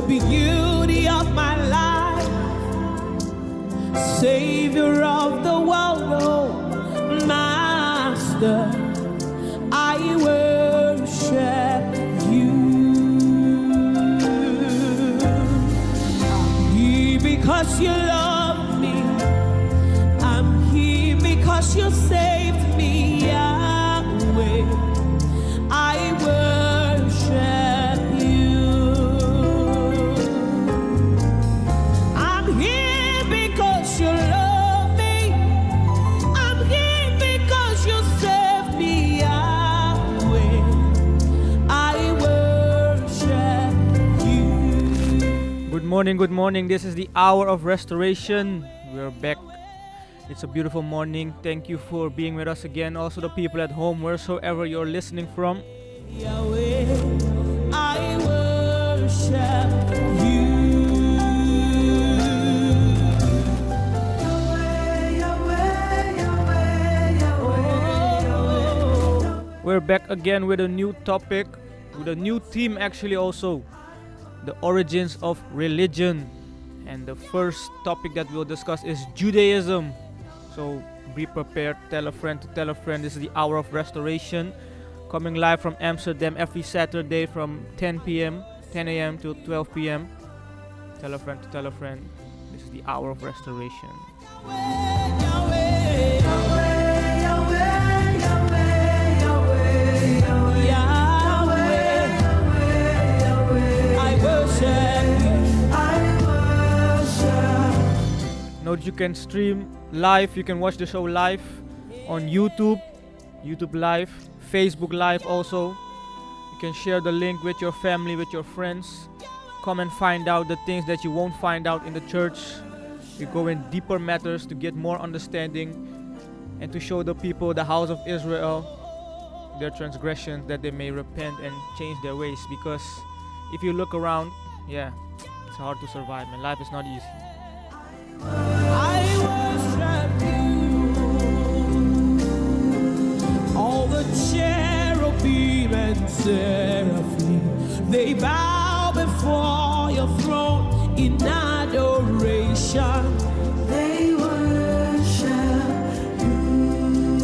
the beauty of my life, Savior of the world, oh, Master, I worship you. I'm here because you love me. I'm here because you saved me, Yahweh. I worship you. I'm here because you love me. I'm here because you saved me, Yahweh. I worship you. Good morning. This is the hour of restoration. We're back. It's a beautiful morning. Thank you for being with us again. Also the people at home, wheresoever you're listening from. Yahweh, I worship you. We're back again with a new topic, with a new theme actually also. The origins of religion. And the first topic that we'll discuss is Judaism. So be prepared, tell a friend to tell a friend. This is the hour of restoration. Coming live from Amsterdam every Saturday from 10 a.m. to 12 p.m. Tell a friend to tell a friend. This is the hour of restoration. Note you can stream live, you can watch the show live on YouTube Live, Facebook Live also. You can share the link with your family, with your friends. Come and find out the things that you won't find out in the church. We go in deeper matters to get more understanding and to show the people, the house of Israel, their transgressions, that they may repent and change their ways. Because if you look around, it's hard to survive, man. Life is not easy. I worship you. All the cherubim and seraphim, they bow before your throne in adoration. They worship you.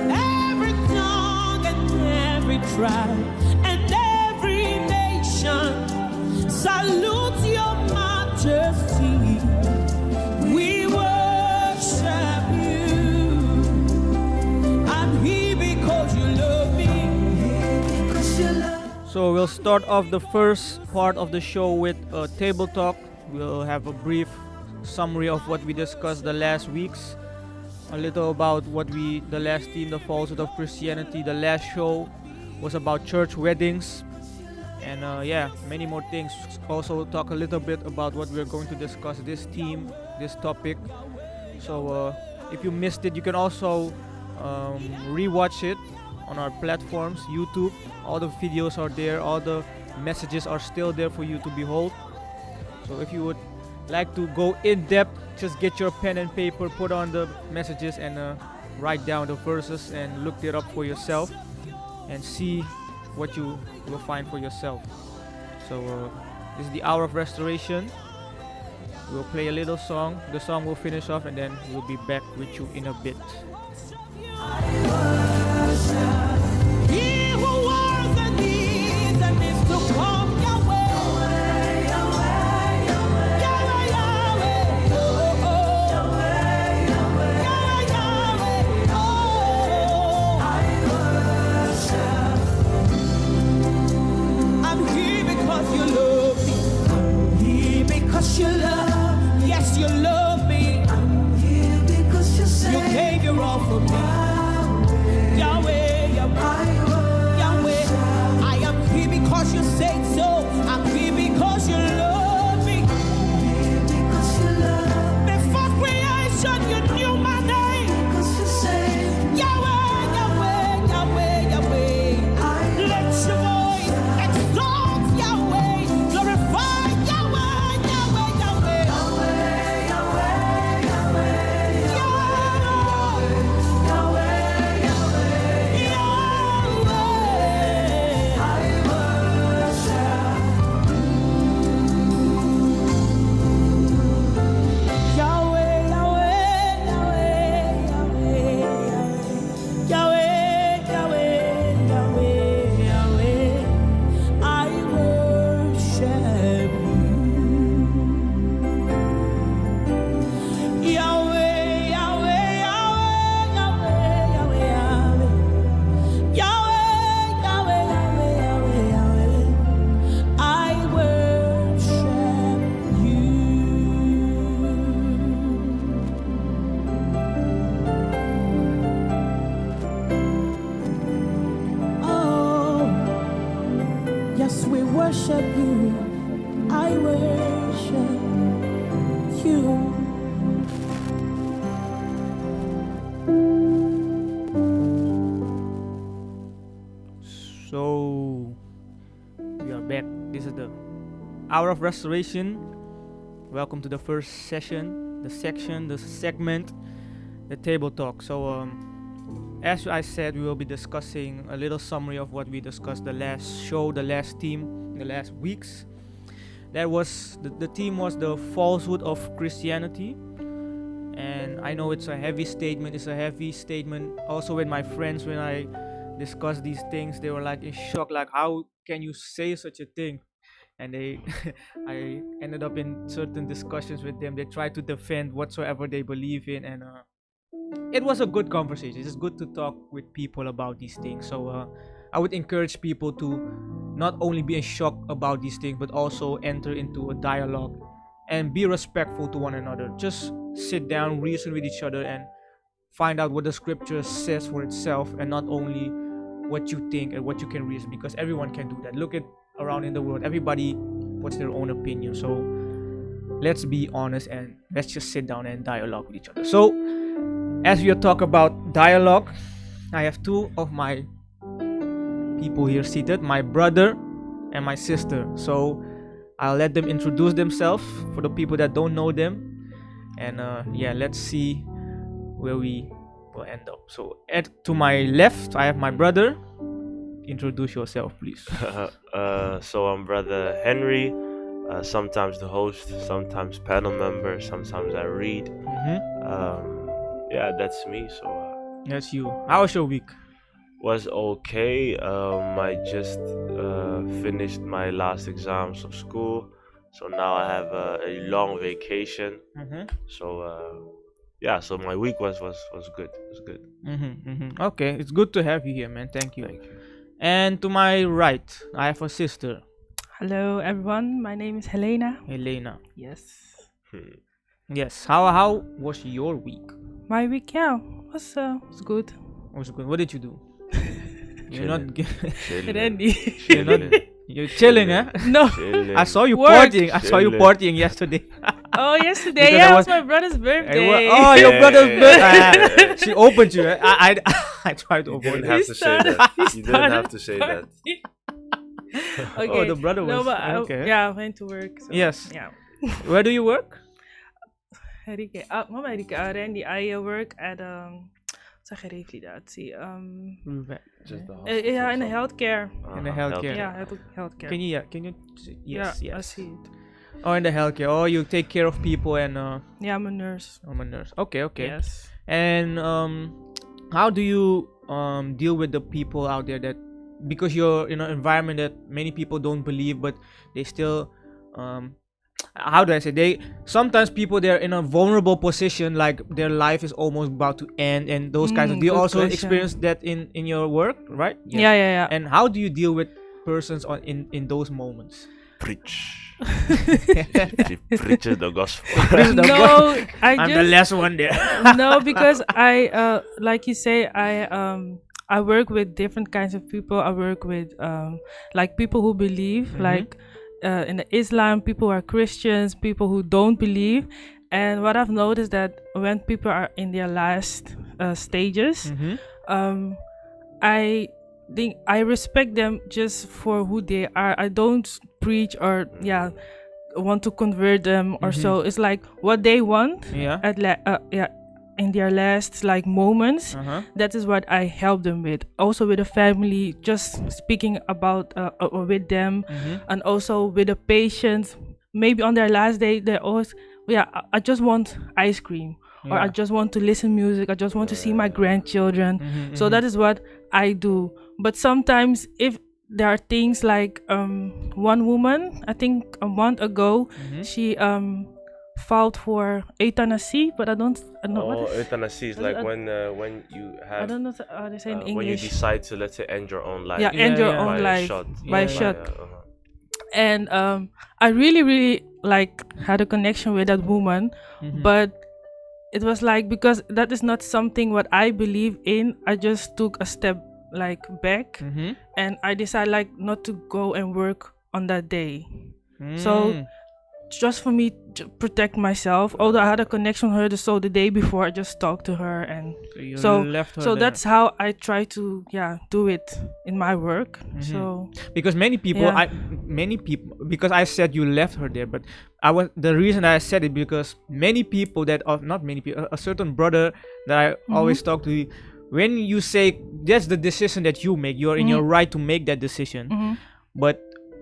Every tongue and every tribe and every nation salute your majesty. We worship you. I'm here because you love me. So we'll start off the first part of the show with a table talk. We'll have a brief summary of what we discussed the last weeks. A little about the last theme, the falsehood of Christianity. The last show was about church weddings. And many more things. Also talk a little bit about what we're going to discuss, this theme, this topic. So if you missed it, you can also rewatch it on our platforms, YouTube. All the videos are there, all the messages are still there for you to behold. So if you would like to go in depth, just get your pen and paper, put on the messages and write down the verses and look it up for yourself and see what you will find for yourself. So this is the hour of restoration. We'll play a little song. The song will finish off and then we'll be back with you in a bit. He who was and is to come, Yahweh. Yahweh, Yahweh. Oh, oh. Yahweh, Yahweh. Oh, I worship. I'm here because you love me. I'm here because you love me. Yes, you love me. I'm here because you saved me. You gave your all for me. Yahweh, Yahweh, Yahweh, worship you. I worship you. So we are back. This is the hour of restoration. Welcome to the first session, the segment, the table talk. So as I said, we will be discussing a little summary of what we discussed the last show, the last theme, the last weeks. That was the theme was the falsehood of Christianity. And I know it's a heavy statement. It's a heavy statement. Also with my friends, when I discussed these things, they were like in shock, like how can you say such a thing? And they I ended up in certain discussions with them. They tried to defend whatsoever they believe in, and it was a good conversation. It's good to talk with people about these things. So I would encourage people to not only be in shock about these things, but also enter into a dialogue and be respectful to one another. Just sit down, reason with each other, and find out what the scripture says for itself, and not only what you think and what you can reason, because everyone can do that. Look at around in the world, everybody puts their own opinion. So let's be honest and let's just sit down and dialogue with each other. So as we talk about dialogue, I have two of my people here seated, my brother and my sister. So I'll let them introduce themselves for the people that don't know them, and let's see where we will end up. So to my left, I have my brother. Introduce yourself, please. So I'm brother Henry, sometimes the host, sometimes panel member, sometimes I read. That's me. So That's you. How was your week? was okay. I just finished my last exams of school, so now I have a long vacation. So my week was good. It was good. Okay, it's good to have you here, man. Thank you. Thank you. And to my right, I have a sister, Hello everyone, my name is Helena. Helena. Yes. Yes. How was your week? My week, was good. Was good. What did you do? You're not. Chilling. Randy. You're not. You're chilling, huh? No. Chilling. I saw you Work. partying. I saw you Chilling. partying yesterday. Oh, yesterday, Because I it was- was my brother's birthday. Oh, your Yeah, brother's yeah, birthday. yeah. She opened you. I tried to You avoid didn't it. have He to say that. started- he You didn't have started to say that. party. Oh, Okay. the brother was No, but okay. I went to work. So, Yes. Yeah. Where do you work? Mama Randy, I work at zeg je revalidatie. Just the Yeah, in the hospital. healthcare. In the healthcare. Yeah, healthcare. Can you? Yes. yeah, I Yes. see it. Oh, in the healthcare. Oh, you take care of people and Yeah, I'm a nurse. I'm a nurse. Okay. Yes. And how do you deal with the people out there that, because you're in an environment that many people don't believe, but they still how do I say, they sometimes people, they're in a vulnerable position, like their life is almost about to end, and those kinds of, do you Good also question. experience that in your work, right? Yeah. And how do you deal with persons in those moments? Preach. She preaches the gospel. No, I'm the last one there. No, because I like you say, I work with different kinds of people. I work with like people who believe, like in the Islam, people who are Christians, people who don't believe. And what I've noticed that when people are in their last stages, I think I respect them just for who they are. I don't preach or want to convert them or so. It's like what they want Yeah. in their last like moments. That is what I help them with. Also with the family, just speaking about with them, and also with the patients. Maybe on their last day, they always I just want ice cream, or I just want to listen music. I just want to see my grandchildren. So that is what I do. But sometimes if there are things like one woman, I think a month ago, she filed for euthanasia, but I don't know what is, Euthanasia is I- like I- when you have I don't know how they say in when you English. decide to, let's say, end your own life. Yeah, end your yeah. own by a life shot. by a shot. And I really like had a connection with that woman, but it was like, because that is not something what I believe in, I just took a step like back, and I decided like not to go and work on that day. So just for me to protect myself, although I had a connection with her, so the day before I just talked to her, and so you left her so there. that's how I try to do it in my work. So because many people because I said you left her there, but the reason I said it because many people not many people, a certain brother that I always talk to, when you say that's the decision that you make, you're in your right to make that decision, but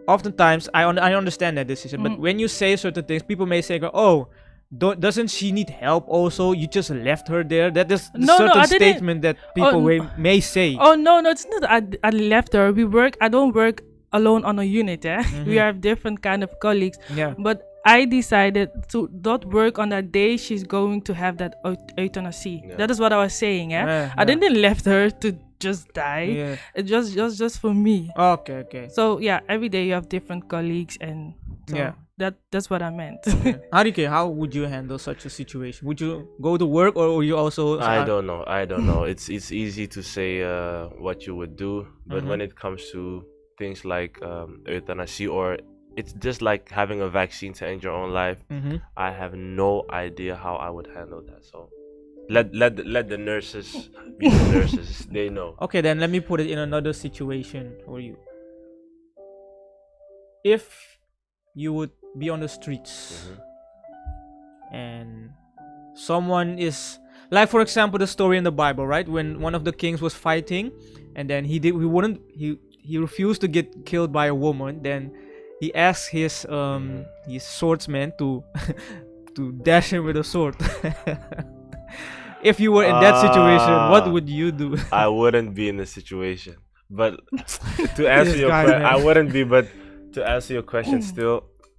oftentimes I understand that decision, but when you say certain things, people may say, "Oh, doesn't she need help also? You just left her there." That is certain statement that people may say. Oh no, it's not. I left her. I don't work alone on a unit. We have different kind of colleagues. Yeah. But I decided to not work on that day. She's going to have that euthanasia. Yeah. That is what I was saying. I didn't left her to just die. Yeah. It's just for me. Okay. So every day you have different colleagues, and so that's what I meant. Harike, how would you handle such a situation? Would you go to work, or you also? I don't know. It's easy to say what you would do, but when it comes to things like euthanasia, or it's just like having a vaccine to end your own life, I have no idea how I would handle that. So let the nurses be the nurses. They know. Okay, then let me put it in another situation for you. If you would be on the streets and someone is like, for example, the story in the Bible, right? When one of the kings was fighting, and then he refused to get killed by a woman. Then he asked his swordsman to dash him with a sword. If you were in that situation, what would you do? I wouldn't be in the situation. But to answer your question, I wouldn't be. But to answer your question,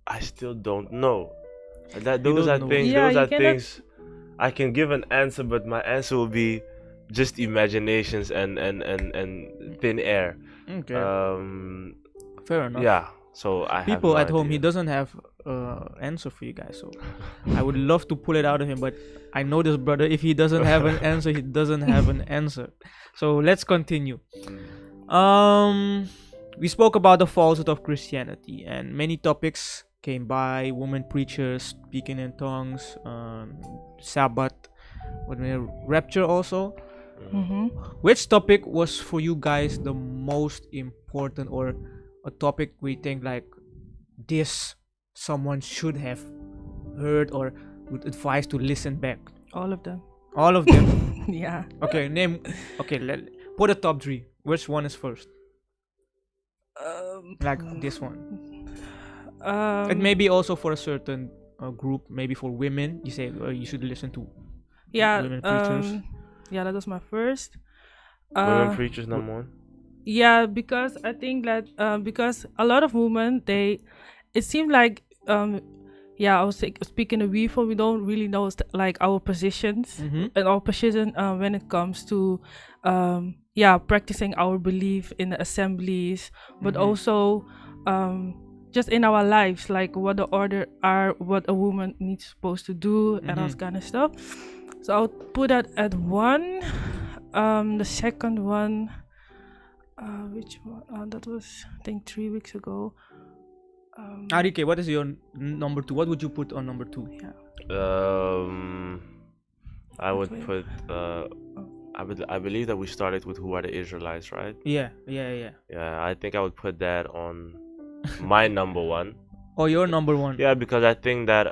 I still don't know. Those are things. I can give an answer, but my answer will be just imaginations and thin air. Okay. Fair enough. Yeah. So people at home, he doesn't have answer for you guys. So I would love to pull it out of him, but I know this brother. If he doesn't have an answer, he doesn't have an answer. So let's continue. We spoke about the falsehood of Christianity, and many topics came by: women preachers, speaking in tongues, Sabbath, rapture also. Which topic was for you guys the most important, or a topic we think like this someone should have heard or would advise to listen back? All of them. All of them? Yeah. Okay, put a top 3. Which one is first? Like this one. It may be also for a certain group, maybe for women. You say you should listen to women preachers. That was my first. Women preachers number 1. Yeah, because I think that because a lot of women, it seemed like I was speaking to before, we don't really know like our positions and our position when it comes to practicing our belief in the assemblies, but also just in our lives, like what the order are, what a woman needs supposed to do, and all kind of stuff. So I'll put that at 1. The second one, which one? That was, I think, 3 weeks ago. Arike, what is your number 2? What would you put on number 2? I would put. I believe that we started with who are the Israelites, right? Yeah. I think I would put that on my number 1. Oh, your number 1? Yeah, because I think that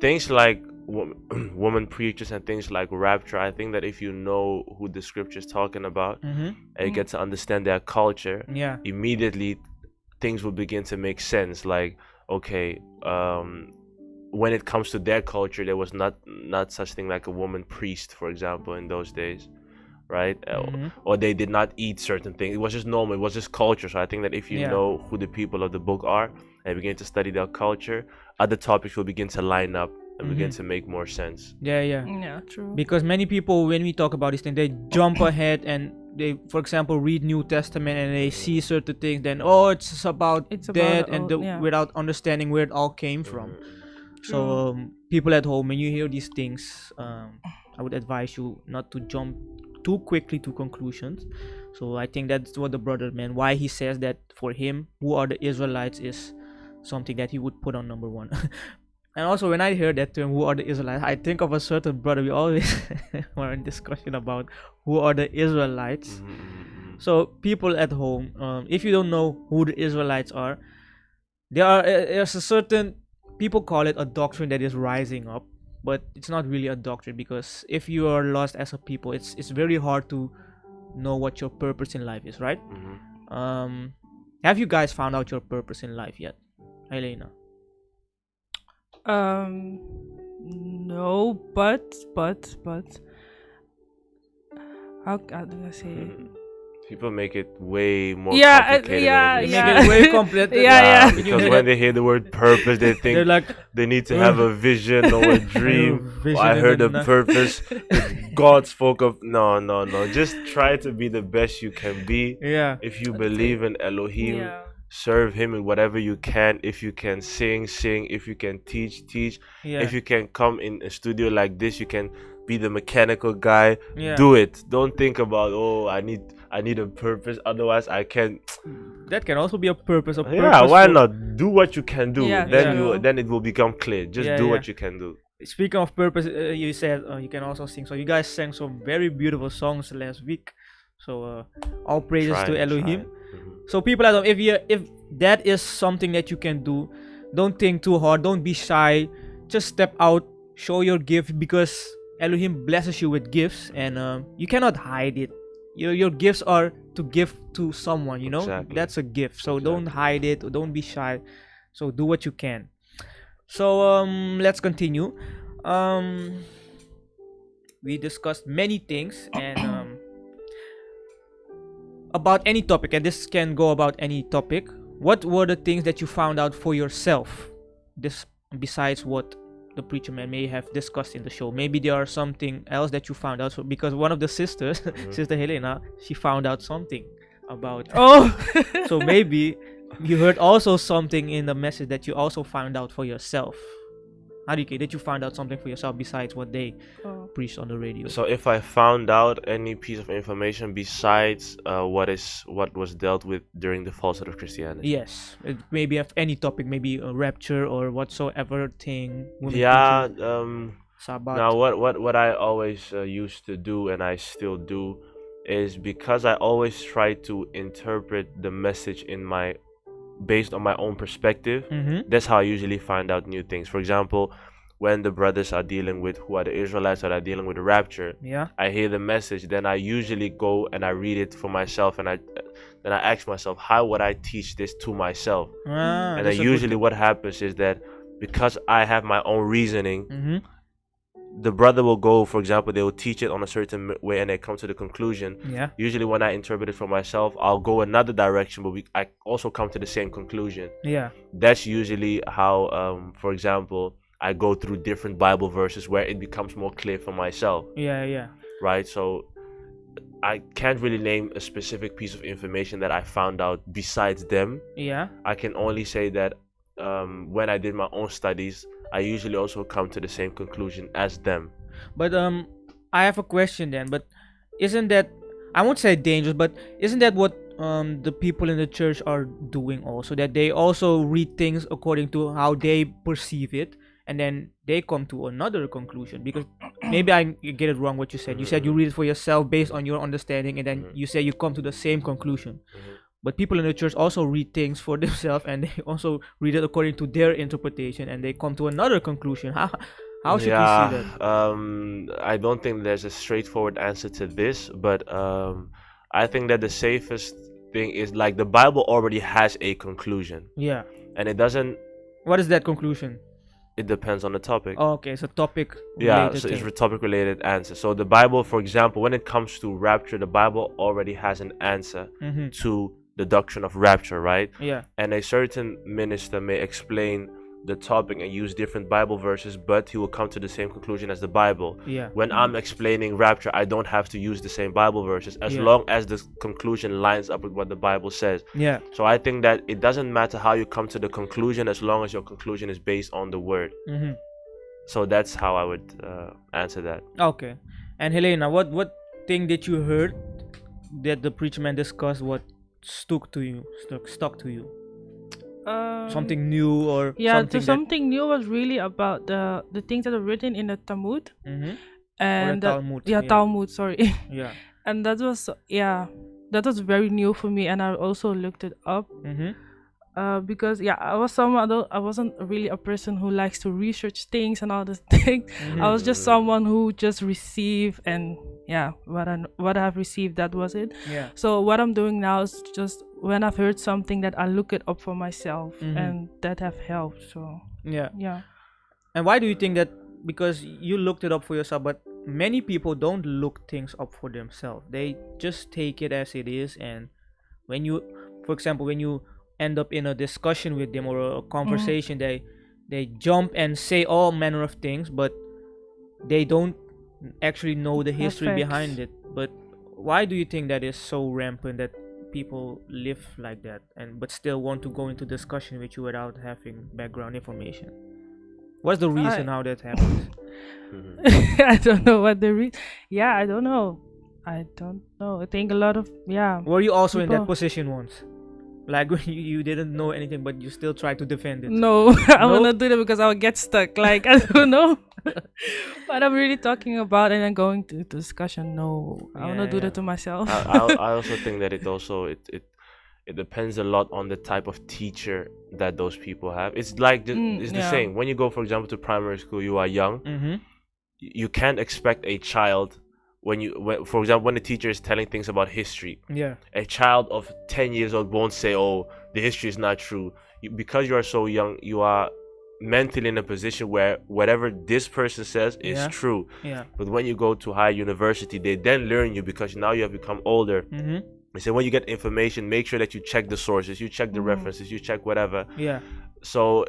things like woman preachers and things like rapture, I think that if you know who the scripture is talking about and you get to understand their culture, immediately things will begin to make sense. Like, okay, when it comes to their culture, there was not such thing like a woman priest, for example, in those days, right? Or they did not eat certain things. It was just normal. It was just culture. So I think that if you know who the people of the book are and begin to study their culture, other topics will begin to line up and begin to make more sense. Yeah, true. Because many people, when we talk about these things, they jump ahead and they, for example, read New Testament and they see certain things, then it's about that, and without understanding where it all came from. So people at home, when you hear these things, I would advise you not to jump too quickly to conclusions. So I think that's what the brother meant, why he says that for him, who are the Israelites is something that he would put on number one. And also when I hear that term, who are the Israelites, I think of a certain brother we always were in discussion about who are the Israelites. So people at home, if you don't know who the Israelites are, there's a certain, people call it a doctrine that is rising up, but it's not really a doctrine, because if you are lost as a people, it's very hard to know what your purpose in life is, right? Have you guys found out your purpose in life yet, Elena? No, but how can I say it? People make it way more Yeah, complicated yeah, than it is. Make it way complicated. Yeah. Because when they hear the word purpose, they think They're like, they need to have a vision or a dream. vision I and heard a then purpose. God spoke of. No. Just try to be the best you can be. yeah, If you believe in Elohim, Yeah. serve him in whatever you can. If you can sing. If you can teach. yeah, If you can come in a studio like this, you can be the mechanical guy. yeah. Do it. Don't think about, oh, I need a purpose, otherwise I can't. That can also be a purpose. A Yeah, purpose why for- not? Do what you can do. Yeah, then true. then it will become clear. Just Yeah, do yeah. what you can do. Speaking of purpose, you said you can also sing. So you guys sang some very beautiful songs last week. So all praises to Elohim. So people at home, if that is something that you can do, don't think too hard. Don't be shy. Just step out, show your gift, because Elohim blesses you with gifts, and you cannot hide it. Your gifts are to give to someone. You know, Exactly. that's a gift. So don't Exactly. hide it. Don't be shy. So do what you can. So let's continue. We discussed many things, and about any topic, and this can go about any topic. What were the things that you found out for yourself, this besides what the preacher man may have discussed in the show? Maybe there are something else that you found out, because one of the sisters, Sister Helena, she found out something about so maybe you heard also something in the message that you also found out for yourself. Harike, did you find out something for yourself besides what they preached on the radio? So if I found out any piece of information besides what was dealt with during the falsehood of Christianity. Yes, it maybe of any topic, maybe a rapture or whatsoever thing. women Yeah. preaching, Sabbath. Now what I always used to do, and I still do, is because I always try to interpret the message based on my own perspective. That's how I usually find out new things. For example, when the brothers are dealing with, who are the Israelites that are dealing with the rapture, Yeah. I hear the message, then I usually go and I read it for myself, and then I ask myself, how would I teach this to myself? And then usually what happens is that because I have my own reasoning, the brother will go, for example, they will teach it on a certain way, and they come to the conclusion. Yeah. Usually when I interpret it for myself, I'll go another direction, but I also come to the same conclusion. Yeah. That's usually how, for example, I go through different Bible verses where it becomes more clear for myself. Yeah. Right? So I can't really name a specific piece of information that I found out besides them. Yeah. I can only say that when I did my own studies, I usually also come to the same conclusion as them. But I have a question then. But isn't that, I won't say dangerous, but isn't that what the people in the church are doing also? That they also read things according to how they perceive it, and then they come to another conclusion? Because maybe I get it wrong what you said. You said you read it for yourself based on your understanding, and then you say you come to the same conclusion. But people in the church also read things for themselves, and they also read it according to their interpretation, and they come to another conclusion. How should we see that? I don't think there's a straightforward answer to this, but I think that the safest thing is, like, the Bible already has a conclusion. Yeah. And it doesn't. What is that conclusion? It depends on the topic. Oh, okay, it's a topic. Yeah, so it's a topic related answer. So the Bible, for example, when it comes to rapture, the Bible already has an answer to the doctrine of rapture, right? Yeah. And a certain minister may explain the topic and use different Bible verses, but he will come to the same conclusion as the Bible. Yeah. When I'm explaining rapture, I don't have to use the same Bible verses as long as the conclusion lines up with what the Bible says. Yeah. So I think that it doesn't matter how you come to the conclusion as long as your conclusion is based on the word. So that's how I would answer that. Okay. And Helena, what thing that you heard that the preacher man discussed what stuck to you? Something new or something new was really about the things that are written in the Talmud. Mm-hmm. And Talmud. Talmud, sorry. Yeah. And that was very new for me, and I also looked it up. Mm-hmm. Because I wasn't really a person who likes to research things and all these things. Mm-hmm. I was just someone who just received, and what I've received, that was it. Yeah. So what I'm doing now is just when I've heard something that I look it up for myself, and that have helped. So yeah. And why do you think that? Because you looked it up for yourself, but many people don't look things up for themselves. They just take it as it is, and when you, for example, when you end up in a discussion with them or a conversation, they jump and say all manner of things, but they don't actually know the history behind it. But why do you think that is so rampant, that people live like that but still want to go into discussion with you without having background information? What's the reason how that happens? I don't know what the reason. I don't know. I think a lot of Were you also in that position once? Like when you didn't know anything, but you still try to defend it? No, I will not do that because I will get stuck. Like, I don't know. But I'm really talking about it and going to discussion. No, I will not do that to myself. I also think that it depends a lot on the type of teacher that those people have. It's like the same. When you go, for example, to primary school, you are young. You can't expect a child for example, when the teacher is telling things about history, a child of 10 years old won't say, "Oh, the history is not true." Because you are so young, you are mentally in a position where whatever this person says is true. But when you go to higher university, they then learn you, because now you have become older. They say when you get information, make sure that you check the sources, you check the references, you check whatever. So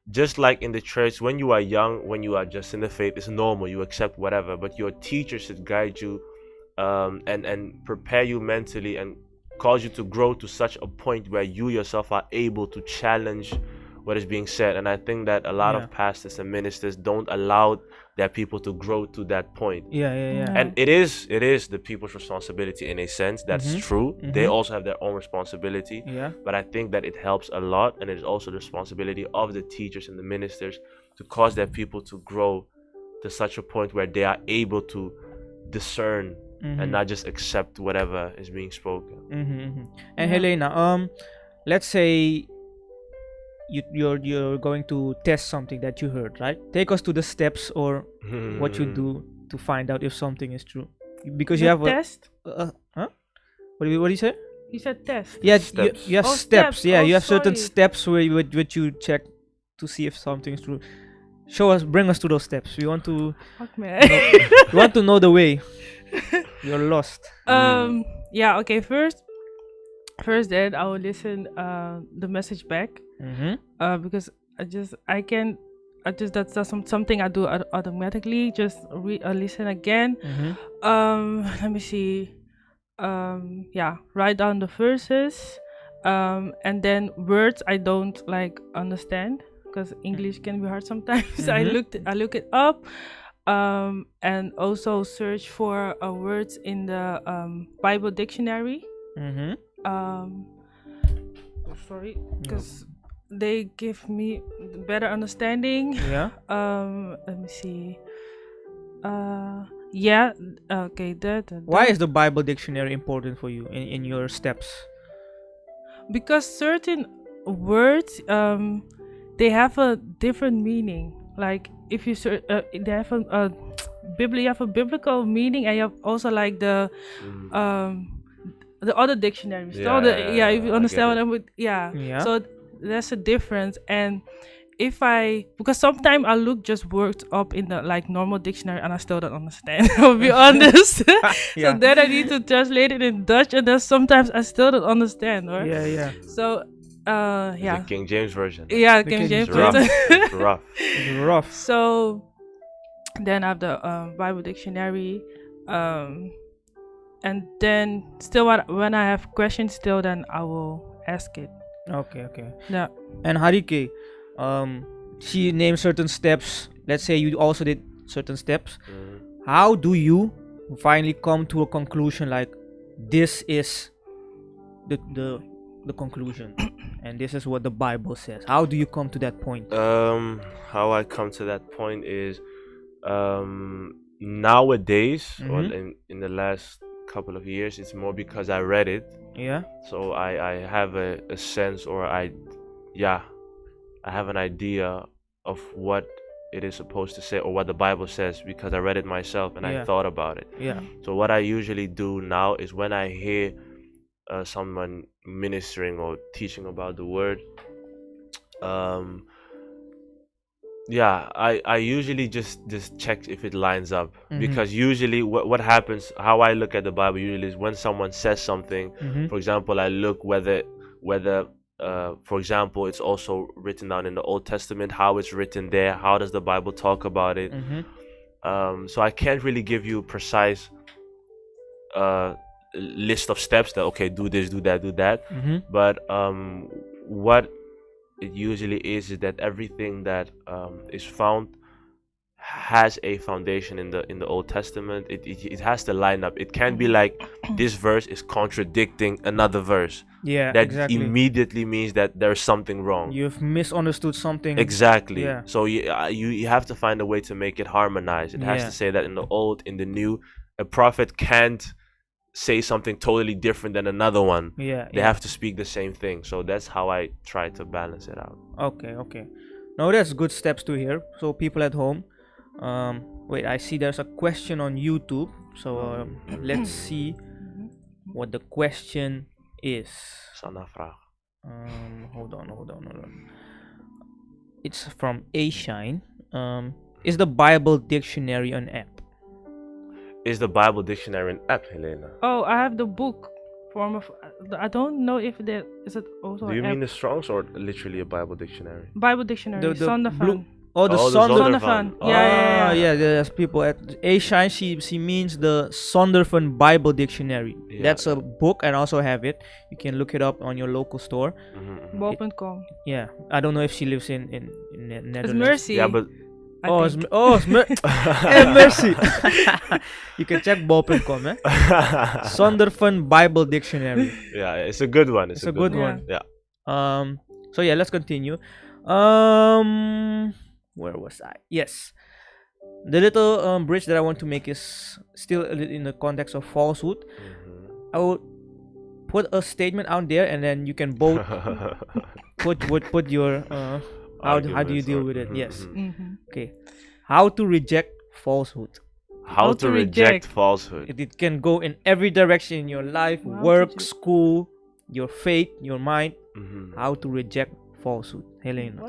just like in the church, when you are young, when you are just in the faith, it's normal, you accept whatever, but your teacher should guide you and prepare you mentally and cause you to grow to such a point where you yourself are able to challenge what is being said. And I think that a lot of pastors and ministers don't allow their people to grow to that point. And it is the people's responsibility in a sense. That's true. They also have their own responsibility. But I think that it helps a lot, and it is also the responsibility of the teachers and the ministers to cause their people to grow to such a point where they are able to discern and not just accept whatever is being spoken. And Helena, let's say you're going to test something that you heard, right? Take us to the steps or what you do to find out if something is true, because you have test. What do you say? You said test. Yeah, steps. you have steps. Yeah, you have certain steps which you check to see if something is true. Bring us to those steps. We want to. Fuck man. We want to know the way. You're lost. Okay. First, then I will listen the message back. Because that's something I do automatically. Just listen again. Let me see. Write down the verses. And then words I don't understand, because English can be hard sometimes. I look it up. And also search for words in the Bible dictionary. Sorry, because they give me better understanding. Let me see. Okay. That. Why is the Bible dictionary important for you in your steps? Because certain words, they have a different meaning. Like if you search, they have a biblical meaning, and you have also the other dictionaries. If you understand what I would. So there's a difference. And because sometimes I look just words up in the normal dictionary and I still don't understand. I'll be honest. So then I need to translate it in Dutch, and then sometimes I still don't understand. Right? So The King James version. Yeah, King James version. It's rough. It's rough. So then I have the Bible dictionary. And then still when I have questions, then I will ask it. Okay. Yeah. And Harike, she named certain steps. Let's say you also did certain steps. How do you finally come to a conclusion like this is the conclusion and this is what the Bible says? How do you come to that point? How I come to that point is nowadays or in the last couple of years, it's more because I read it. Yeah. So I have a sense, or I have an idea of what it is supposed to say, or what the Bible says, because I read it myself and I thought about it. Yeah. So what I usually do now is when I hear someone ministering or teaching about the word, I usually just check if it lines up, because usually what happens, how I look at the Bible usually is when someone says something, for example, I look whether for example, it's also written down in the Old Testament, how it's written there, how does the Bible talk about it. So I can't really give you a precise list of steps that, okay, do this, do that, but what it usually is that everything that is found has a foundation in the Old Testament. It has to line up. It can't be like this verse is contradicting another verse. Yeah, that exactly. immediately means that there's something wrong. You've misunderstood something. Exactly. Yeah. So you have to find a way to make it harmonize. It has to say that in the Old, in the New, a prophet can't say something totally different than another one. They have to speak the same thing. So that's how I try to balance it out. Okay. Now that's good steps to hear. So people at home, wait, I see there's a question on YouTube. So let's see what the question is. Sana vraag. Hold on. It's from A-Shine. Is the Bible dictionary an app? Is the Bible dictionary an app, Helena? Oh, I have the book form of. I don't know if that is it also. Do you an mean app? the Strong's or literally a Bible dictionary? Bible dictionary? The Sondervan. blue. Oh, the Sondervan. Yeah. There's people at A-Shine. She means the Sondervan Bible Dictionary. Yeah. That's a book, and I also have it. You can look it up on your local store. Bol.com. Yeah, I don't know if she lives in Netherlands. It's Mercy. Yeah, but it's Mercy. You can check Bol.com, eh? Sondervan Bible Dictionary. Yeah, it's a good one. It's a good one. Yeah. So yeah, let's continue. Where was I? Yes. The little bridge that I want to make is still in the context of falsehood. I would put a statement out there, and then you can both put your how do you deal with it? Yes. Okay. How to reject falsehood. How to reject falsehood. It can go in every direction in your life, work, school, your faith, your mind. How to reject falsehood. Helena.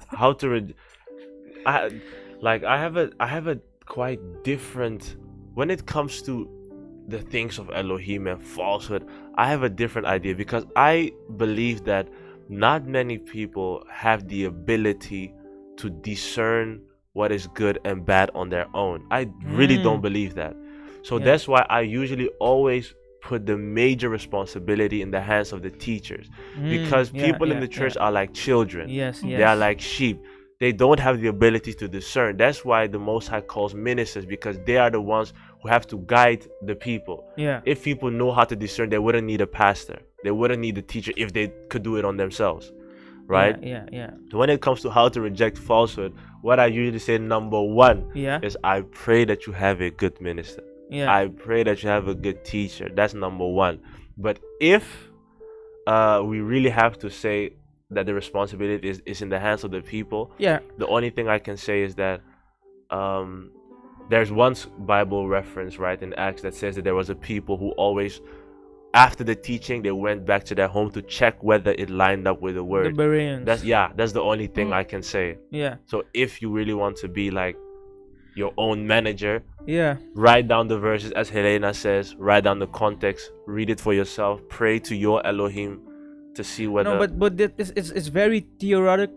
How to I have a quite different, when it comes to the things of Elohim and falsehood, I have a different idea, because I believe that not many people have the ability to discern what is good and bad on their own. I really don't believe that. So that's why I usually always put the major responsibility in the hands of the teachers, because people in the church are like children. Yes. They are like sheep. They don't have the ability to discern. That's why the Most High calls ministers, because they are the ones who have to guide the people. If people know how to discern, they wouldn't need a pastor. They wouldn't need a teacher if they could do it on themselves, right? So when it comes to how to reject falsehood, what I usually say, number one, is I pray that you have a good minister. I pray that you have a good teacher. That's number one. But if we really have to say that the responsibility is in the hands of the people, the only thing I can say is that there's one Bible reference, right, in Acts, that says that there was a people who always, after the teaching, they went back to their home to check whether it lined up with the word. The Bereans. That's the only thing I can say. So if you really want to be like your own manager, write down the verses, as Helena says, write down the context, read it for yourself, pray to your Elohim to see whether. No, but it's very theoretical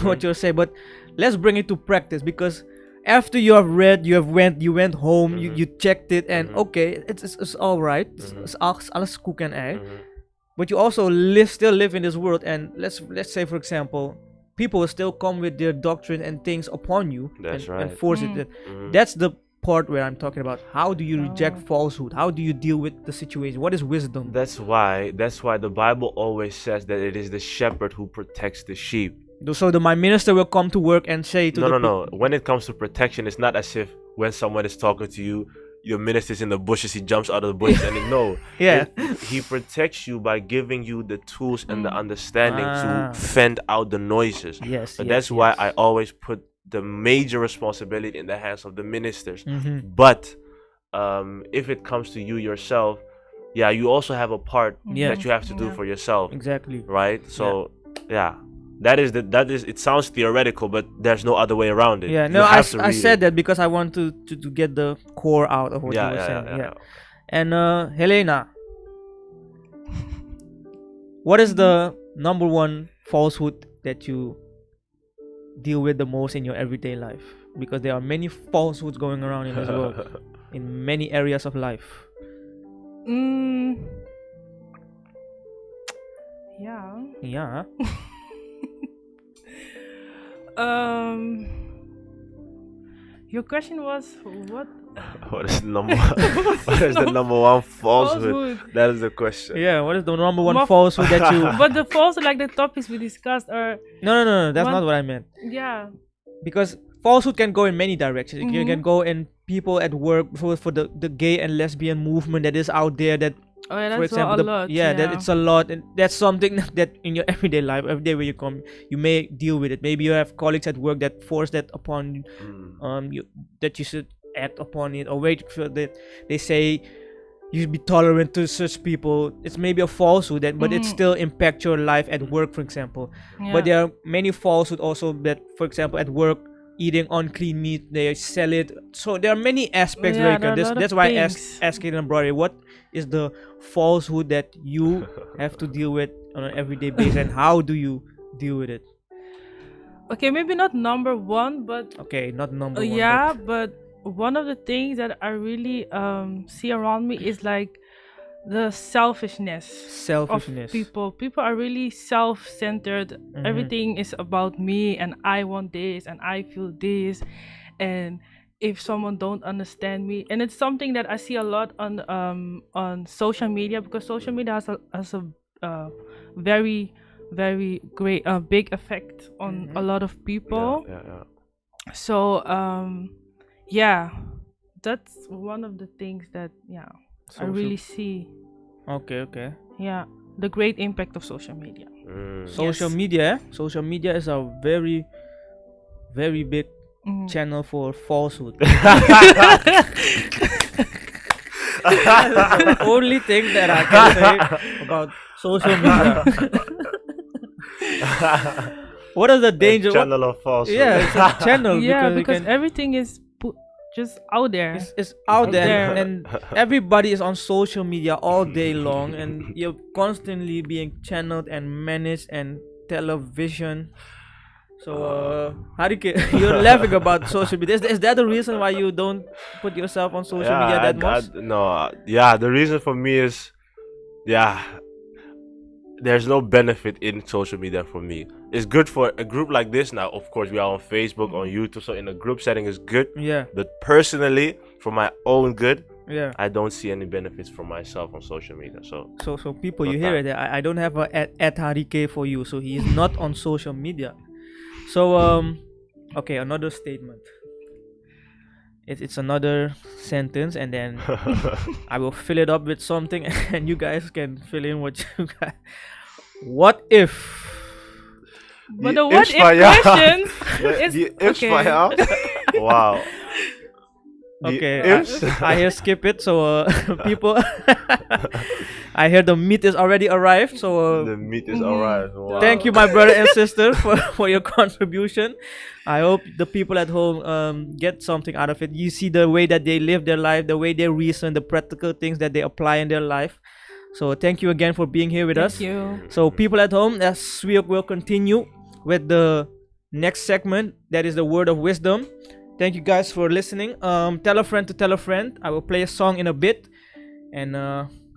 what you're saying, but let's bring it to practice, because after you have read, you went home, you checked it, and okay, it's all right, it's alles koek en ei, but you also still live in this world. And let's say, for example, people will still come with their doctrine and things upon you. That's and right. force it. That's the part where I'm talking about. How do you reject falsehood? How do you deal with the situation? What is wisdom? That's why the Bible always says that it is the shepherd who protects the sheep. So my minister will come to work and say to No. When it comes to protection, it's not as if when someone is talking to you, your minister's in the bushes, he jumps out of the bushes, and no. Yeah. He protects you by giving you the tools and the understanding to fend out the noises. Yes. So that's why I always put the major responsibility in the hands of the ministers. But if it comes to you yourself, you also have a part that you have to do for yourself. Exactly. Right? So that is it sounds theoretical, but there's no other way around it. Yeah, no, I said that because I want to get the core out of what you were saying. Yeah. And Helena, what is the number one falsehood that you deal with the most in your everyday life? Because there are many falsehoods going around in this world, in many areas of life. Yeah. Your question was what? What is the number one falsehood? That is the question. Yeah, what is the number one falsehood that you? But the falsehood, like the topics we discussed, are no. That's not what I meant. Yeah. Because falsehood can go in many directions. You can go in people at work for the gay and lesbian movement that is out there. That, that's for example, a lot. That it's a lot, and that's something that in your everyday life, every day where you come, you may deal with it. Maybe you have colleagues at work that force that upon you, that you should act upon it, or wait for that they say you should be tolerant to such people. It's maybe a falsehood but it still impact your life at work, for example. But there are many falsehood also that, for example, at work, eating unclean meat, they sell it. So there are many aspects where you can. That's why I ask Aiden and brother, what is the falsehood that you have to deal with on an everyday basis, and how do you deal with it? Okay, maybe not number one, but not number one. Yeah, but one of the things that I really see around me is like the selfishness of people. People are really self-centered. Everything is about me, and I want this, and I feel this, and if someone don't understand me, and it's something that I see a lot on social media, because social media has a very, very great big effect on a lot of people. So that's one of the things that I really see. Okay. Yeah, the great impact of social media. Social media is a very, very big channel for falsehood. That's the only thing that I can say about social media. What is the danger? Channel of falsehood. Yeah, it's a channel. because everything is just out there. It's out there, and everybody is on social media all day long, and you're constantly being channeled and managed, and television. So, Harike, you're laughing about social media. Is that the reason why you don't put yourself on social media that much? The reason for me is, there's no benefit in social media for me. It's good for a group like this. Now, of course, we are on Facebook, on YouTube, so in a group setting is good. Yeah. But personally, for my own good, yeah, I don't see any benefits for myself on social media. So people, you hear it. I don't have a at Harike for you, so he is not on social media. So another statement. It's another sentence, and then I will fill it up with something, and you guys can fill in what you got. What if? But the what if questions is okay. Wow. Okay, I hear skip it. So people, I hear the meat is already arrived. So the meat is arrived. Wow. Thank you, my brother and sister, for your contribution. I hope the people at home get something out of it. You see the way that they live their life, the way they reason, the practical things that they apply in their life. So thank you again for being here with us. Thank you. So people at home, as we will continue with the next segment, that is the word of wisdom. Thank you guys for listening. Tell a friend to tell a friend. I will play a song in a bit, and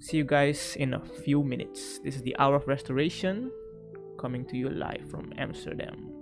see you guys in a few minutes. This is the Hour of Restoration, coming to you live from Amsterdam.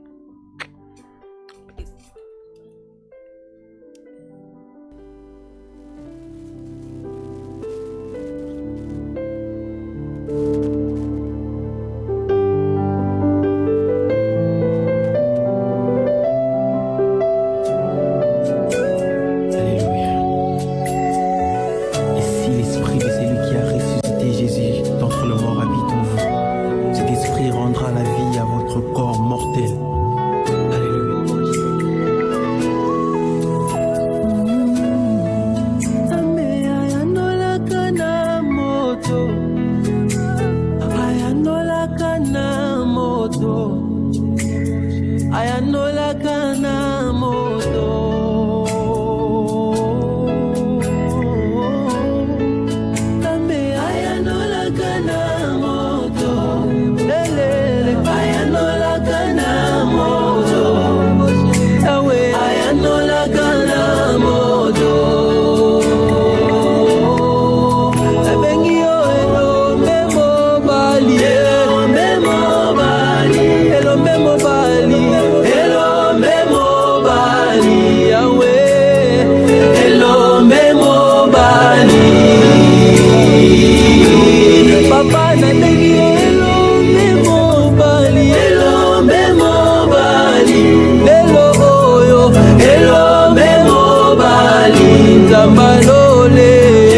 balole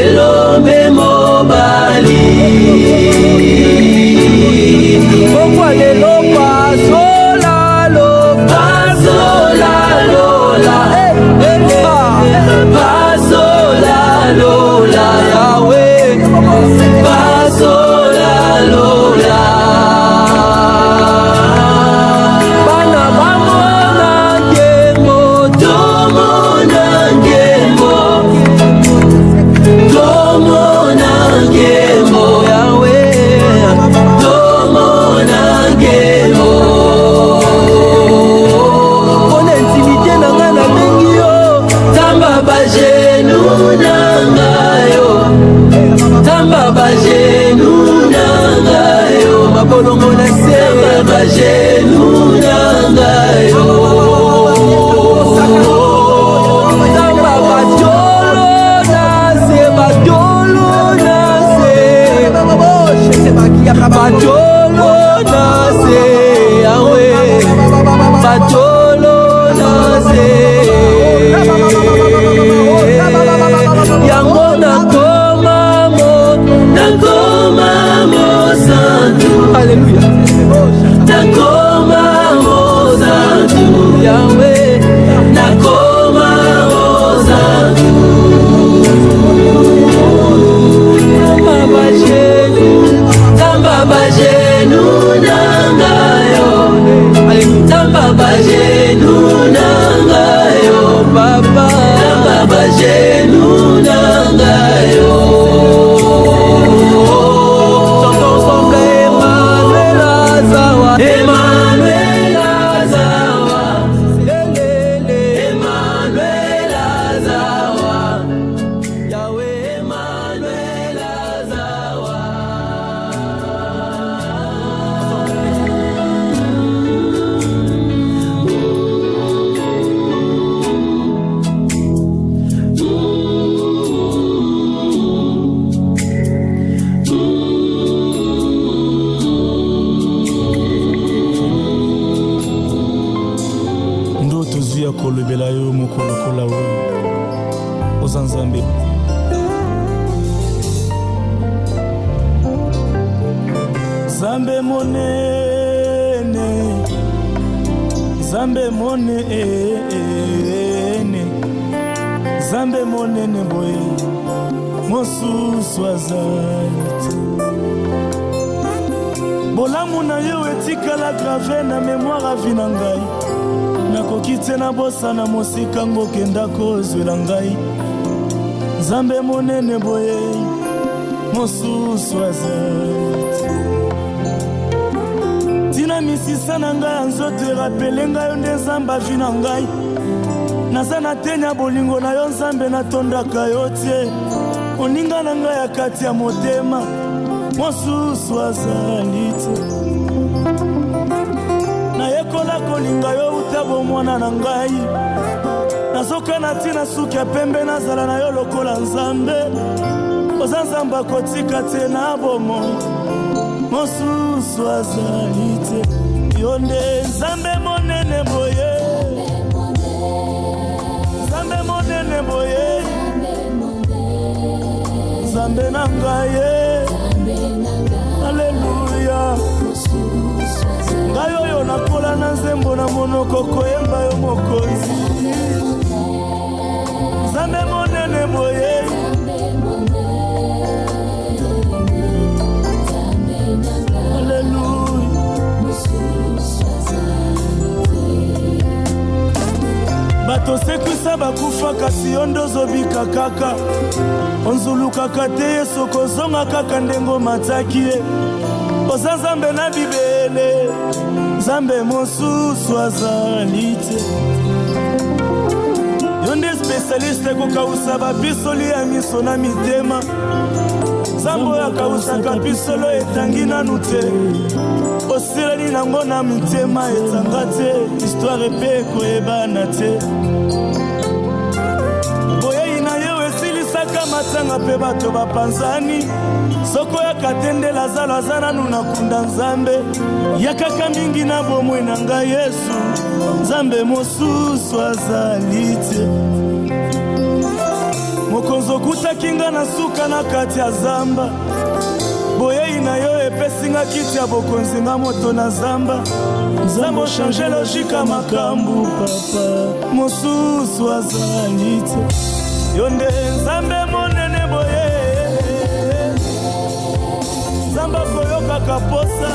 elombe mobali Pourquoi les lopas solalo lola lola Yahweh lola Bana bamona ngembo tomona ngembo Yahweh tomona ngembo Pona intimité na nga na bengi yo Tamba bajenu na ngayo Tamba bajenu na ngayo Mabolongo na se Tamba bajenu na ngayo Tamba batolo na se Batolo na se Batolo na se Yahweh Batolo na se Yango nakoma mo santu Hallelujah Nakoma mo santu Yahweh Nakoma mo santu Tamba bajenu nangayo Tamba bajenu nangayo Papa Tamba bajenu nangayo Emmanuel Azawa Emmanuel Azawa Yahweh Emmanuel Azawa Ndoto zuya kolobela yo mokolokola oyo oza Nzambe Nzambe monene Nzambe monene Nzambe monene boye mosusu azali te bolamu na yo etikala grave na mémoire avi na ngai nakoki te na bosana mosika ngokenda kozwela ngai Nzambe monene boye mosusu azali te tina misisa na ngai ya nzoto erapele ngai yo nde Nzambe avi na ngai naza na tenya bolingo na yo Nzambe natondaka yo tie oninga na ngai ya kati ya motema mosusu azali te nayekola kolinga yo uta bomwana na ngai nazokana ntina suki ya pembe nazala na yo lokola Nzambe oza Nzambe akotika te na bomoi mosusu azali te yo nde Nzambe monene boye Nzambe monene boye Nzambe na ngai Alleluya ngai oyo nakola na nzembo na monoko koyemba yo mokonzi Nzambe monene boye Alleluya bato sekwisa bakufa kasi yo nde ozobika kaka onzulukaka te ye soko ozonga kaka ndengo mataki ye oza Nzambe na bibele Nzambe mosusu azali te yo nde spesialiste kokausa babisoli ya miso na mitema Nzambe oyo akausaka bisolo etangi nanu te osileli nango na mitema etanga te histware mpe ekoyebana te boyei na yo esilisaka matanga mpe bato bapanzani soko yaka te nde Lazaro aza nanu na kunda Nzambe yakaka mingi na bomoi na ngai Yesu Nzambe mosusu azali te mokonzi okutaki nga na suka na kati ya zamba boyei na yo epesinga kiti ya bokonzi nga moto na zamba nzambe ochange logika makambo papa mosusu azali te yo nde nzambe monene boye nzambe koyokaka posa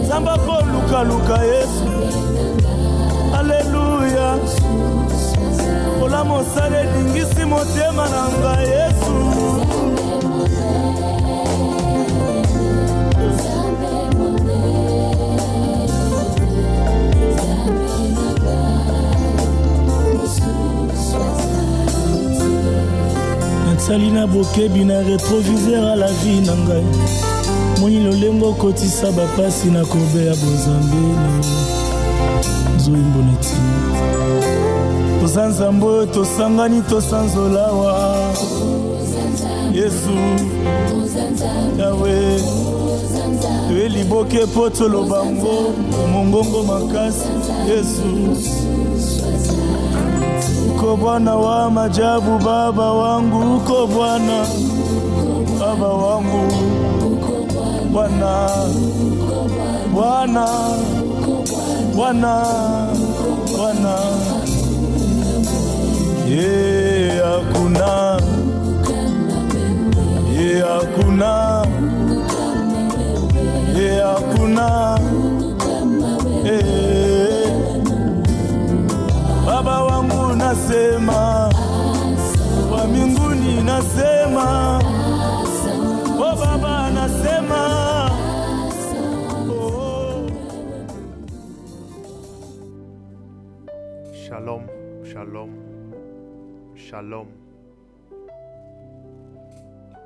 nzambe kolukaluka yesu aleluya kola mosala elingisi motema na nga yesu natsali na bokebi na retroviseur a la vie na ngai moni lolengo kotisa bapasi na kobe ya bozambe na yo zoyimbo netini toza nzambe oyo tosangani tosanzolawa yesu yawe toye liboke mpo toloba ngo mongongo makasi yesu uko Bwana wa majabu baba wangu uko Bwana baba wangu Bwana Bwana Bwana Bwana hakuna hakuna hakuna baba wangu nasema wa mbinguni nasema o baba nasema Shalom, shalom, shalom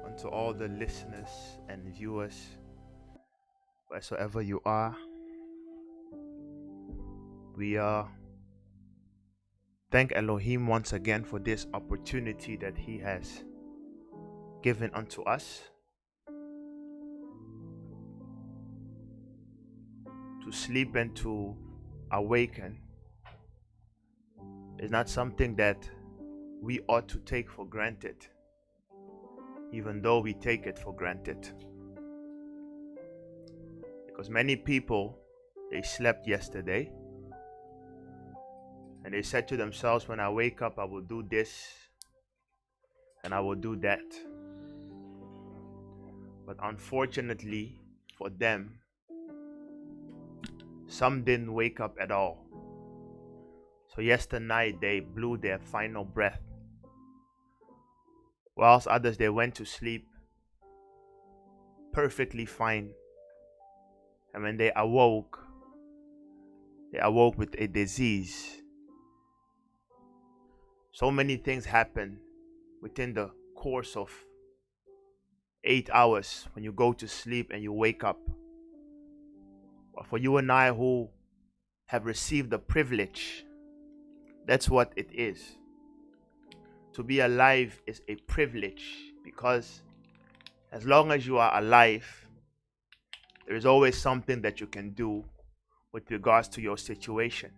unto all the listeners and viewers, wheresoever you are. We thank Elohim once again for this opportunity that He has given unto us to sleep and to awaken. Is not something that we ought to take for granted, even though we take it for granted. Because many people, they slept yesterday and they said to themselves, when I wake up, I will do this and I will do that. But unfortunately for them, some didn't wake up at all. So yesterday night they blew their final breath, whilst others, they went to sleep perfectly fine. And when they awoke with a disease. So many things happen within the course of 8 hours when you go to sleep and you wake up. But for you and I who have received the privilege, that's what it is. To be alive is a privilege, because as long as you are alive, there is always something that you can do with regards to your situation.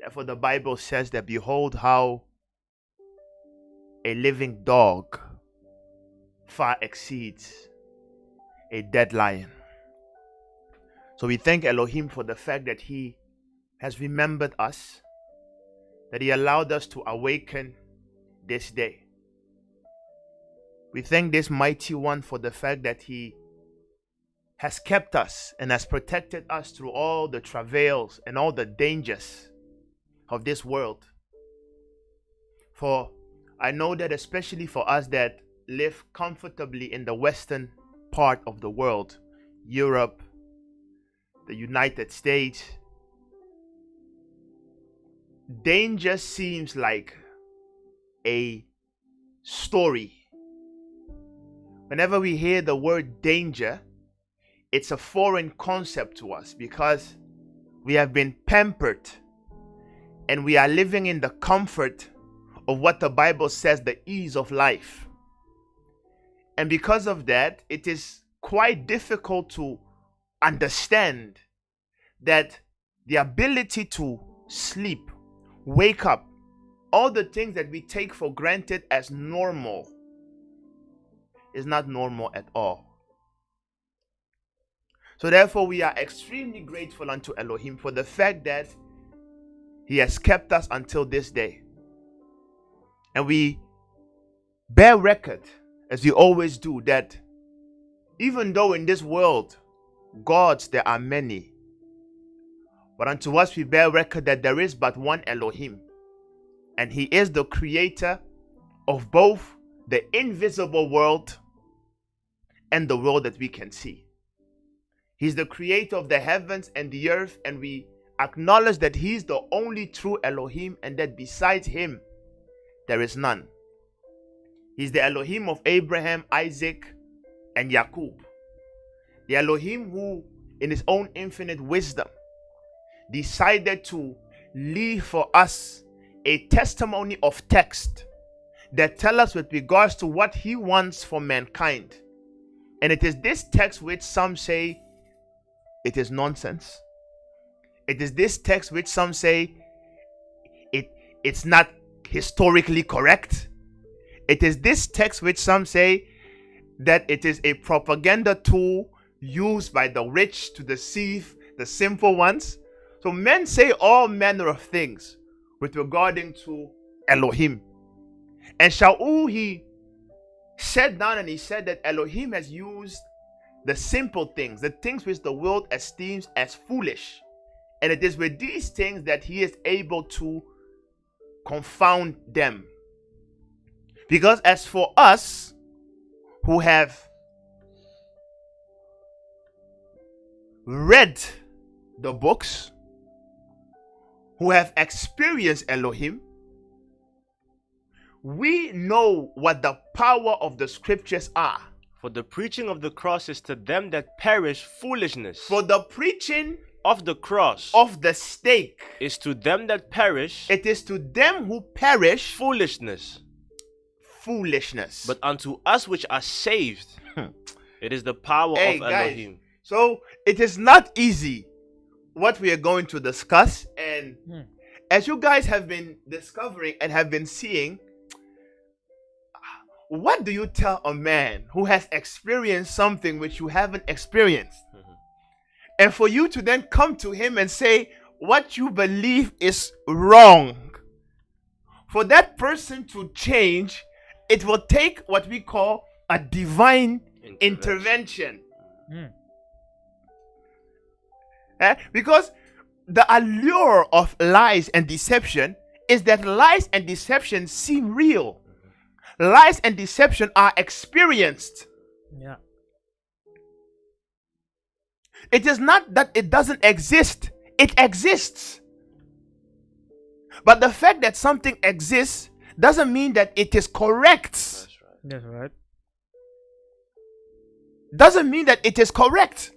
Therefore, the Bible says that, behold how a living dog far exceeds a dead lion. So we thank Elohim for the fact that He has remembered us, that He allowed us to awaken this day. We thank this mighty one for the fact that He has kept us and has protected us through all the travails and all the dangers of this world. For I know that especially for us that live comfortably in the western part of the world, Europe, the United States, danger seems like a story. Whenever we hear the word danger, it's a foreign concept to us, because we have been pampered and we are living in the comfort of what the Bible says, the ease of life. And because of that, it is quite difficult to understand that the ability to sleep, wake up, all the things that we take for granted as normal is not normal at all. So therefore, we are extremely grateful unto Elohim for the fact that He has kept us until this day. And we bear record, as we always do, that even though in this world, gods there are many, but unto us we bear record that there is but one Elohim, and He is the creator of both the invisible world and the world that we can see. He's the creator of the heavens and the earth, and we acknowledge that He's the only true Elohim, and that besides Him there is none. He's the Elohim of Abraham, Isaac, and Jacob. The Elohim who, in His own infinite wisdom, decided to leave for us a testimony of text that tell us with regards to what He wants for mankind. And it is this text which some say it is nonsense. It is this text which some say it's not historically correct. It is this text which some say that it is a propaganda tool used by the rich to deceive the simple ones. So men say all manner of things with regarding to Elohim. And Shaul, he sat down and he said that Elohim has used the simple things, the things which the world esteems as foolish. And it is with these things that He is able to confound them. Because as for us who have read the books, who have experienced Elohim, we know what the power of the scriptures are. For the preaching of the cross is to them that perish foolishness. For the preaching of the cross of the stake is to them that perish. It is to them who perish foolishness. Foolishness. But unto us which are saved, it is the power of Elohim. Guys, so it is not easy what we are going to discuss. And as you guys have been discovering and have been seeing, what do you tell a man who has experienced something which you haven't experienced? And for you to then come to him and say what you believe is wrong, for that person to change, it will take what we call a divine intervention. Because the allure of lies and deception is that lies and deception seem real. Lies and deception are experienced. Yeah. It is not that it doesn't exist. It exists. But the fact that something exists doesn't mean that it is correct. That's right. That's right. Doesn't mean that it is correct.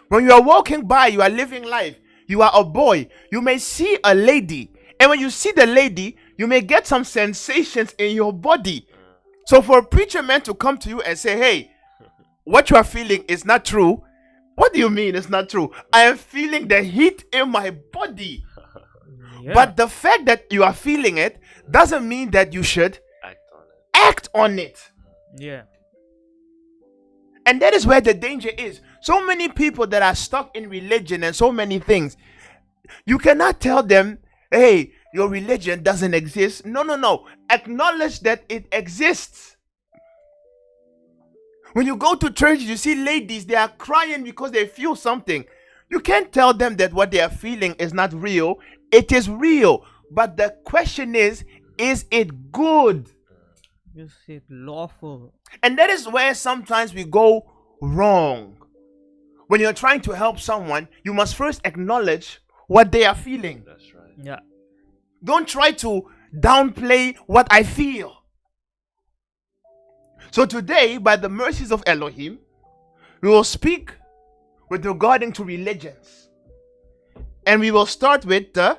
When you are walking by, you are living life. You are a boy. You may see a lady. And when you see the lady, you may get some sensations in your body. So for a preacher man to come to you and say, hey, what you are feeling is not true. What do you mean it's not true? I am feeling the heat in my body. Yeah. But the fact that you are feeling it doesn't mean that you should act on it. Yeah. And that is where the danger is. So many people that are stuck in religion and so many things, you cannot tell them, hey, your religion doesn't exist. No. Acknowledge that it exists. When you go to church, you see ladies, they are crying because they feel something. You can't tell them that what they are feeling is not real. It is real. But the question is it good? Is it lawful? And that is where sometimes we go wrong. When you're trying to help someone, you must first acknowledge what they are feeling. That's right. Yeah. Don't try to downplay what I feel. So today, by the mercies of Elohim, we will speak with regarding to religions. And we will start with the,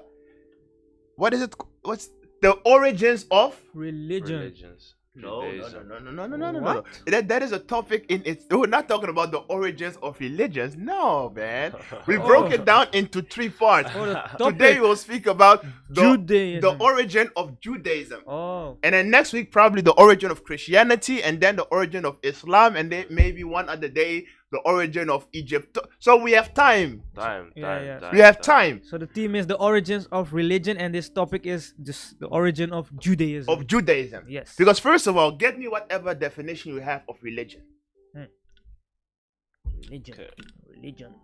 what's the origins of Religions. No. Judaism. No. That is a topic in its. We're not talking about the origins of religions. No, man. We broke it down into 3 parts. Today we'll speak about the origin of Judaism. Oh. And then next week probably the origin of Christianity, and then the origin of Islam, and then maybe one other day the origin of Egypt. So we have time. We have time. So the theme is the origins of religion, and this topic is just the origin of Judaism. Of Judaism. Yes. Because first of all, get me whatever definition you have of religion. Religion.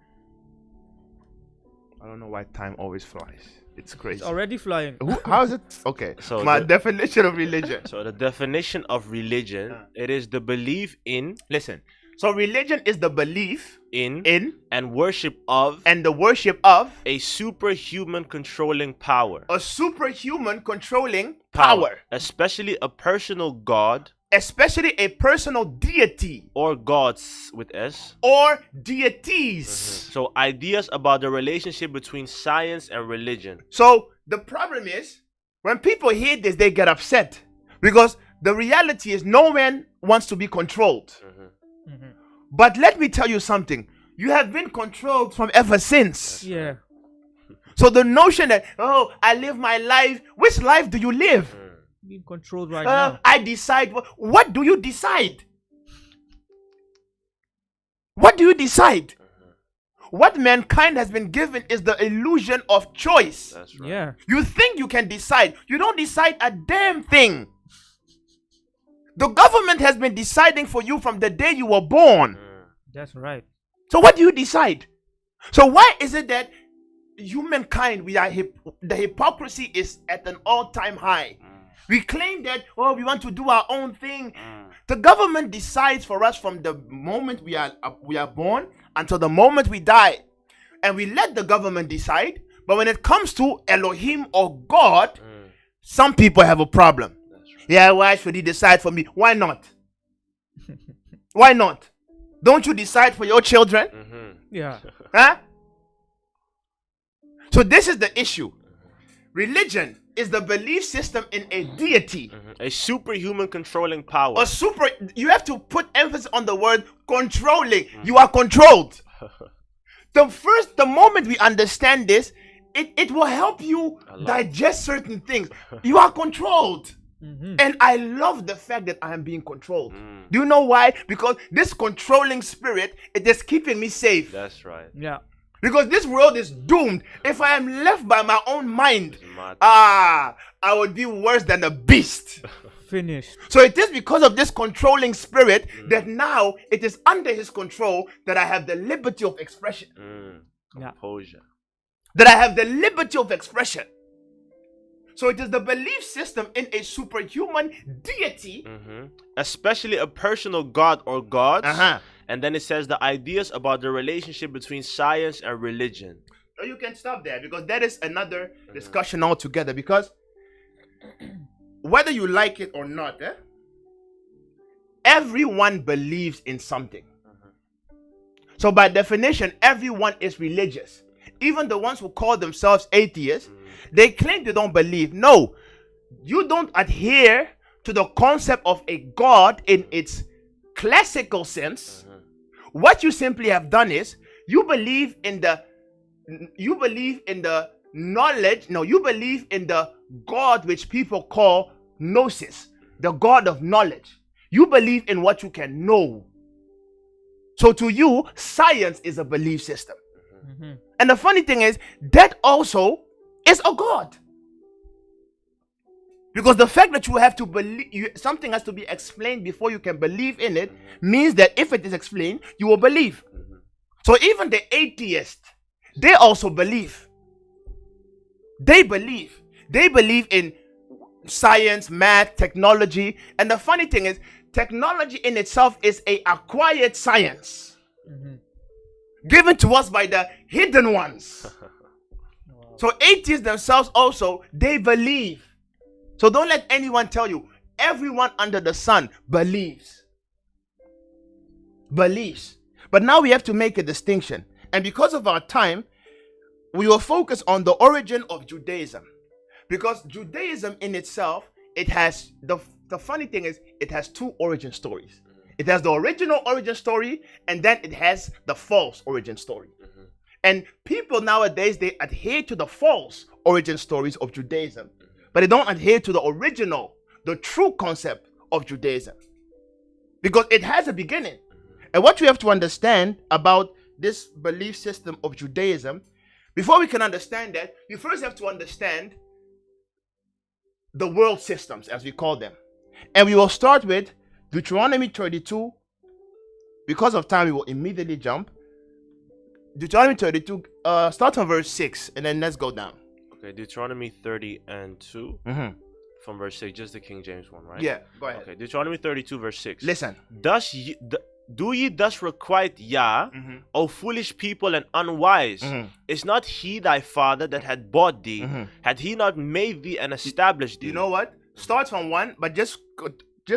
I don't know why time always flies. It's crazy. It's already flying. How is it? Okay. So my definition of religion. So the definition of religion, it is the belief in. Listen. So religion is the belief in and worship of the worship of a superhuman controlling power. A superhuman controlling power. Especially a personal god. Especially a personal deity. Or gods with S. Or deities. So ideas about the relationship between science and religion. So the problem is, when people hear this, they get upset. Because the reality is no man wants to be controlled. But let me tell you something. You have been controlled from ever since. Yeah. So the notion that, oh, I live my life. Which life do you live? Being controlled right now. I decide. What do you decide? What do you decide? What mankind has been given is the illusion of choice. That's right. Yeah. You think you can decide. You don't decide a damn thing. The government has been deciding for you from the day you were born. That's right. So what do you decide? So why is it that humankind, the hypocrisy is at an all-time high? We claim that, oh, we want to do our own thing. The government decides for us from the moment we are born until the moment we die. And we let the government decide. But when it comes to Elohim or God, some people have a problem. Yeah, why should he decide for me? Why not? Why not? Don't you decide for your children? Yeah. Huh? So this is the issue. Religion is the belief system in a deity. A superhuman controlling power. You have to put emphasis on the word controlling. You are controlled. The moment we understand this, it will help you digest certain things. You are controlled. And I love the fact that I am being controlled. Do you know why? Because this controlling spirit, it is keeping me safe. That's right. Yeah. Because this world is doomed. If I am left by my own mind, I would be worse than a beast. Finished. So it is because of this controlling spirit that now it is under his control that I have the liberty of expression. Composure. That I have the liberty of expression. So it is the belief system in a superhuman deity. Especially a personal god or gods. And then it says the ideas about the relationship between science and religion. You can stop there because that is another discussion altogether. Because whether you like it or not, everyone believes in something. So by definition, everyone is religious. Even the ones who call themselves atheists, they claim they don't believe. No, you don't adhere to the concept of a God in its classical sense. What you simply have done is you believe in the knowledge. No, you believe in the God which people call gnosis, the God of knowledge. You believe in what you can know. So to you, science is a belief system. And the funny thing is that also is a God. Because the fact that you have to believe, something has to be explained before you can believe in it, means that if it is explained, you will believe. So even the atheists, they also believe. They believe. They believe in science, math, technology. And the funny thing is, technology in itself is a acquired science. Given to us by the hidden ones. So atheists themselves also, they believe. So don't let anyone tell you. Everyone under the sun believes. Believes. But now we have to make a distinction. And because of our time, we will focus on the origin of Judaism. Because Judaism in itself, it has the the funny thing is, it has two origin stories. It has the original origin story, and then it has the false origin story. And people nowadays, they adhere to the false origin stories of Judaism, but they don't adhere to the original, the true concept of Judaism, because it has a beginning. And what we have to understand about this belief system of Judaism, before we can understand that, you first have to understand the world systems, as we call them. And we will start with Deuteronomy 32. Because of time, we will immediately jump. Deuteronomy 32, start from verse 6, and then let's go down. Okay, Deuteronomy 30 and 2. From verse 6, just the King James one, right? Yeah, go ahead. Okay, Deuteronomy 32, verse 6. Listen. Do ye thus requite Yah, O foolish people and unwise? Is not he thy father that had bought thee? Had he not made thee and established thee? You know what? Start from 1, but just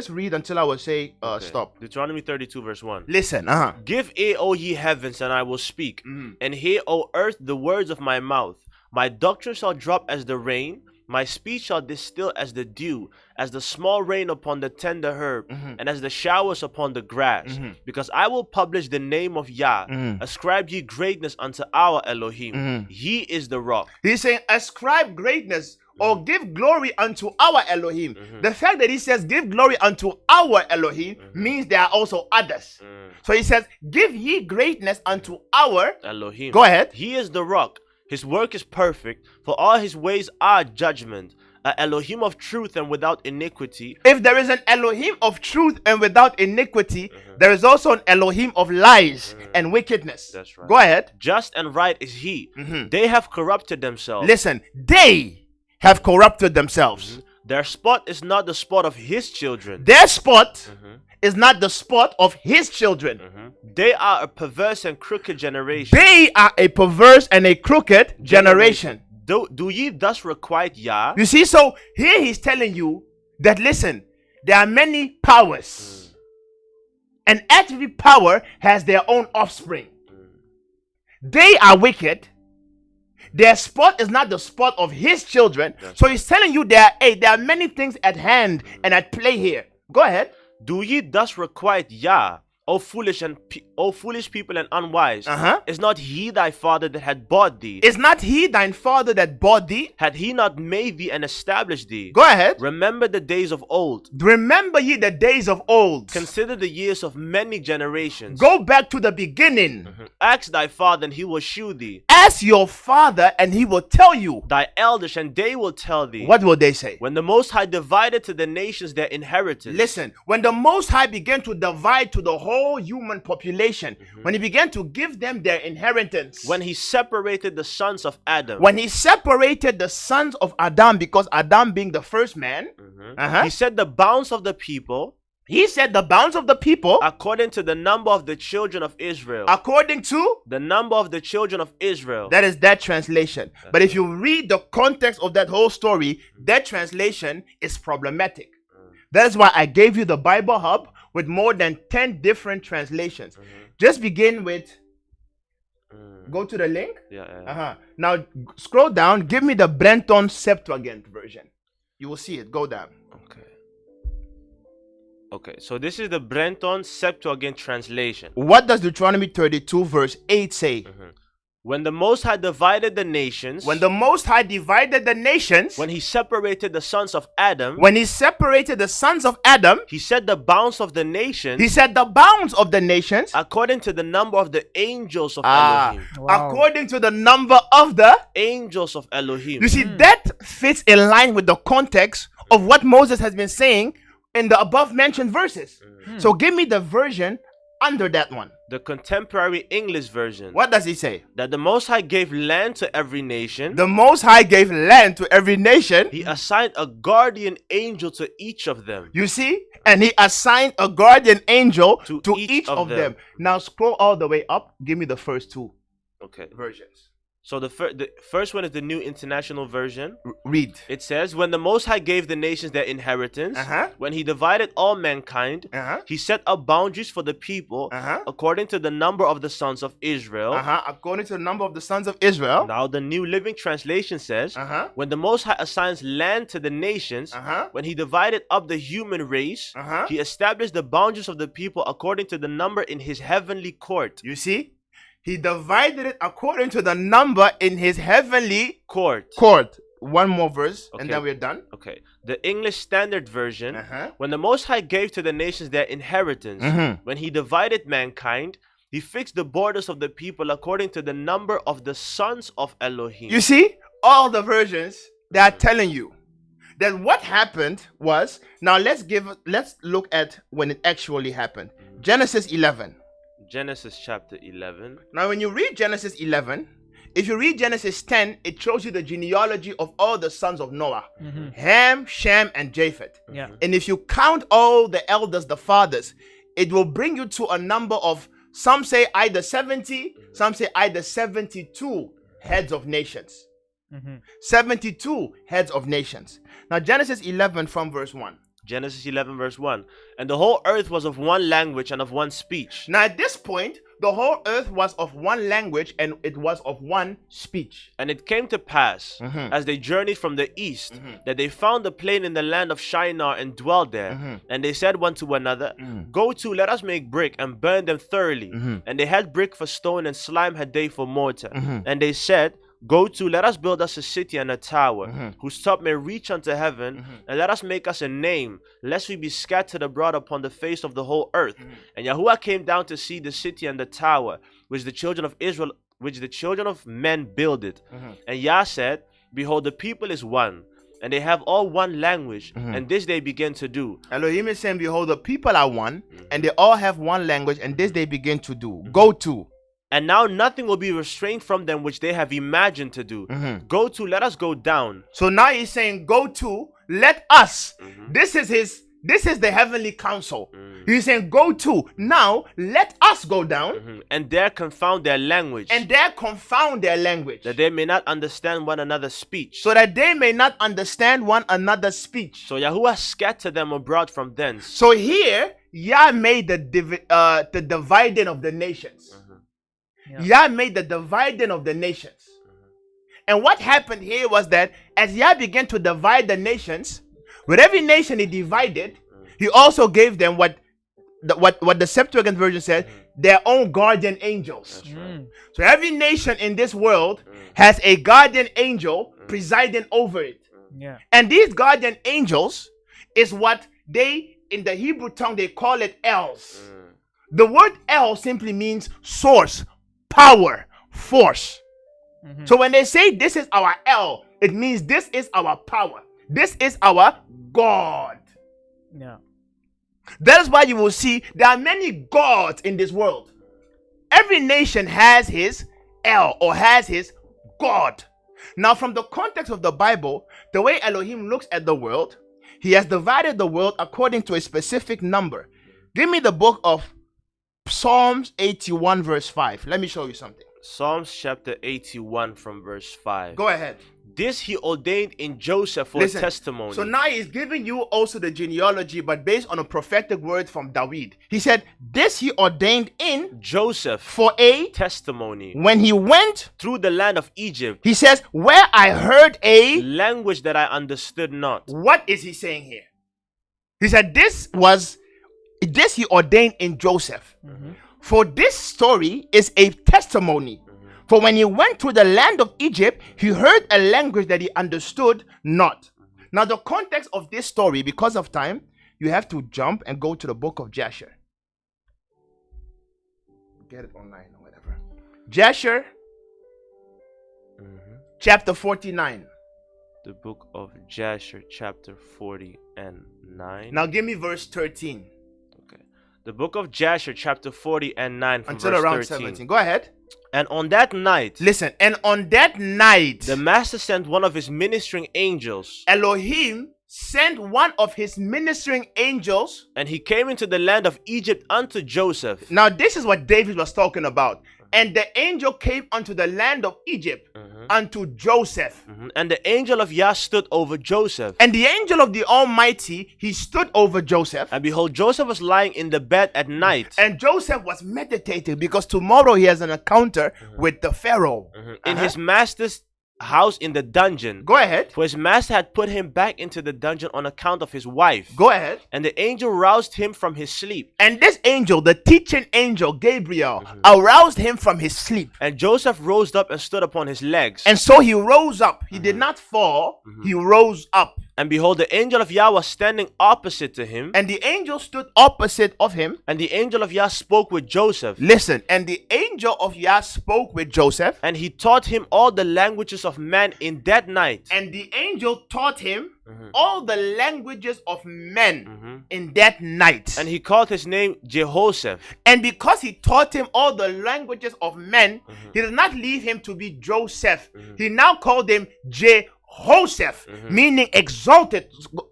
read until I will say stop. Deuteronomy 32, verse 1. Listen. Give ear, O ye heavens, and I will speak, and hear, O earth, the words of my mouth. My doctrine shall drop as the rain, my speech shall distill as the dew, as the small rain upon the tender herb, and as the showers upon the grass. Because I will publish the name of Yah. Ascribe ye greatness unto our Elohim. He is the rock. He's saying, ascribe greatness or give glory unto our Elohim. The fact that he says give glory unto our Elohim means there are also others. So he says, give ye greatness unto our Elohim. Go ahead. He is the rock. His work is perfect, for all his ways are judgment. An Elohim of truth and without iniquity. If there is an Elohim of truth and without iniquity, there is also an Elohim of lies and wickedness. That's right. Go ahead. Just and right is he. They have corrupted themselves. Listen, they have corrupted themselves. Their spot is not the spot of his children. Their spot is not the spot of his children. They are a perverse and crooked generation. They are a perverse and a crooked generation. Do ye thus requite Yah? You see, so here he's telling you that, listen, there are many powers. And every power has their own offspring. They are wicked. Their spot is not the spot of his children. So he's telling you there are many things at hand and at play here. Go ahead. Do ye thus requite Yah, O foolish people and unwise? Is not he thy father that had bought thee? Is not he thine father that bought thee? Had he not made thee and established thee? Go ahead. Remember the days of old. Remember ye the days of old. Consider the years of many generations. Go back to the beginning. Ask thy father and he will shew thee. Ask your father and he will tell you. Thy elders and they will tell thee. What will they say? When the Most High divided to the nations their inheritance. Listen, when the Most High began to divide to the whole human population, when he began to give them their inheritance, when he separated the sons of Adam, when he separated the sons of Adam, because Adam being the first man, he set the bounds of the people. He said the bounds of the people according to the number of the children of Israel. According to the number of the children of Israel. That is that translation. But if you read the context of that whole story, that translation is problematic. That is why I gave you the Bible Hub with more than 10 different translations. Just begin with, go to the link. Now scroll down, give me the Brenton Septuagint version. You will see it, go down. Okay, so this is the Brenton Septuagint translation. What does Deuteronomy 32 verse 8 say? When the Most High divided the nations. When the Most High divided the nations. When he separated the sons of Adam. When he separated the sons of Adam. He set the bounds of the nations. He set the bounds of the nations. According to the number of the angels of Elohim. According to the number of the angels of Elohim. You see, that fits in line with the context of what Moses has been saying in the above mentioned verses. So give me the version under that one. The contemporary English version. What does he say? That the Most High gave land to every nation. The Most High gave land to every nation. He assigned a guardian angel to each of them. You see? And he assigned a guardian angel to each of them. Now scroll all the way up. Give me the first two versions. So the first one is the New International Version. Read. It says, when the Most High gave the nations their inheritance, when he divided all mankind, he set up boundaries for the people according to the number of the sons of Israel. According to the number of the sons of Israel. Now the New Living Translation says, when the Most High assigns land to the nations, when he divided up the human race, he established the boundaries of the people according to the number in his heavenly court. You see? He divided it according to the number in his heavenly court. One more verse, and then we're done. Okay. The English Standard Version. When the Most High gave to the nations their inheritance, when he divided mankind, he fixed the borders of the people according to the number of the sons of Elohim. You see, all the versions, they are telling you that what happened was, now let's look at when it actually happened. Genesis 11. Genesis chapter 11. Now when you read Genesis 11, if you read Genesis 10, it shows you the genealogy of all the sons of Noah. Ham, Shem, and Japheth. And if you count all the elders, the fathers, it will bring you to a number of, some say either 70, some say either 72 heads of nations. 72 heads of nations. Now Genesis 11 from verse 1. Genesis 11 verse 1. And the whole earth was of one language and of one speech. Now at this point, the whole earth was of one language and it was of one speech. And it came to pass, as they journeyed from the east, that they found a plain in the land of Shinar and dwelled there. And they said one to another, go to, let us make brick and burn them thoroughly. And they had brick for stone and slime had they for mortar. And they said, go to, let us build us a city and a tower, whose top may reach unto heaven, and let us make us a name, lest we be scattered abroad upon the face of the whole earth. And Yahuwah came down to see the city and the tower, which the children of Israel, which the children of men builded. And Yah said, behold, the people is one, and they have all one language, and this they begin to do. Elohim is saying, behold, the people are one, and they all have one language, and this they begin to do. Go to. And now nothing will be restrained from them which they have imagined to do. Go to, let us go down. So now he's saying, go to, let us. This is the heavenly council. He's saying, go to, now let us go down. And there confound their language. That they may not understand one another's speech. So that they may not understand one another's speech. So Yahuwah scattered them abroad from thence. So here, Yah made the dividing of the nations. Yah made the dividing of the nations. And what happened here was that as Yah began to divide the nations, with every nation he divided, he also gave them what the Septuagint version said, their own guardian angels. So every nation in this world has a guardian angel presiding over it. And these guardian angels is what they, in the Hebrew tongue, they call it Els. The word El simply means source, power, force. So when they say this is our El, it means this is our power. This is our God. That is why you will see there are many gods in this world. Every nation has his El or has his God. Now from the context of the Bible, the way Elohim looks at the world, he has divided the world according to a specific number. Give me the book of Psalms 81 verse 5. Let me show you something. Psalms chapter 81 from verse 5. Go ahead. This he ordained in Joseph for a testimony. So now he's giving you also the genealogy, but based on a prophetic word from David. He said, this he ordained in Joseph for a testimony. When he went through the land of Egypt, he says, where I heard a language that I understood not. What is he saying here? He said, this he ordained in Joseph. For this story is a testimony. For when he went to the land of Egypt, he heard a language that he understood not. Now the context of this story, because of time, you have to jump and go to the book of Jasher. Get it online or whatever. Jasher, chapter 49. The book of Jasher, chapter 49. Now give me verse 13. Okay. The book of Jasher, chapter 40 and 9 from until verse around 13. 17. Go ahead. And on that night, listen, and on that night, the master sent one of his ministering angels. Elohim sent one of his ministering angels. And he came into the land of Egypt unto Joseph. Now this is what David was talking about. And the angel came unto the land of Egypt, unto Joseph. And the angel of Yah stood over Joseph. And the angel of the Almighty, he stood over Joseph. And behold, Joseph was lying in the bed at night. And Joseph was meditating, because tomorrow he has an encounter with the Pharaoh. In his master's house in the dungeon. Go ahead. For his master had put him back into the dungeon on account of his wife. Go ahead. And the angel roused him from his sleep. And this angel, the teaching angel Gabriel, aroused him from his sleep. And Joseph rose up and stood upon his legs. And so he rose up. He did not fall. He rose up. And behold, the angel of Yah was standing opposite to him. And the angel stood opposite of him. And the angel of Yah spoke with Joseph. Listen, and the angel of Yah spoke with Joseph. And he taught him all the languages of man in that night. And the angel taught him all the languages of men in that night. And he called his name Jehoshaphat. And because he taught him all the languages of men, he did not leave him to be Joseph. He now called him Jehoshaphat, meaning exalted.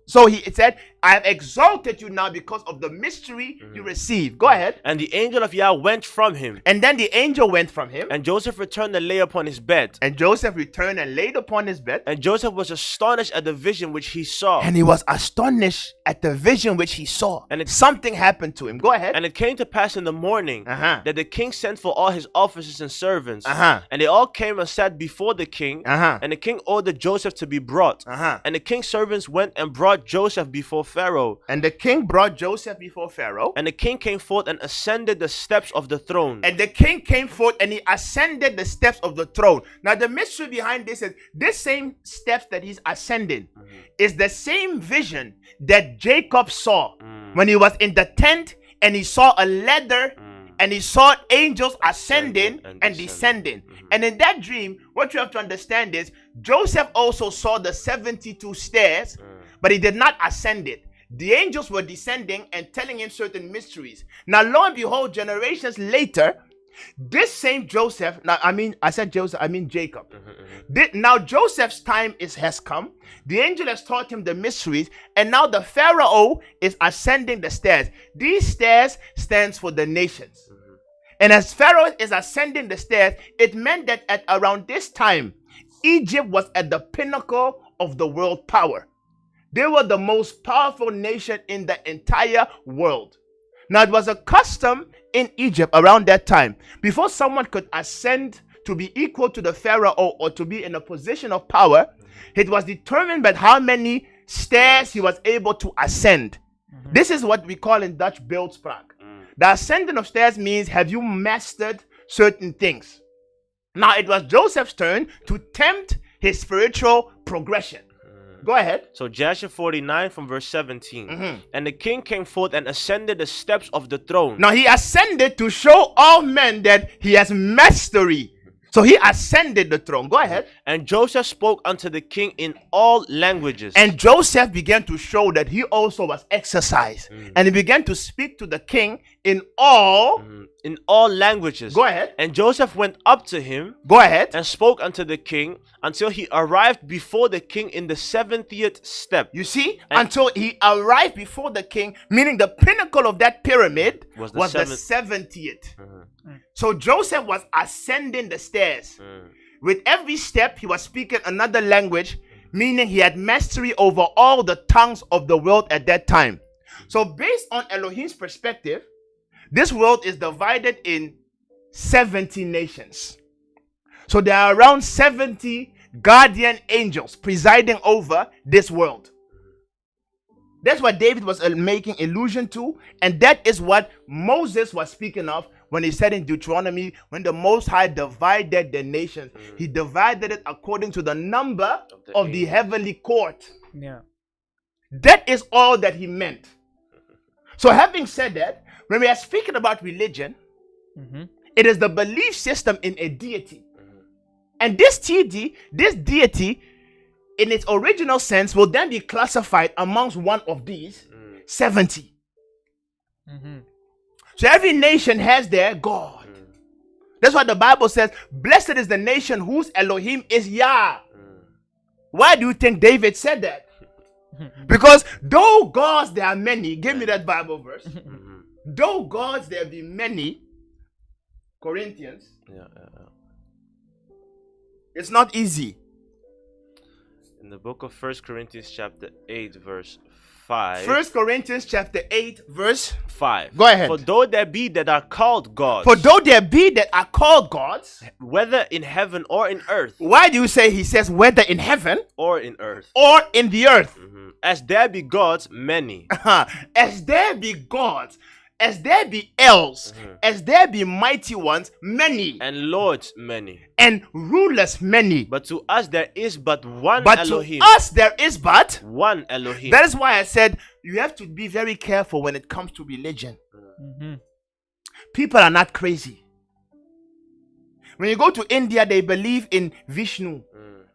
So he said, I have exalted you now because of the mystery you received. Go ahead. And the angel of Yah went from him. And then the angel went from him. And Joseph returned and lay upon his bed. And Joseph returned and laid upon his bed. And Joseph was astonished at the vision which he saw. And he was astonished at the vision which he saw. And something happened to him. Go ahead. And it came to pass in the morning that the king sent for all his officers and servants. And they all came and sat before the king. And the king ordered Joseph to be brought. And the king's servants went and brought Joseph before Pharaoh. And the king brought Joseph before Pharaoh. And the king came forth and ascended the steps of the throne. And the king came forth and he ascended the steps of the throne. Now the mystery behind this is this same steps that he's ascending is the same vision that Jacob saw when he was in the tent and he saw a ladder and he saw angels ascending and descending. And in that dream, what you have to understand is Joseph also saw the 72 stairs, but he did not ascend it. The angels were descending and telling him certain mysteries. Now, lo and behold, generations later, this same Joseph, I said Joseph, I mean Jacob. Now Joseph's time has come. The angel has taught him the mysteries, and now the Pharaoh is ascending the stairs. These stairs stands for the nations. And as Pharaoh is ascending the stairs, it meant that at around this time, Egypt was at the pinnacle of the world power. They were the most powerful nation in the entire world. Now, it was a custom in Egypt around that time. Before someone could ascend to be equal to the Pharaoh or to be in a position of power, it was determined by how many stairs he was able to ascend. This is what we call in Dutch beeldspraak. The ascending of stairs means, have you mastered certain things? Now, it was Joseph's turn to tempt his spiritual progression. Go ahead. So Joshua 49 from verse 17. And the king came forth and ascended the steps of the throne. Now he ascended to show all men that he has mastery. So he ascended the throne. Go ahead. And Joseph spoke unto the king in all languages. And Joseph began to show that he also was exercised. And he began to speak to the king in all languages. Go ahead. And Joseph went up to him. Go ahead. And spoke unto the king until he arrived before the king in the 70th step. You see, until he arrived before the king, meaning the pinnacle of that pyramid was the 70th. So Joseph was ascending the stairs. With every step, he was speaking another language, meaning he had mastery over all the tongues of the world at that time. So based on Elohim's perspective, this world is divided in 70 nations. So there are around 70 guardian angels presiding over this world. That's what David was making allusion to, and that is what Moses was speaking of when he said in Deuteronomy, when the Most High divided the nations, he divided it according to the number of the heavenly court. Yeah. That is all that he meant. So having said that, when we are speaking about religion, it is the belief system in a deity. And this deity, in its original sense, will then be classified amongst one of these 70. So every nation has their God. That's why the Bible says, blessed is the nation whose Elohim is Yah. Why do you think David said that? Because though gods there are many, give me that Bible verse. Though gods there be many, Corinthians. Yeah. It's not easy. In the book of 1 Corinthians chapter 8 verse 5. 1 Corinthians chapter 8 verse 5. Go ahead. For though there be that are called gods. For though there be that are called gods, whether in heaven or in earth. Why do you say he says whether in heaven or in earth? Or in the earth. As there be gods, many. As there be gods, as there be elves, as there be mighty ones, many. And lords, many. And rulers, many. But to us there is but one but Elohim. To us there is but one Elohim. That is why I said you have to be very careful when it comes to religion. People are not crazy. When you go to India, they believe in Vishnu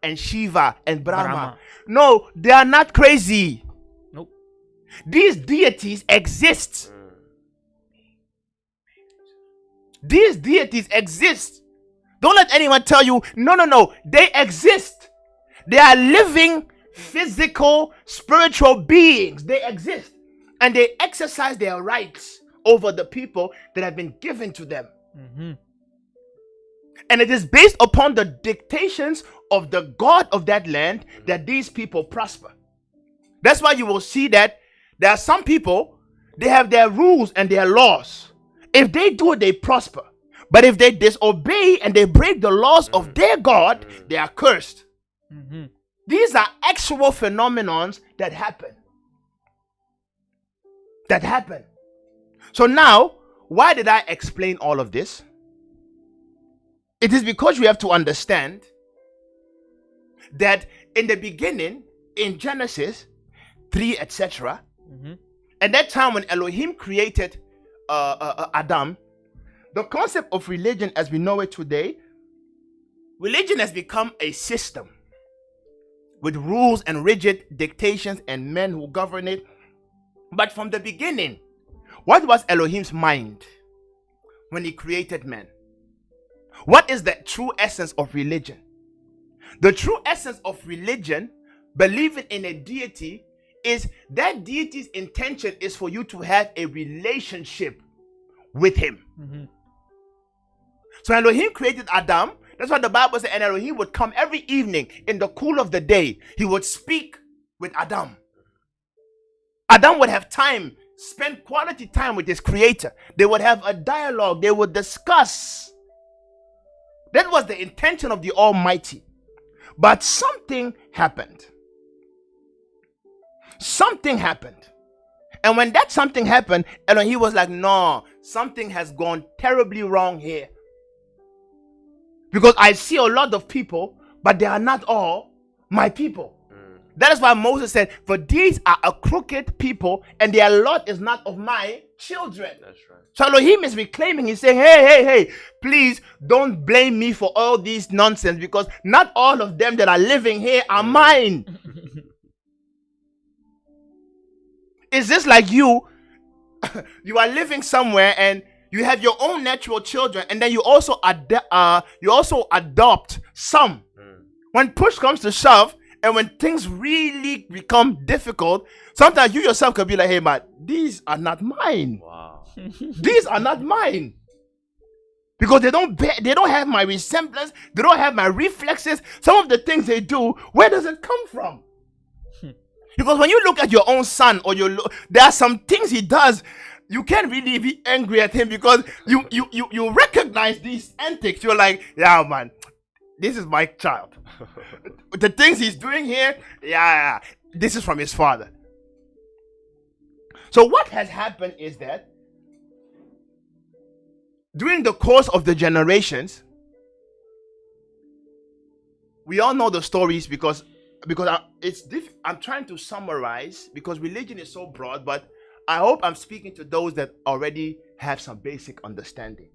and Shiva and Brahma. No, they are not crazy. Nope. These deities exist. These deities exist. Don't let anyone tell you, no. They exist. They are living, physical, spiritual beings. They exist. And they exercise their rights over the people that have been given to them. And it is based upon the dictations of the God of that land that these people prosper. That's why you will see that there are some people, they have their rules and their laws. If they do it, they prosper. But if they disobey and they break the laws of their God, they are cursed. These are actual phenomenons that happen. So now, why did I explain all of this? It is because you have to understand that in the beginning, in Genesis 3, etc., at that time when Elohim created Adam, the concept of religion as we know it today, religion has become a system with rules and rigid dictations and men who govern it. But from the beginning, what was Elohim's mind when he created man? What is the true essence of religion? The true essence of religion, believing in a deity, is that deity's intention is for you to have a relationship with him. So Elohim created Adam. That's why the Bible says, and Elohim would come every evening in the cool of the day. He would speak with Adam. Adam would have time, spend quality time with his creator. They would have a dialogue. They would discuss. That was the intention of the Almighty. But something happened. Something happened. And when that something happened, Elohim was like, no, something has gone terribly wrong here. Because I see a lot of people, but they are not all my people. That is why Moses said, for these are a crooked people, and their lot is not of my children. That's right. So Elohim is reclaiming. He's saying, hey, please don't blame me for all these nonsense, because not all of them that are living here are mine. It's just like you are living somewhere and you have your own natural children, and then you also adopt some. When push comes to shove, and when things really become difficult, sometimes you yourself can be like, hey man, these are not mine. Wow. These are not mine. Because they don't have my resemblance, they don't have my reflexes. Some of the things they do, where does it come from? Because when you look at your own son, or there are some things he does, you can't really be angry at him, because you recognize these antics. You're like, yeah man, this is my child. The things he's doing here, yeah, this is from his father. So what has happened is that during the course of the generations, we all know the stories, because I'm trying to summarize, because religion is so broad, but I hope I'm speaking to those that already have some basic understanding.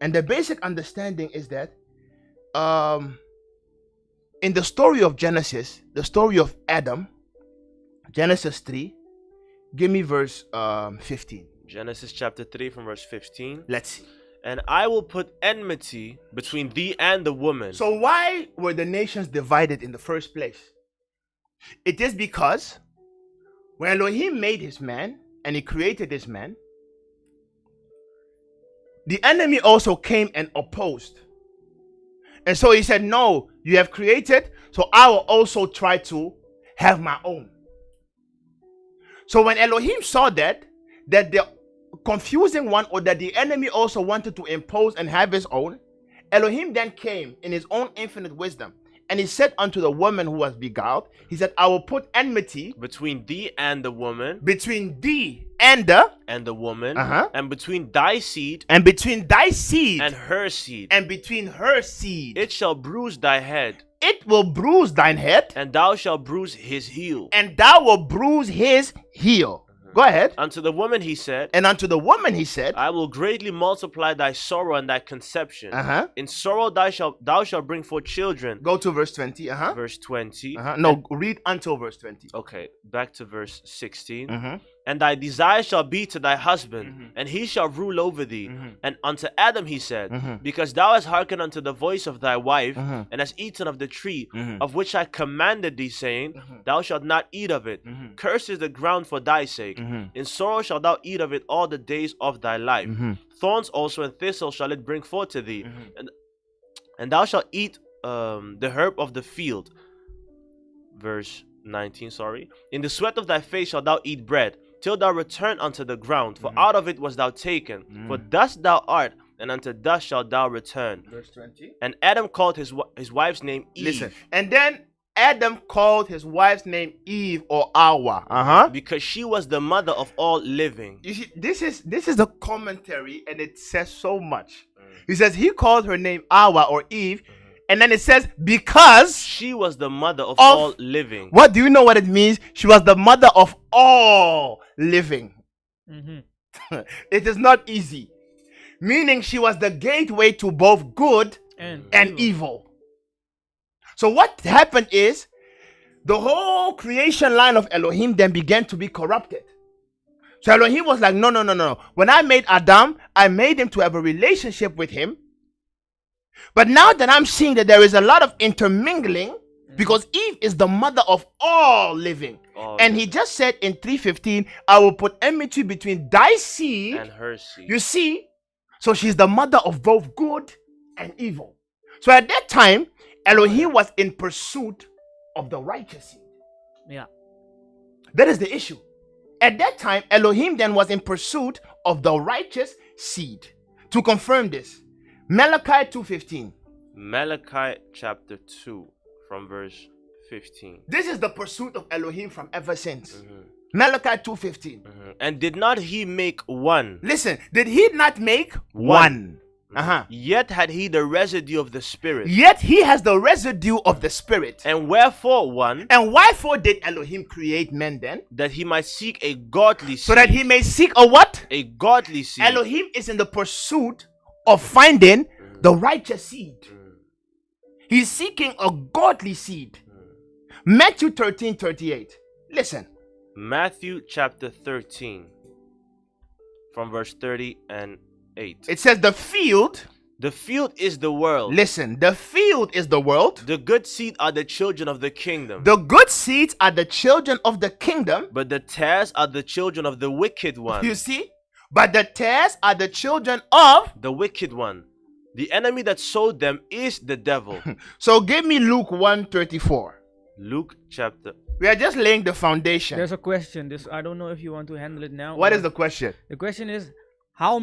And the basic understanding is that in the story of Genesis, the story of Adam, Genesis 3, give me verse 15. Genesis chapter 3 from verse 15. Let's see. And I will put enmity between thee and the woman. So why were the nations divided in the first place? It is because when Elohim made his man and he created his man, the enemy also came and opposed. And so he said, no, you have created, so I will also try to have my own. So when Elohim saw that the confusing one, or that the enemy also wanted to impose and have his own, Elohim then came in his own infinite wisdom, and he said unto the woman who was beguiled, he said, I will put enmity between thee and the woman, between thee and the woman, Uh-huh. and between thy seed and between thy seed and her seed. and between her seed. It shall bruise thy head, It will bruise thine head, and thou shalt bruise his heel. and thou will bruise his heel. Go ahead. Unto the woman he said, And unto the woman he said, I will greatly multiply thy sorrow and thy conception. Uh-huh. In sorrow thou shalt bring forth children. Go to verse 20. Uh-huh. Verse 20. No, read until verse 20. Okay, back to verse 16. Mm-hmm. And thy desire shall be to thy husband, and he shall rule over thee. And unto Adam he said, because thou hast hearkened unto the voice of thy wife, and hast eaten of the tree of which I commanded thee, saying, thou shalt not eat of it. Cursed is the ground for thy sake. In sorrow shalt thou eat of it all the days of thy life. Thorns also and thistles shall it bring forth to thee. And thou shalt eat the herb of the field. Verse 19, sorry. In the sweat of thy face shalt thou eat bread, till thou return unto the ground, for out of it was thou taken. For dust thou art, and unto dust shalt thou return. Verse 20. And Adam called his wife's name Eve. Listen. And then Adam called his wife's name Eve, or Awa. Because she was the mother of all living. You see, this is the commentary, and it says so much. He says he called her name Awa, or Eve, and then it says because she was the mother of all living. What do you know what it means? She was the mother of all living. It is not easy. Meaning she was the gateway to both good and evil. So what happened is the whole creation line of Elohim then began to be corrupted. So Elohim was like, no. When I made Adam, I made him to have a relationship with him. But now that I'm seeing that there is a lot of intermingling, because Eve is the mother of all living. And he just said in 3:15, I will put enmity between thy seed and her seed. You see? So she's the mother of both good and evil. So at that time, Elohim was in pursuit of the righteous seed. Yeah. That is the issue. At that time, Elohim then was in pursuit of the righteous seed. To confirm this, Malachi 2:15. Malachi chapter 2 from verse 15. This is the pursuit of Elohim from ever since. Malachi 2:15. And did not he make one? Listen, did he not make one? Yet had he the residue of the Spirit. Yet he has the residue of the Spirit. And wherefore one? And wherefore did Elohim create men then? That he might seek a godly seed. So that he may seek a what? A godly seed. Elohim is in the pursuit of finding the righteous seed. He's seeking a godly seed. Matthew 13:38. Listen. Matthew chapter 13 from verse 38. It says the field. The field is the world. Listen, the field is the world. The good seed are the children of the kingdom. The good seeds are the children of the kingdom. But the tares are the children of the wicked one. You see? But the tares are the children of the wicked one. The enemy that sowed them is the devil. So give me Luke 1:34. Luke chapter. We are just laying the foundation. There's a question. I don't know if you want to handle it now. What is the question? The question is, how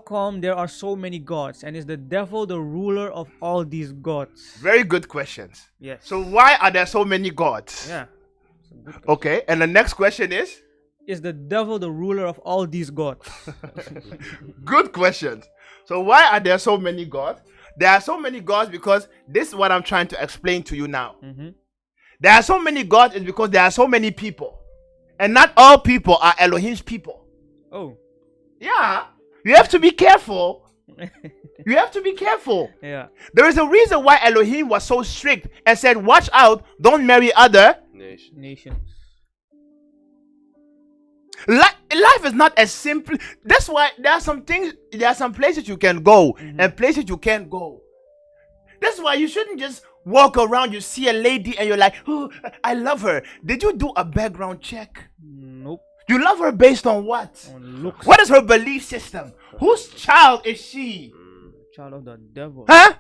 come there are so many gods, and is the devil the ruler of all these gods? Very good questions. Yes. So why are there so many gods? Yeah. Okay, and the next question is the devil the ruler of all these gods? Good questions. So why are there so many gods? There are so many gods because this is what I'm trying to explain to you now. There are so many gods is because there are so many people. And not all people are Elohim's people. Oh. Yeah. You have to be careful. You have to be careful. Yeah. There is a reason why Elohim was so strict and said, watch out, don't marry other nations. Life is not as simple. That's why there are some places you can go and places you can't go. That's why you shouldn't just walk around, you see a lady and you're like, oh, I love her. Did you do a background check? Nope. You love love her based on what? On looks. What is her belief system? Whose child is she? Child of the devil. Huh?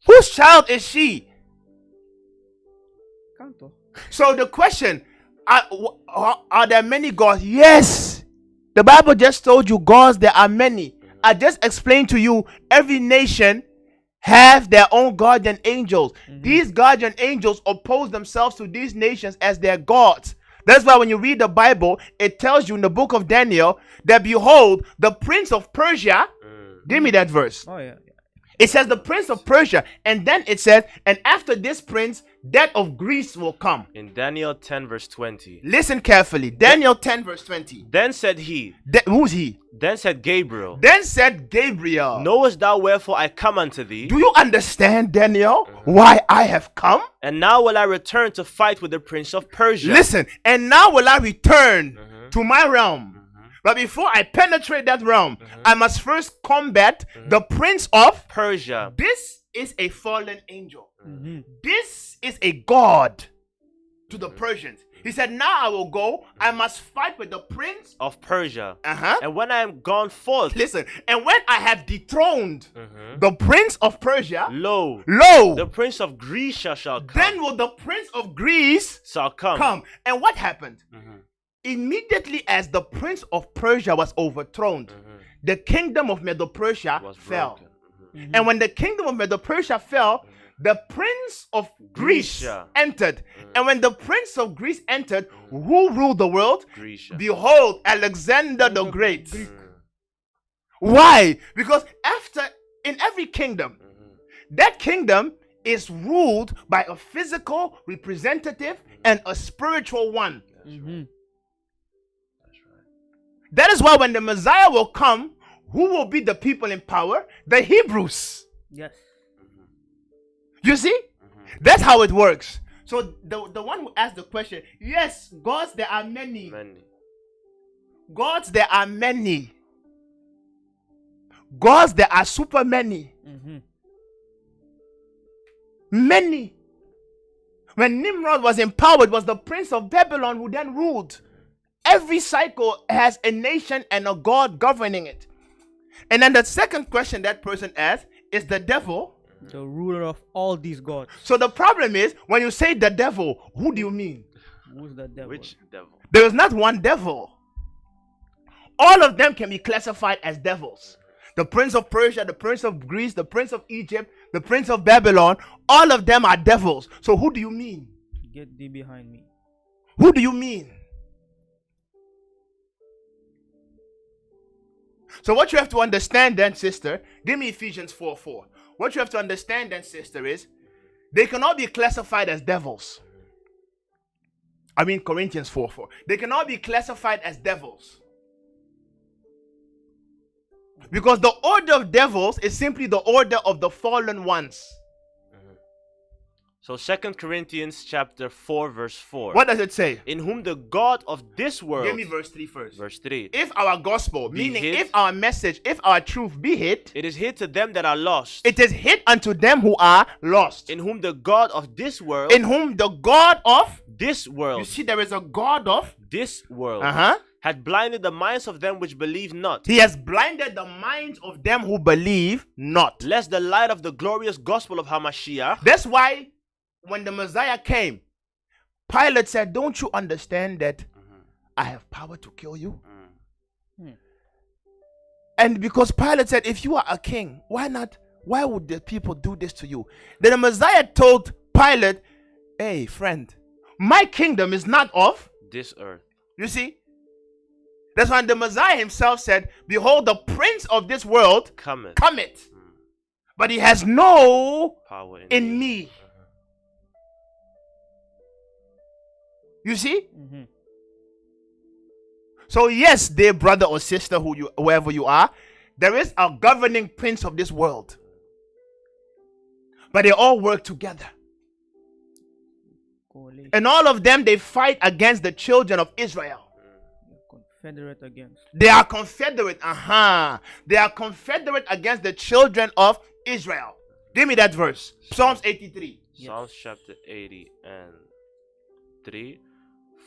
Whose child is she? Canto. So the question, are there many gods? Yes. The Bible just told you gods, there are many. I just explained to you every nation have their own guardian angels. These guardian angels oppose themselves to these nations as their gods. That's why when you read the Bible, it tells you in the book of Daniel that behold, the prince of Persia, give me that verse. Oh yeah. It says the prince of Persia, and then it says, and after this prince, that of Greece will come. In Daniel 10 verse 20. Listen carefully. Daniel 10 verse 20. Then said he. Who's he? Then said Gabriel. Then said Gabriel. Knowest thou wherefore I come unto thee? Do you understand, Daniel, why I have come? And now will I return to fight with the prince of Persia. Listen, and now will I return to my realm. But before I penetrate that realm, I must first combat the prince of Persia. This is a fallen angel. This is a god to the Persians. He said, now I will go. I must fight with the prince of Persia. Uh-huh. And when I am gone forth. Listen, and when I have dethroned the prince of Persia, lo, the prince of Greece shall come. Then will the prince of Greece shall come. And what happened? Immediately as the prince of Persia was overthrown, the kingdom of Medo-Persia fell. And when the kingdom of Medo-Persia fell, the prince of Greece entered. And when the prince of Greece entered, who ruled the world? Greece. Behold, Alexander the Great. Why? Because in every kingdom, that kingdom is ruled by a physical representative and a spiritual one. That is why when the Messiah will come, who will be the people in power? The Hebrews. Yes. You see? That's how it works. So the one who asked the question, yes, gods, there are many. Gods, there are many. Gods, there are super many. Many. When Nimrod was in power, it was the prince of Babylon who then ruled. Every cycle has a nation and a god governing it. And then the second question that person asked is the devil the ruler of all these gods. So the problem is, when you say the devil, who do you mean? Who's the devil? Which devil? There is not one devil. All of them can be classified as devils. The prince of Persia, the prince of Greece, the prince of Egypt, the prince of Babylon, all of them are devils. So who do you mean? Get thee behind me. Who do you mean? So what you have to understand then, sister, give me Ephesians 4:4. What you have to understand then, sister, is they cannot be classified as devils. I mean Corinthians 4:4. They cannot be classified as devils. Because the order of devils is simply the order of the fallen ones. So 2 Corinthians chapter 4 verse 4. What does it say? In whom the God of this world. Give me verse 3 first. Verse 3. If our gospel, Be meaning hid, if our message, if our truth be hid, it is hid to them that are lost. it is hid unto them who are lost. In whom the God of this world. In whom the God of this world. You see, there is a God of this world. Had blinded the minds of them which believe not. He has blinded the minds of them who believe not. Lest the light of the glorious gospel of Hamashiach. That's why when the Messiah came, Pilate said, don't you understand that I have power to kill you? And because Pilate said, if you are a king, why would the people do this to you? Then the Messiah told Pilate, hey friend, my kingdom is not of this earth. You see? That's why the Messiah himself said, behold, the prince of this world cometh. But he has no power in me. You see? So yes, dear brother or sister, whoever you are, there is a governing prince of this world. But they all work together. And all of them, they fight against the children of Israel. Confederate against. They are confederate. They are confederate against the children of Israel. Give me that verse. Psalms 83. Psalms chapter 80 and 3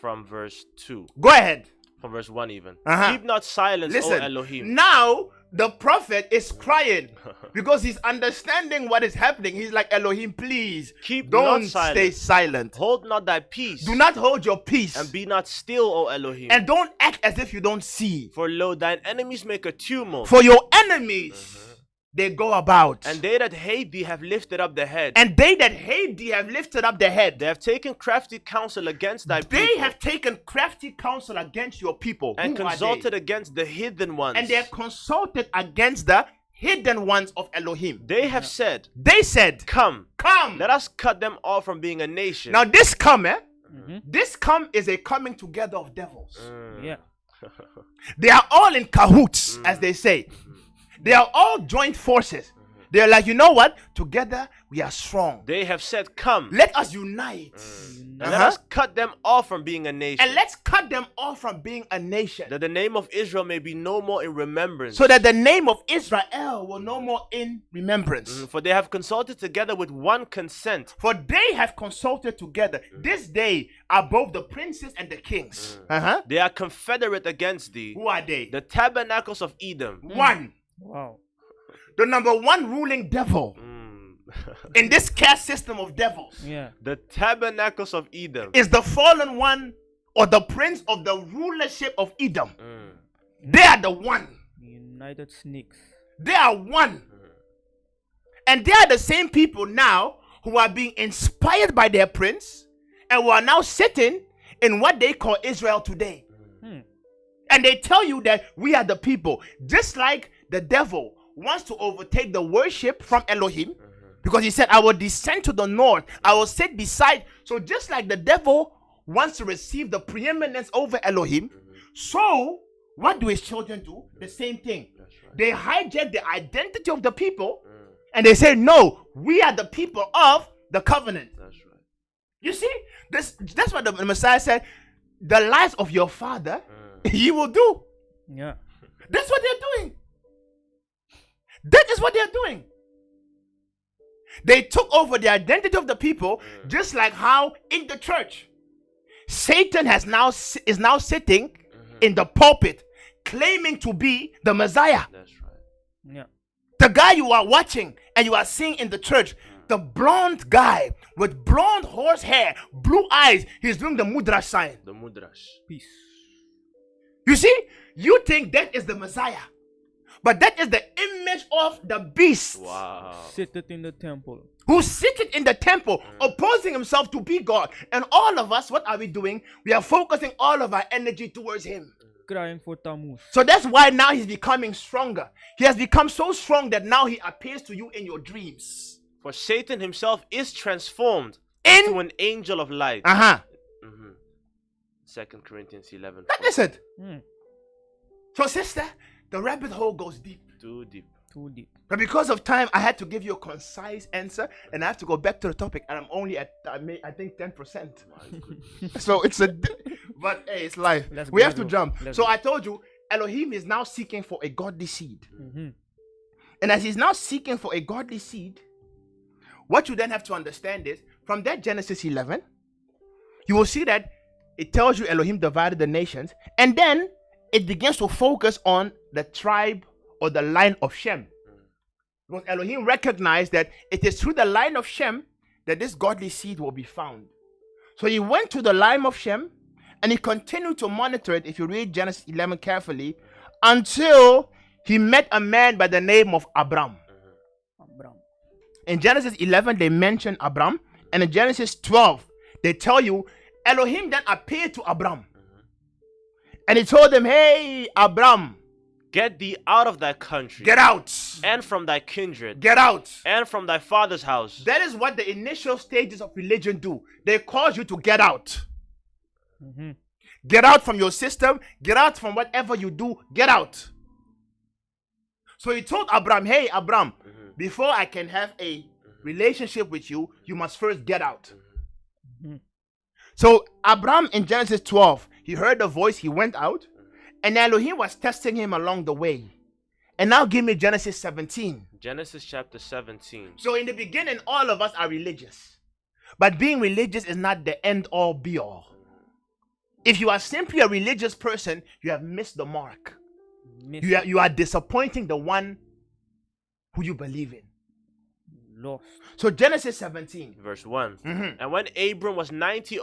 from verse 2. Go ahead. From verse 1 even. Uh-huh. Keep not silence, O Listen, Elohim. now the prophet is crying because he's understanding what is happening. He's like, Elohim, please don't stay silent. Hold not thy peace. Do not hold your peace. And be not still, O Elohim. And don't act as if you don't see. For lo, thine enemies make a tumult. For your enemies, they go about. And they that hate thee have lifted up the head. And they that hate thee have lifted up their head. They have taken crafty counsel against thy people. They have taken crafty counsel against your people. And Who consulted against the hidden ones. And they have consulted against the hidden ones of Elohim. They have said, They said, Come, come. let us cut them off from being a nation. Now this come, this come is a coming together of devils. Yeah. They are all in cahoots, as they say. They are all joint forces. They are like, you know what? Together we are strong. They have said, Come, Let us unite. and let us cut them off from being a nation. And let's cut them off from being a nation. That the name of Israel may be no more in remembrance. So that the name of Israel will no more in remembrance. For they have consulted together with one consent. For they have consulted together. This day are both the princes and the kings. They are confederate against thee. Who are they? The tabernacles of Edom. One. Wow. The number one ruling devil in this caste system of devils Yeah. The tabernacles of Edom. is the fallen one or the prince of the rulership of Edom. They are the one. United Snakes. They are one. And they are the same people now who are being inspired by their prince and who are now sitting in what they call Israel today. And they tell you that we are the people. Just like the devil wants to overtake the worship from Elohim, because he said, I will descend to the north, I will sit beside. So just like the devil wants to receive the preeminence over Elohim, so what do his children do? The same thing. They hijack the identity of the people and they say, no, we are the people of the covenant. That's right. You see, that's what the Messiah said. The lives of your father, you will do. Yeah. That's what they're doing. That is what they're doing. They took over the identity of the people, just like how in the church, Satan is now sitting in the pulpit, claiming to be the Messiah. That's right. Yeah. The guy you are watching and you are seeing in the church, the blonde guy with blonde horse hair, blue eyes, he's doing the mudrash sign. The mudrash. Peace. You see, you think that is the Messiah, but that is the image of the beast. Wow. Seated in the temple. Who seated in the temple, opposing himself to be God. And all of us, what are we doing? We are focusing all of our energy towards him. Crying for Tammuz. So that's why now he's becoming stronger. He has become so strong that now he appears to you in your dreams. For Satan himself is transformed In into an angel of light. 2 Corinthians 11. That is it. Hmm. So sister, the rabbit hole goes deep. Too deep. Too deep. But because of time, I had to give you a concise answer, and I have to go back to the topic, and I'm only at, I think, 10%. So it's but hey, it's life. We have to jump. So I told you, Elohim is now seeking for a godly seed. And as he's now seeking for a godly seed, what you then have to understand is, from that Genesis 11, you will see that it tells you Elohim divided the nations, and then it begins to focus on the tribe or the line of Shem. Because Elohim recognized that it is through the line of Shem that this godly seed will be found. So he went to the line of Shem and he continued to monitor it, if you read Genesis 11 carefully, until he met a man by the name of Abram. In Genesis 11, they mention Abram, and in Genesis 12, they tell you Elohim then appeared to Abram. And he told him, hey, Abram, get thee out of thy country. Get out. And from thy kindred. Get out. And from thy father's house. That is what the initial stages of religion do. They cause you to get out. Get out from your system. Get out from whatever you do. Get out. So he told Abram, hey, Abram, before I can have a relationship with you, you must first get out. So Abram in Genesis 12, he heard the voice, he went out, and Elohim was testing him along the way. And now give me Genesis 17. Genesis chapter 17. So in the beginning, all of us are religious. But being religious is not the end all be all. If you are simply a religious person, you have missed the mark. You are disappointing the one who you believe in. Lost. So Genesis 17. Verse 1. And when Abram was 90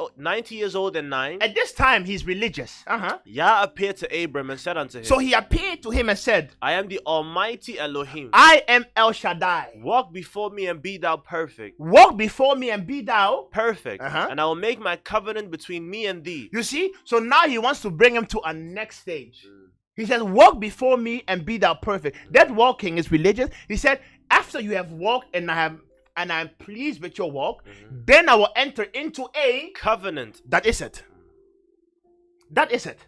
years old and 9, At this time, he's religious. Yah appeared to Abram and said unto him, So he appeared to him and said, I am the Almighty Elohim. I am El Shaddai. Walk before me and be thou perfect. Walk before me and be thou. Perfect. And I will make my covenant between me and thee. You see? So now he wants to bring him to a next stage. He says, walk before me and be thou perfect. That walking is religious. He said, after you have walked and I'm pleased with your walk, then I will enter into a covenant. That is it. That is it.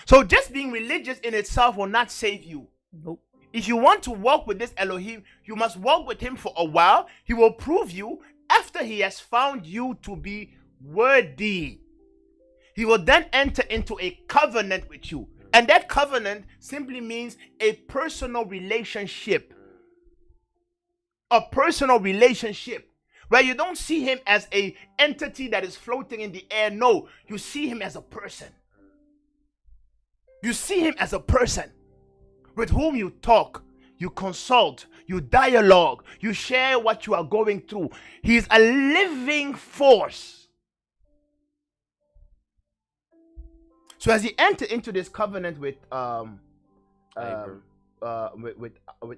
So just being religious in itself will not save you. Nope. If you want to walk with this Elohim, you must walk with him for a while. He will prove you after he has found you to be worthy. He will then enter into a covenant with you. And that covenant simply means a personal relationship. A personal relationship where you don't see him as an entity that is floating in the air. No, you see him as a person. You see him as a person with whom you talk, you consult, you dialogue, you share what you are going through. He is a living force. So as he entered into this covenant with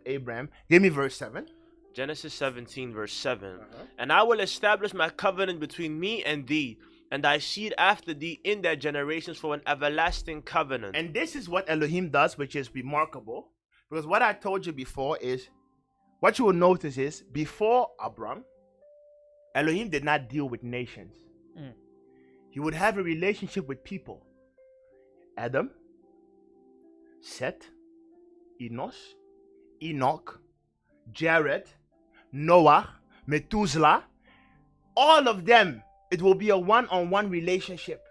Abraham, give me verse 7. Genesis 17 verse 7. And I will establish my covenant between me and thee, and thy seed after thee in their generations for an everlasting covenant. And this is what Elohim does, which is remarkable. Because what I told you before is, what you will notice is, before Abram, Elohim did not deal with nations. He would have a relationship with people. Adam, Seth, Enos, Enoch, Jared, Noah, Methuselah, all of them, it will be a one-on-one relationship.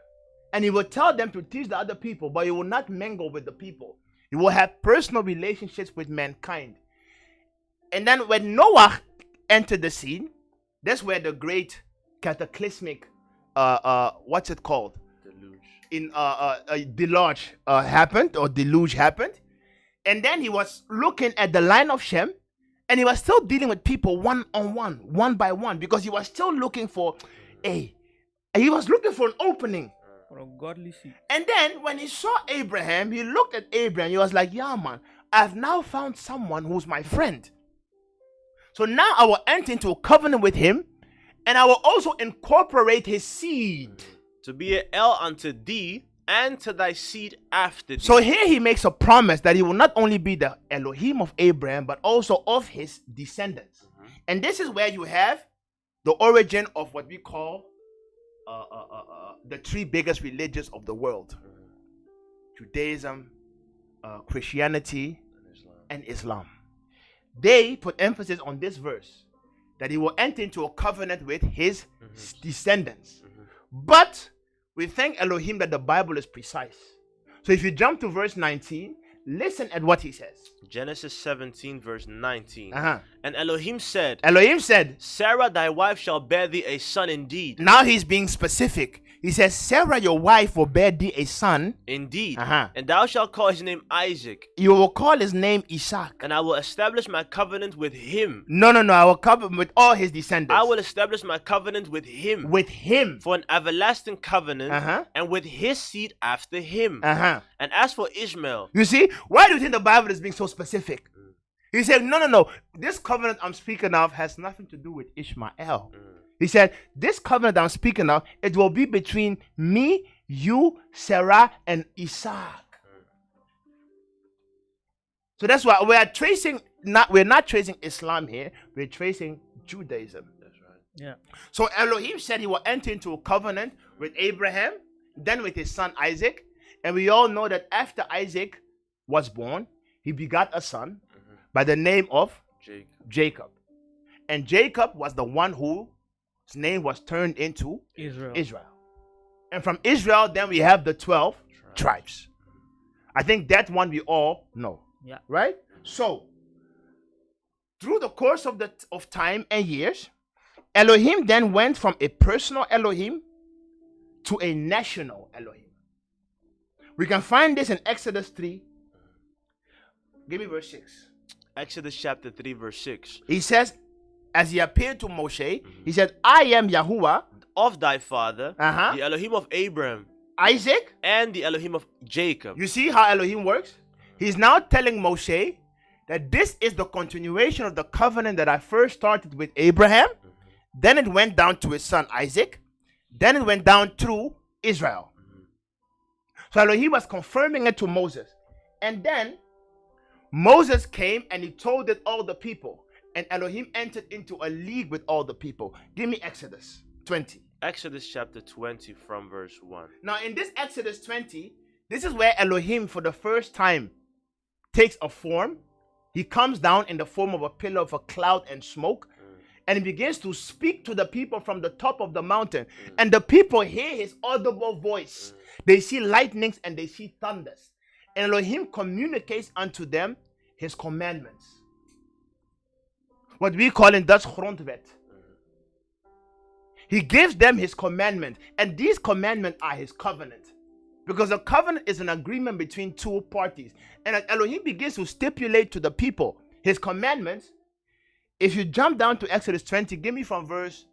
And he will tell them to teach the other people, but he will not mingle with the people. He will have personal relationships with mankind. And then when Noah entered the scene, that's where the great cataclysmic, what's it called? Deluge happened. And then he was looking at the line of Shem, and he was still dealing with people one-on-one, one by one, because he was still looking for an opening. For a godly seed. And then when he saw Abraham, he looked at Abraham, he was like, yeah man, I've now found someone who's my friend. So now I will enter into a covenant with him, and I will also incorporate his seed. To be an El unto thee, and to thy seed after thee. So here he makes a promise that he will not only be the Elohim of Abraham, but also of his descendants. And this is where you have the origin of what we call the three biggest religions of the world. Judaism, Christianity, and Islam. They put emphasis on this verse, that he will enter into a covenant with his descendants. But we thank Elohim that the Bible is precise. So if you jump to verse 19, listen at what he says. Genesis 17 verse 19. And Elohim said, Sarah thy wife shall bear thee a son indeed. Now he's being specific. He says, Sarah your wife will bear thee a son. Indeed. And thou shalt call his name Isaac. You will call his name Isaac. And I will establish my covenant with him. No. I will covenant with all his descendants. I will establish my covenant with him. With him. For an everlasting covenant. And with his seed after him. And as for Ishmael. You see, why do you think the Bible is being so specific? He said, no. This covenant I'm speaking of has nothing to do with Ishmael. He said, this covenant I'm speaking of, it will be between me, you, Sarah, and Isaac. So that's why we're not tracing Islam here, we're tracing Judaism. That's right. Yeah. So Elohim said he will enter into a covenant with Abraham, then with his son Isaac. And we all know that after Isaac was born, he begot a son by the name of Jacob. And Jacob was the one whose name was turned into Israel. And from Israel, then we have the 12 tribes. I think that one we all know. Yeah. Right? So, through the course of time and years, Elohim then went from a personal Elohim to a national Elohim. We can find this in Exodus 3. Give me verse 6. Exodus chapter 3 verse 6. He says, as he appeared to Moshe, he said, I am Yahuwah, of thy father, Uh-huh. the Elohim of Abraham, Isaac. and the Elohim of Jacob. You see how Elohim works? He's now telling Moshe that this is the continuation of the covenant that I first started with Abraham. Then it went down to his son Isaac. Then it went down through Israel. So Elohim was confirming it to Moses. And then Moses came and he told it all the people. And Elohim entered into a league with all the people. Give me Exodus 20. Exodus chapter 20 from verse 1. Now in this Exodus 20, this is where Elohim for the first time takes a form. He comes down in the form of a pillar of a cloud and smoke. And he begins to speak to the people from the top of the mountain. And the people hear his audible voice. They see lightnings and they see thunders. And Elohim communicates unto them his commandments. What we call in Dutch grondwet. He gives them his commandment. And these commandments are his covenant. Because a covenant is an agreement between two parties. And as Elohim begins to stipulate to the people his commandments. If you jump down to Exodus 20, give me from verse,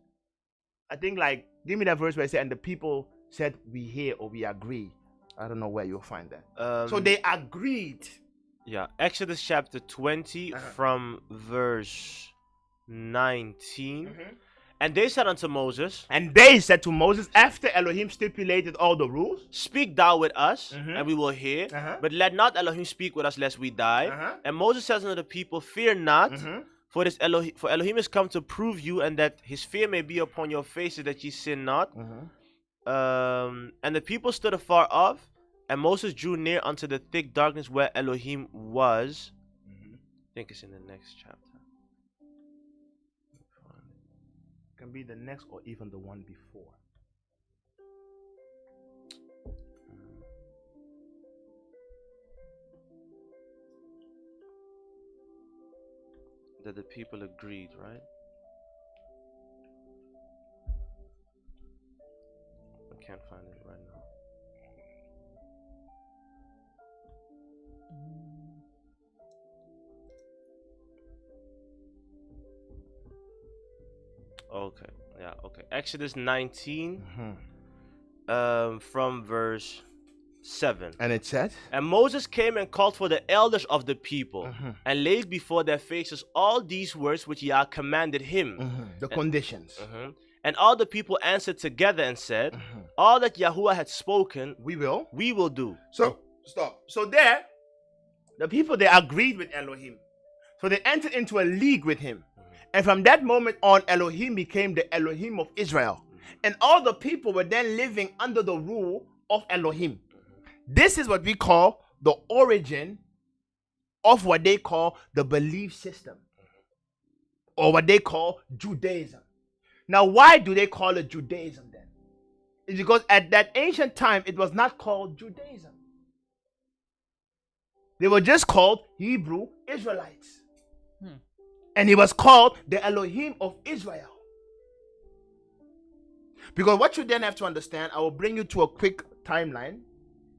give me that verse where it said, and the people said, we hear or we agree. I don't know where you'll find that. So they agreed. Yeah, Exodus chapter 20 from verse 19. And they said unto Moses, And they said to Moses, after Elohim stipulated all the rules, speak thou with us, and we will hear. But let not Elohim speak with us, lest we die. And Moses says unto the people, fear not, for Elohim is come to prove you, and that his fear may be upon your faces, that ye sin not. And the people stood afar off, and Moses drew near unto the thick darkness where Elohim was. I think it's in the next chapter. can be the next or even the one before. That the people agreed, right? I can't find it right now. Okay, yeah, okay. Exodus 19, from verse 7. And it said, And Moses came and called for the elders of the people, and laid before their faces all these words which Yah commanded him. the conditions. And all the people answered together and said, all that Yahuwah had spoken, We will. we will do. So, stop. So there, the people, they agreed with Elohim. So they entered into a league with him. And from that moment on, Elohim became the Elohim of Israel. And all the people were then living under the rule of Elohim. This is what we call the origin of what they call the belief system, or what they call Judaism. Now, why do they call it Judaism then? It's because at that ancient time, it was not called Judaism. They were just called Hebrew Israelites. And he was called the Elohim of Israel. Because what you then have to understand, I will bring you to a quick timeline,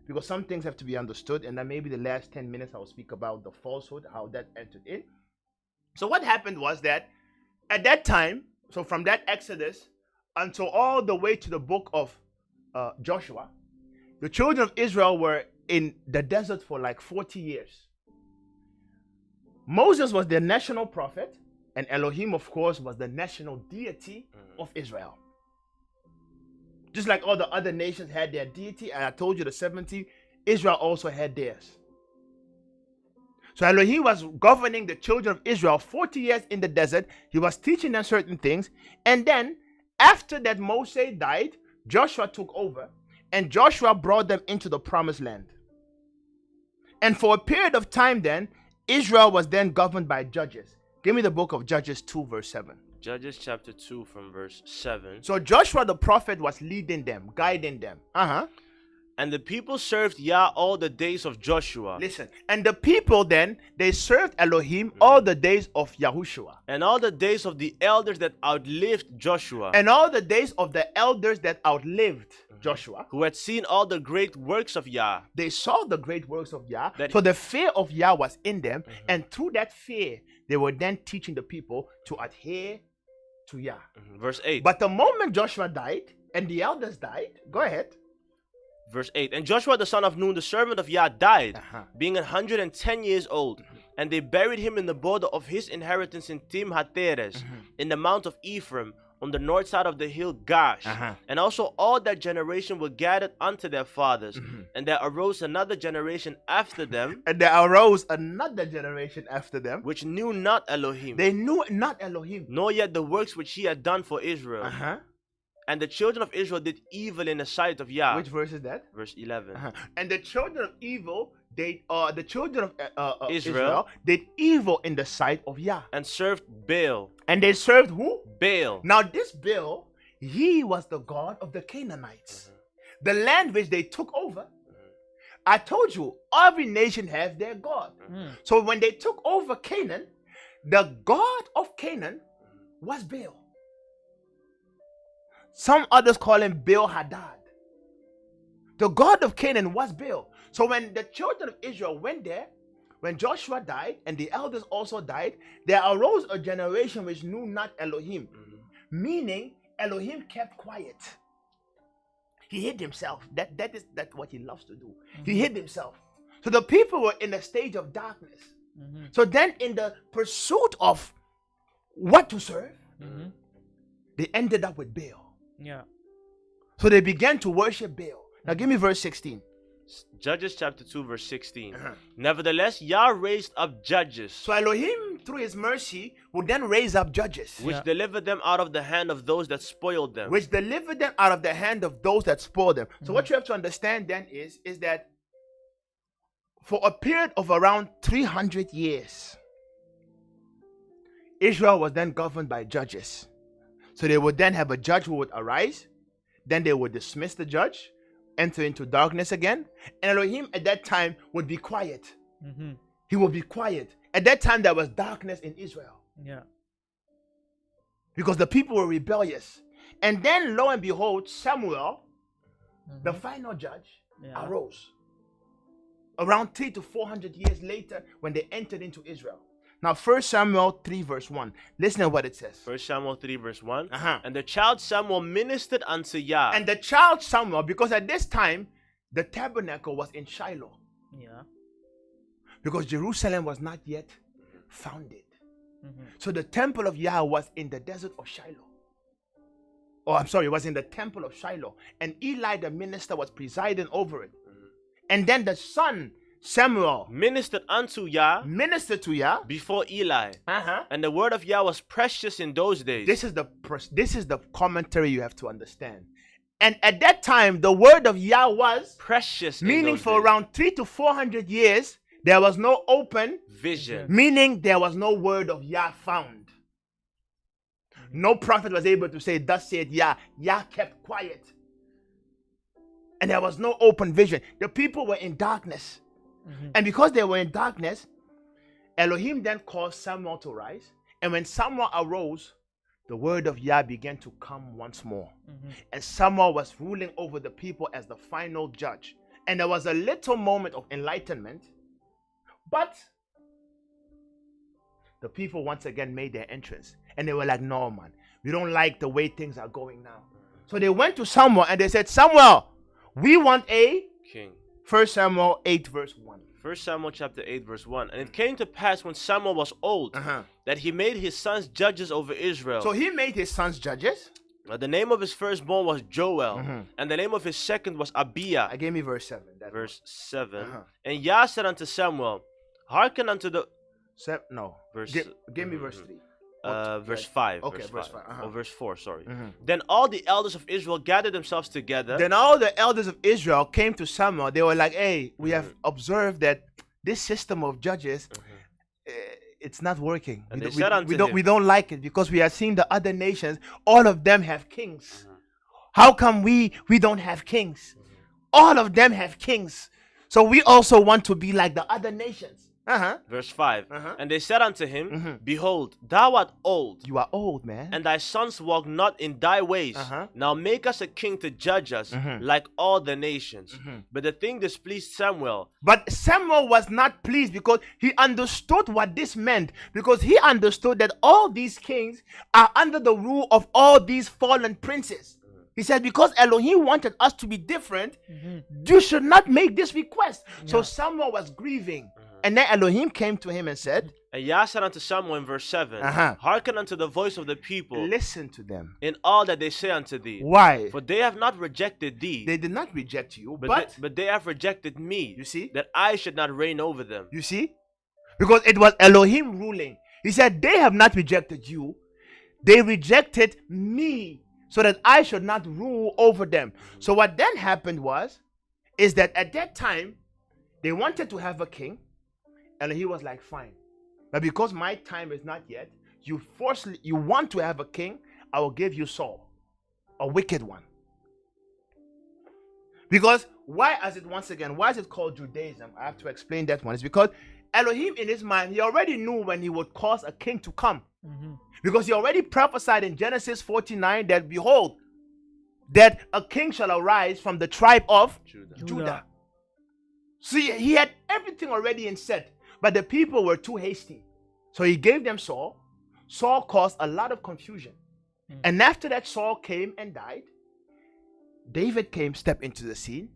because some things have to be understood, and then maybe the last 10 minutes I will speak about the falsehood, how that entered in. So what happened was that at that time, so from that Exodus until all the way to the book of Joshua, the children of Israel were in the desert for like 40 years. Moses was the national prophet, and Elohim, of course, was the national deity of Israel. Just like all the other nations had their deity, and I told you the 70, Israel also had theirs. So Elohim was governing the children of Israel 40 years in the desert. He was teaching them certain things. And then, after that Moses died, Joshua took over, and Joshua brought them into the promised land. And for a period of time then, Israel was then governed by judges. Give me the book of Judges 2 verse 7. Judges chapter 2 from verse 7. So Joshua the prophet was leading them, guiding them. And the people served Yah all the days of Joshua. Listen, and the people then, they served Elohim all the days of Yahushua. And all the days of the elders that outlived Joshua. And all the days of the elders that outlived Joshua, who had seen all the great works of Yah. they saw the great works of Yah. That So the fear of Yah was in them. And through that fear, they were then teaching the people to adhere to Yah. Verse 8. But the moment Joshua died and the elders died, go ahead. Verse 8. And Joshua the son of Nun, the servant of Yah, died, Uh-huh. being 110 years old. And they buried him in the border of his inheritance in Timhateres, in the mount of Ephraim, on the north side of the hill Gash. And also all that generation were gathered unto their fathers. And there arose another generation after them, And there arose another generation after them. which knew not Elohim, They knew not Elohim. nor yet the works which he had done for Israel. Uh-huh. And the children of Israel did evil in the sight of Yah. Which verse is that? Verse 11. And the children of evil, the children of Israel. Israel did evil in the sight of Yah. And served Baal. And they served who? Baal. Now this Baal, he was the god of the Canaanites. The land which they took over. I told you, every nation has their god. So when they took over Canaan, the god of Canaan was Baal. Some others call him Baal Hadad. The god of Canaan was Baal. So when the children of Israel went there, when Joshua died and the elders also died, there arose a generation which knew not Elohim. Meaning Elohim kept quiet. He hid himself. That's what he loves to do. He hid himself. So the people were in a stage of darkness. So then in the pursuit of what to serve, they ended up with Baal. Yeah. So they began to worship Baal. Now give me verse 16. Judges chapter 2 verse 16. Nevertheless, Yah raised up judges, So Elohim, through his mercy, would then raise up judges, which delivered them out of the hand of those that spoiled them. which delivered them out of the hand of those that spoiled them. So what you have to understand then is that for a period of around 300 years, Israel was then governed by judges. So they would then have a judge who would arise, then they would dismiss the judge, enter into darkness again, and Elohim at that time would be quiet. He would be quiet. At that time there was darkness in Israel Yeah. because the people were rebellious. And then lo and behold, Samuel, the final judge, arose around 300 to 400 years later when they entered into Israel. Now 1 Samuel 3 verse 1. Listen to what it says. 1 Samuel 3 verse 1. Uh-huh. And the child Samuel ministered unto Yah. And the child Samuel, because at this time the tabernacle was in Shiloh, Yeah. because Jerusalem was not yet founded. So the temple of Yah was in the desert of Shiloh. Oh, I'm sorry, it was in the temple of Shiloh. And Eli the minister was presiding over it. And then the son Samuel ministered unto Yah ministered to Yah before Eli. Uh-huh. And the word of Yah was precious in those days. This is the commentary you have to understand. And at that time, the word of Yah was precious in meaning those for days. around 300 to 400 years, there was no open Vision. meaning there was no word of Yah found. No prophet was able to say, thus said Yah. Yah kept quiet. And there was no open vision. The people were in darkness. And because they were in darkness, Elohim then caused Samuel to rise. And when Samuel arose, the word of Yah began to come once more. And Samuel was ruling over the people as the final judge. And there was a little moment of enlightenment. But the people once again made their entrance. And they were like, no, man, we don't like the way things are going now. So they went to Samuel and they said, Samuel, we want a King. 1 Samuel 8 verse 1. 1 Samuel chapter 8 verse 1. And it came to pass when Samuel was old that he made his sons judges over Israel. So he made his sons judges. The name of his firstborn was Joel, and the name of his second was Abiah. I gave me verse 7. That Verse 7. Uh-huh. And Yah said unto Samuel, hearken unto the... No. Verse- Give me verse 3. verse 5. Okay, verse verse 5. 5, Or verse 4, sorry. Mhm. Then all the elders of Israel gathered themselves together. Then all the elders of Israel came to Samuel. They were like, hey, we have observed that this system of judges, it's not working. And We they don't- said unto him- we don't like it because we have seen the other nations, all of them have kings. How come we don't have kings? All of them have kings. So we also want to be like the other nations. Verse 5. And they said unto him, Behold, thou art old. You are old, man. And thy sons walk not in thy ways. Now make us a king to judge us, like all the nations. But the thing displeased Samuel. But Samuel was not pleased because he understood what this meant. Because he understood that all these kings are under the rule of all these fallen princes. He said, because Elohim wanted us to be different, you should not make this request. So Samuel was grieving. And then Elohim came to him and said, And Yah said unto Samuel in verse 7, Hearken unto the voice of the people. Listen to them. In all that they say unto thee. Why? For they have not rejected thee. They did not reject you, but they have rejected me. You see? That I should not reign over them. You see? Because it was Elohim ruling. He said, they have not rejected you. They rejected me, so that I should not rule over them. So what then happened is that at that time, they wanted to have a king, and he was like, fine. But because my time is not yet, you want to have a king, I will give you Saul, a wicked one. Because why is it called Judaism? I have to explain that one. It's because Elohim in his mind, he already knew when he would cause a king to come. Because he already prophesied in Genesis 49 that, behold, that a king shall arise from the tribe of Judah. See, he had everything already in set, but the people were too hasty. So he gave them Saul. Saul caused a lot of confusion. And after that, Saul came and died. David stepped into the scene.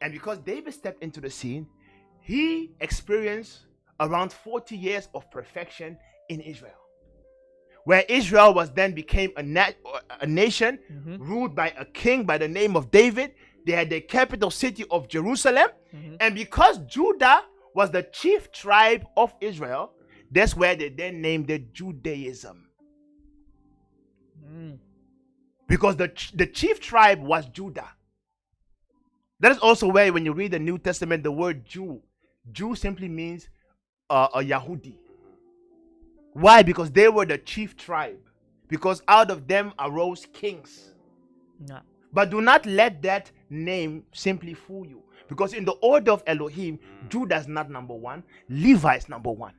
And because David stepped into the scene, he experienced around 40 years of perfection in Israel, where Israel became a nation ruled by a king by the name of David. They had the capital city of Jerusalem. And because Judah was the chief tribe of Israel, that's where they then named it Judaism. Because the chief tribe was Judah. That is also where, when you read the New Testament, the word Jew simply means a Yahudi. Why? Because they were the chief tribe. Because out of them arose kings. But do not let that name simply fool you. Because in the order of Elohim, Judah is not number one. Levi is number one.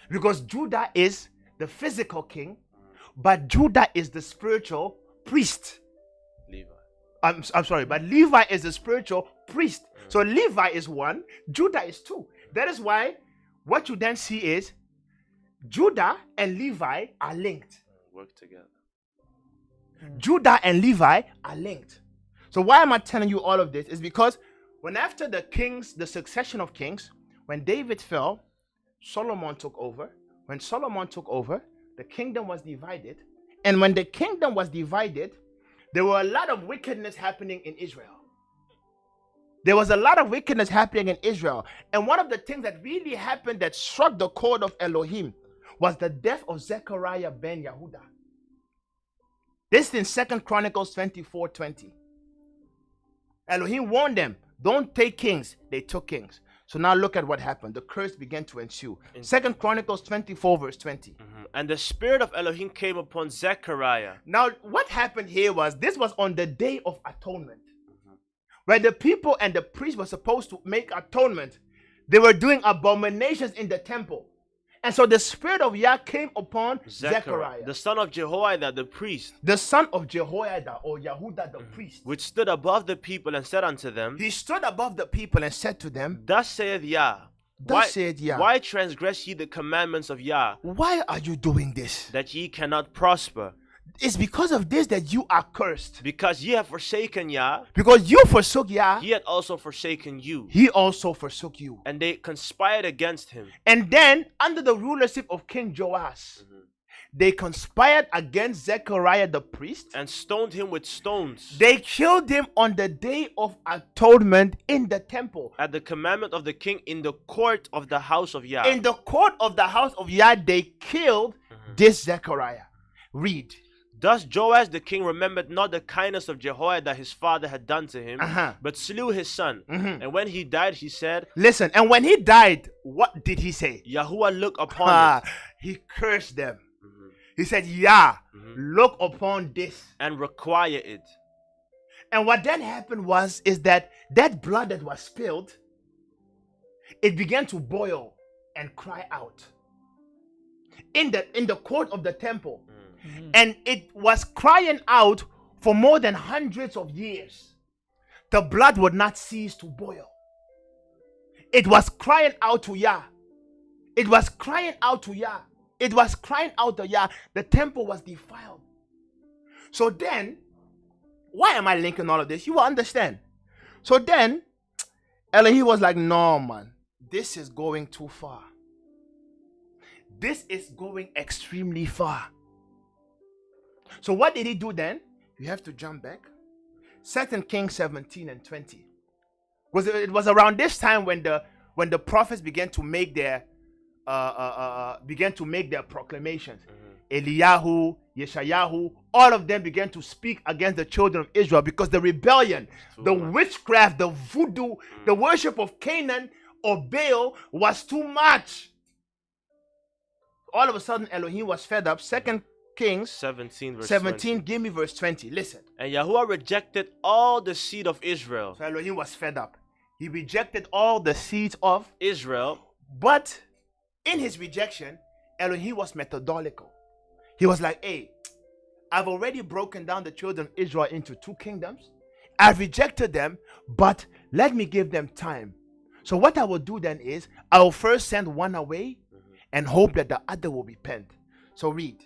Because Judah is the physical king, but Judah is the spiritual priest. I'm sorry, but Levi is the spiritual priest. So Levi is one, Judah is two. That is why what you then see is Judah and Levi are linked. Work together. Judah and Levi are linked. So why am I telling you all of this? Is because when after the succession of kings, when David fell, Solomon took over. When Solomon took over, the kingdom was divided. And when the kingdom was divided, there were a lot of wickedness happening in Israel. There was a lot of wickedness happening in Israel. And one of the things that really happened that struck the chord of Elohim was the death of Zechariah ben Yehuda. This is in 2 Chronicles 24:20. Elohim warned them, don't take kings. They took kings. So now look at what happened. The curse began to ensue. 2 Chronicles 24 verse 20. And the spirit of Elohim came upon Zechariah. Now what happened here this was on the Day of Atonement. Where the people and the priests were supposed to make atonement. They were doing abominations in the temple. And so the spirit of Yah came upon Zechariah, the son of Jehoiada, the priest. The son of Jehoiada, or Yehuda the priest. Which stood above the people and said unto them. He stood above the people and said to them, Thus saith Yah. Why transgress ye the commandments of Yah? Why are you doing this? That ye cannot prosper. It's because of this that you are cursed. Because ye have forsaken Yah. Because you forsook Yah. He had also forsaken you. He also forsook you. And they conspired against him. And then, under the rulership of King Joash, they conspired against Zechariah the priest. And stoned him with stones. They killed him on the Day of Atonement in the temple. At the commandment of the king in the court of the house of Yah. In the court of the house of Yah, they killed this Zechariah. Read. Thus Joash the king remembered not the kindness of Jehoiada his father had done to him, but slew his son. And when he died, he said, listen, and when he died, what did he say? Yahuwah look upon it. He cursed them. He said, Yah, look upon this. And require it. And what then happened is that blood that was spilled it began to boil and cry out in the court of the temple. And it was crying out for more than hundreds of years. The blood would not cease to boil. It was crying out to Yah. It was crying out to Yah. It was crying out to Yah. The temple was defiled. So then, why am I linking all of this? You will understand. So then, Elohim was like, no, man, this is going too far. This is going extremely far. So what did he do then? You have to jump back. 2 Kings 17 and 20. It was around this time when the prophets began to make their proclamations. Eliyahu, Yeshayahu, all of them began to speak against the children of Israel because the rebellion, the witchcraft, the voodoo, the worship of Canaan or Baal was too much. All of a sudden, Elohim was fed up. 2 Kings 17, verse 17, 20. give me verse 20. Listen. And Yahuwah rejected all the seed of Israel. So Elohim was fed up. He rejected all the seeds of Israel. But in his rejection, Elohim was methodological. He was like, hey, I've already broken down the children of Israel into two kingdoms. I've rejected them, but let me give them time. So what I will do then is, I will first send one away and hope that the other will repent. So read.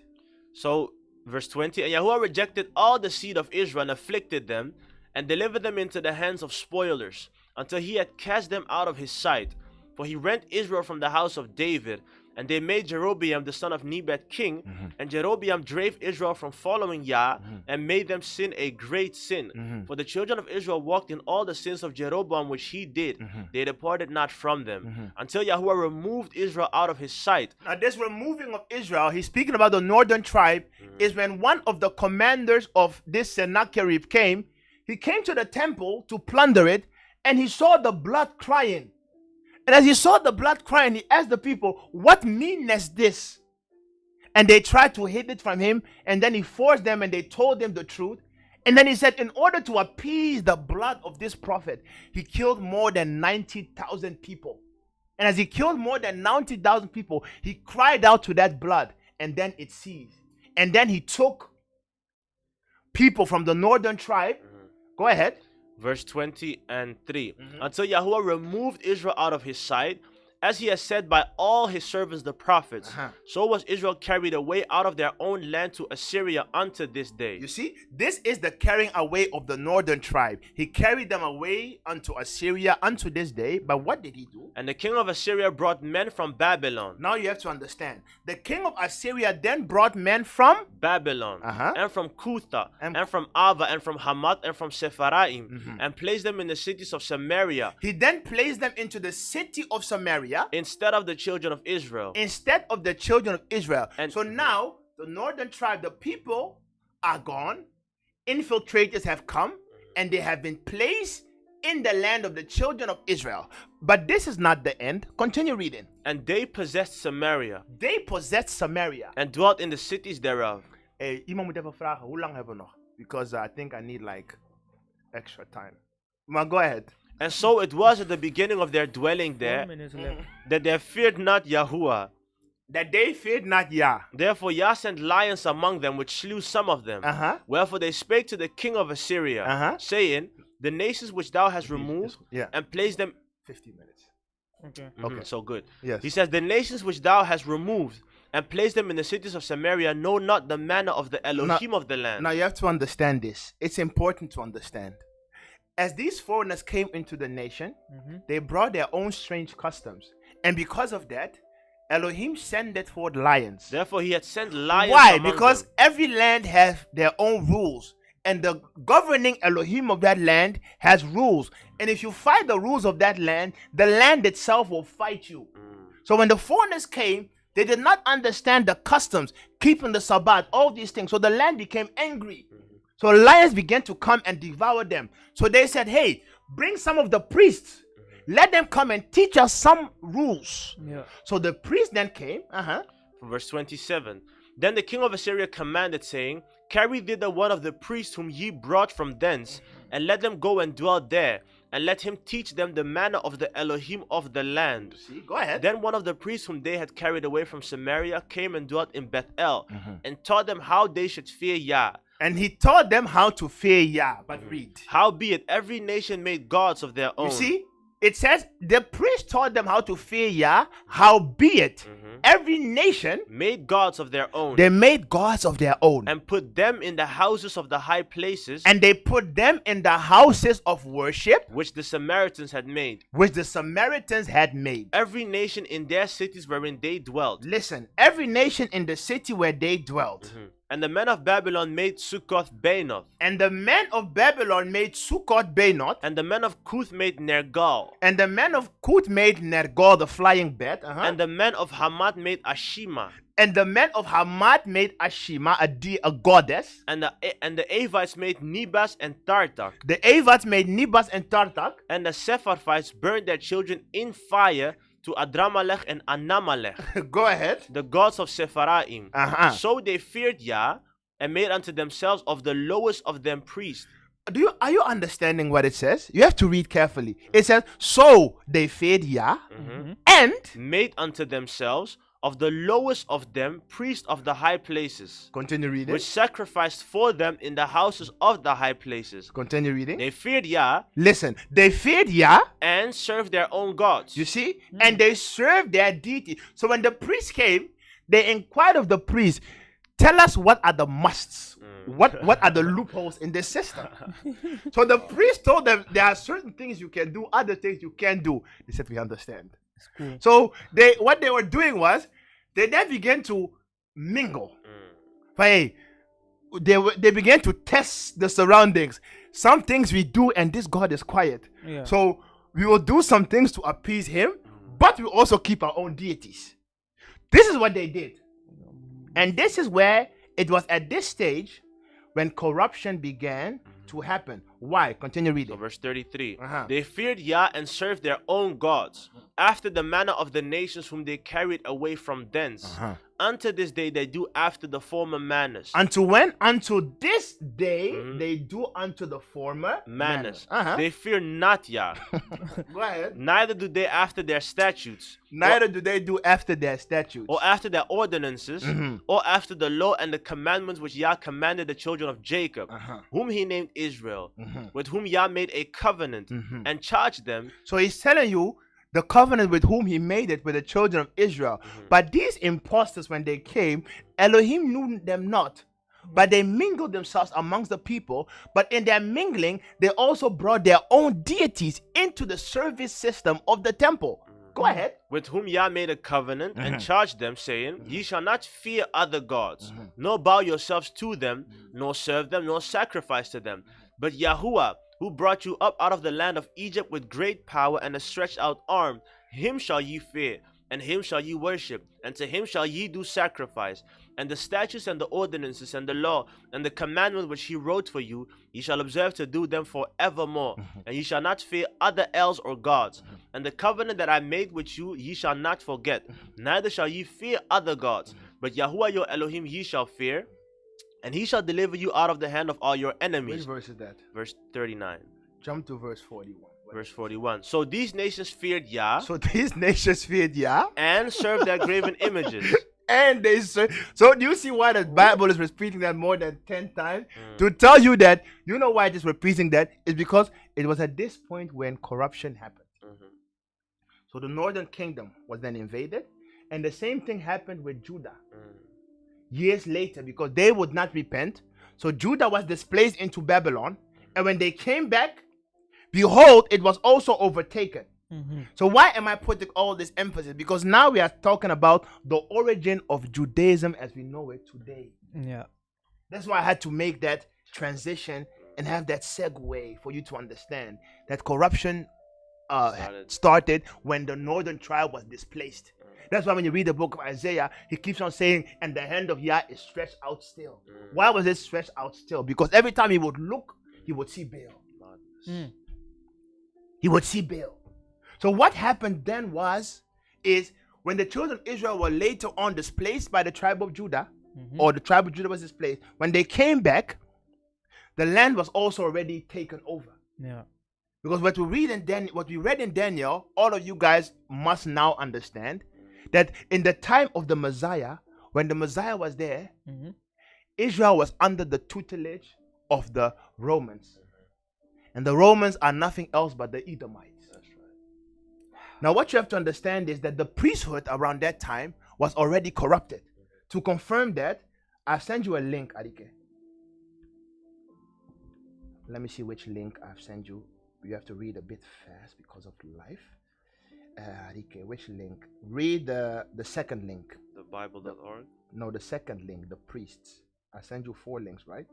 So, verse 20, and Yahuwah rejected all the seed of Israel and afflicted them and delivered them into the hands of spoilers until he had cast them out of his sight. For he rent Israel from the house of David, and they made Jeroboam the son of Nebat king, and Jeroboam drave Israel from following Yah, and made them sin a great sin. For the children of Israel walked in all the sins of Jeroboam which he did. They departed not from them, until Yahuwah removed Israel out of his sight. Now this removing of Israel, he's speaking about the northern tribe, is when one of the commanders of this Sennacherib came. He came to the temple to plunder it, and he saw the blood crying. And as he saw the blood crying, he asked the people, what meanness this? And they tried to hide it from him. And then he forced them and they told him the truth. And then he said, in order to appease the blood of this prophet, he killed more than 90,000 people. And as he killed more than 90,000 people, he cried out to that blood, and then it ceased. And then he took people from the northern tribe. Go ahead. Verse 20 and 3. Until Yahuwah removed Israel out of his sight, as he has said by all his servants the prophets, so was Israel carried away out of their own land to Assyria unto this day. You see, this is the carrying away of the northern tribe. He carried them away unto Assyria unto this day. But what did he do? And the king of Assyria brought men from Babylon. Now you have to understand. The king of Assyria then brought men from Babylon, and from Cutha, and from Ava, and from Hamath, and from Sepharvaim, and placed them in the cities of Samaria. He then placed them into the city of Samaria instead of the children of Israel. Instead of the children of Israel. And so now the northern tribe, the people are gone. Infiltrators have come and they have been placed in the land of the children of Israel. But this is not the end. Continue reading. And they possessed Samaria. They possessed Samaria. And dwelt in the cities thereof. Hey, iemand moet even vragen, hoe lang hebben we nog? Because I think I need like extra time. Maar go ahead. And so it was at the beginning of their dwelling there that they feared not Yahuwah. That they feared not Yah. Therefore Yah sent lions among them, which slew some of them. Wherefore they spake to the king of Assyria, saying, the nations which thou hast removed, and placed them... 15 minutes. Okay. So good. Yes. He says, the nations which thou hast removed, and placed them in the cities of Samaria, know not the manner of the Elohim of the land. Now you have to understand this. It's important to understand. As these foreigners came into the nation, they brought their own strange customs. And because of that, Elohim sent forth lions. Therefore he had sent lions. Why? Among because them. every land has their own rules. And the governing Elohim of that land has rules. And if you fight the rules of that land, the land itself will fight you. So when the foreigners came, they did not understand the customs, keeping the Sabbath, all these things. So the land became angry. So lions began to come and devour them. So they said, hey, bring some of the priests. Let them come and teach us some rules. So the priest then came. From verse 27. Then the king of Assyria commanded, saying, carry thither one of the priests whom ye brought from thence, and let them go and dwell there, and let him teach them the manner of the Elohim of the land. See, go ahead. Then one of the priests whom they had carried away from Samaria came and dwelt in Bethel, and taught them how they should fear Yah. And he taught them how to fear Yah. But read. Howbeit every nation made gods of their own. You see, it says the priest taught them how to fear Yah. Howbeit every nation made gods of their own. They made gods of their own. And put them in the houses of the high places. And they put them in the houses of worship. Which the Samaritans had made. Which the Samaritans had made. Every nation in their cities wherein they dwelt. Listen, every nation in the city where they dwelt. And the men of Babylon made Succoth Baanoth. And the men of Babylon made Succoth Baanoth. And the men of Cuth made Nergal. And the men of Cuth made Nergal, the flying bed. And the men of Hamath made Ashima. And the men of Hamath made Ashima, a goddess. And the Avites made Nebas and Tartak. The Avites made Nebas and Tartak. And the Sepharvites burned their children in fire to Adramelech and Anamelech. Go ahead. The gods of Sepharvaim. So they feared Yah and made unto themselves of the lowest of them priests. Are you understanding what it says? You have to read carefully. It says, so they feared Yah and made unto themselves of the lowest of them priests of the high places. Continue reading. Which sacrificed for them in the houses of the high places. Continue reading. They feared Yah. Listen, they feared Yah and served their own gods. You see? And they served their deity. So when the priest came, they inquired of the priest, tell us what are the musts. What are the loopholes in this system? So the priest told them there are certain things you can do, other things you can't do. They said, we understand. Cool. So what they were doing was they then began to mingle. Hey, they began to test the surroundings. Some things we do and this God is quiet. Yeah. So we will do some things to appease him, but we also keep our own deities. This is what they did. And this is where it was at this stage when corruption began to happen. Why? Continue reading. So verse 33. They feared Yah and served their own gods, after the manner of the nations whom they carried away from thence. Unto this day they do after the former manners. Unto when? Unto this day they do unto the former manners. They fear not Yah. Go ahead. Neither do they after their statutes. Neither do they do after their statutes. Or after their ordinances. Or after the law and the commandments which Yah commanded the children of Jacob, whom he named Israel, with whom Yah made a covenant and charged them. So he's telling you the covenant with whom he made it with the children of Israel. But these impostors, when they came, Elohim knew them not. But they mingled themselves amongst the people. But in their mingling, they also brought their own deities into the service system of the temple. Go ahead. With whom Yah made a covenant and charged them, saying, Ye shall not fear other gods, nor bow yourselves to them, nor serve them, nor sacrifice to them. But Yahuwah, who brought you up out of the land of Egypt with great power and a stretched out arm, him shall ye fear, and him shall ye worship, and to him shall ye do sacrifice. And the statutes and the ordinances and the law and the commandment which he wrote for you, ye shall observe to do them forevermore. And ye shall not fear other elves or gods. And the covenant that I made with you, ye shall not forget. Neither shall ye fear other gods. But Yahuwah your Elohim ye shall fear, and he shall deliver you out of the hand of all your enemies. Which verse is that? Verse 39. Jump to verse 41. Verse 41. So these nations feared Yah. So these nations feared Yah. And served their graven images. And they served. So do you see why the Bible is repeating that more than 10 times? To tell you that, you know why it is repeating that? It's because it was at this point when corruption happened. So the northern kingdom was then invaded. And the same thing happened with Judah. Years later, because they would not repent. So Judah was displaced into Babylon. And when they came back, behold, it was also overtaken. So why am I putting all this emphasis? Because now we are talking about the origin of Judaism as we know it today. Yeah. That's why I had to make that transition and have that segue for you to understand that corruption started when the northern tribe was displaced. That's why when you read the book of Isaiah, he keeps on saying, and the hand of Yah is stretched out still. Why was it stretched out still? Because every time he would look, he would see Baal. He would see Baal. So what happened then is when the children of Israel were later on displaced by the tribe of Judah, or the tribe of Judah was displaced, when they came back, the land was also already taken over. Yeah. Because what we read in Daniel, all of you guys must now understand that in the time of the Messiah, when the Messiah was there, Israel was under the tutelage of the Romans. And the Romans are nothing else but the Edomites. That's right. Now, what you have to understand is that the priesthood around that time was already corrupted. To confirm that, I'll send you a link, Arike. Let me see which link I've sent you. You have to read a bit fast because of life. Arike, which link? Read the second link. The Bible.org? No, the second link, the priests. I sent you 4 links, right?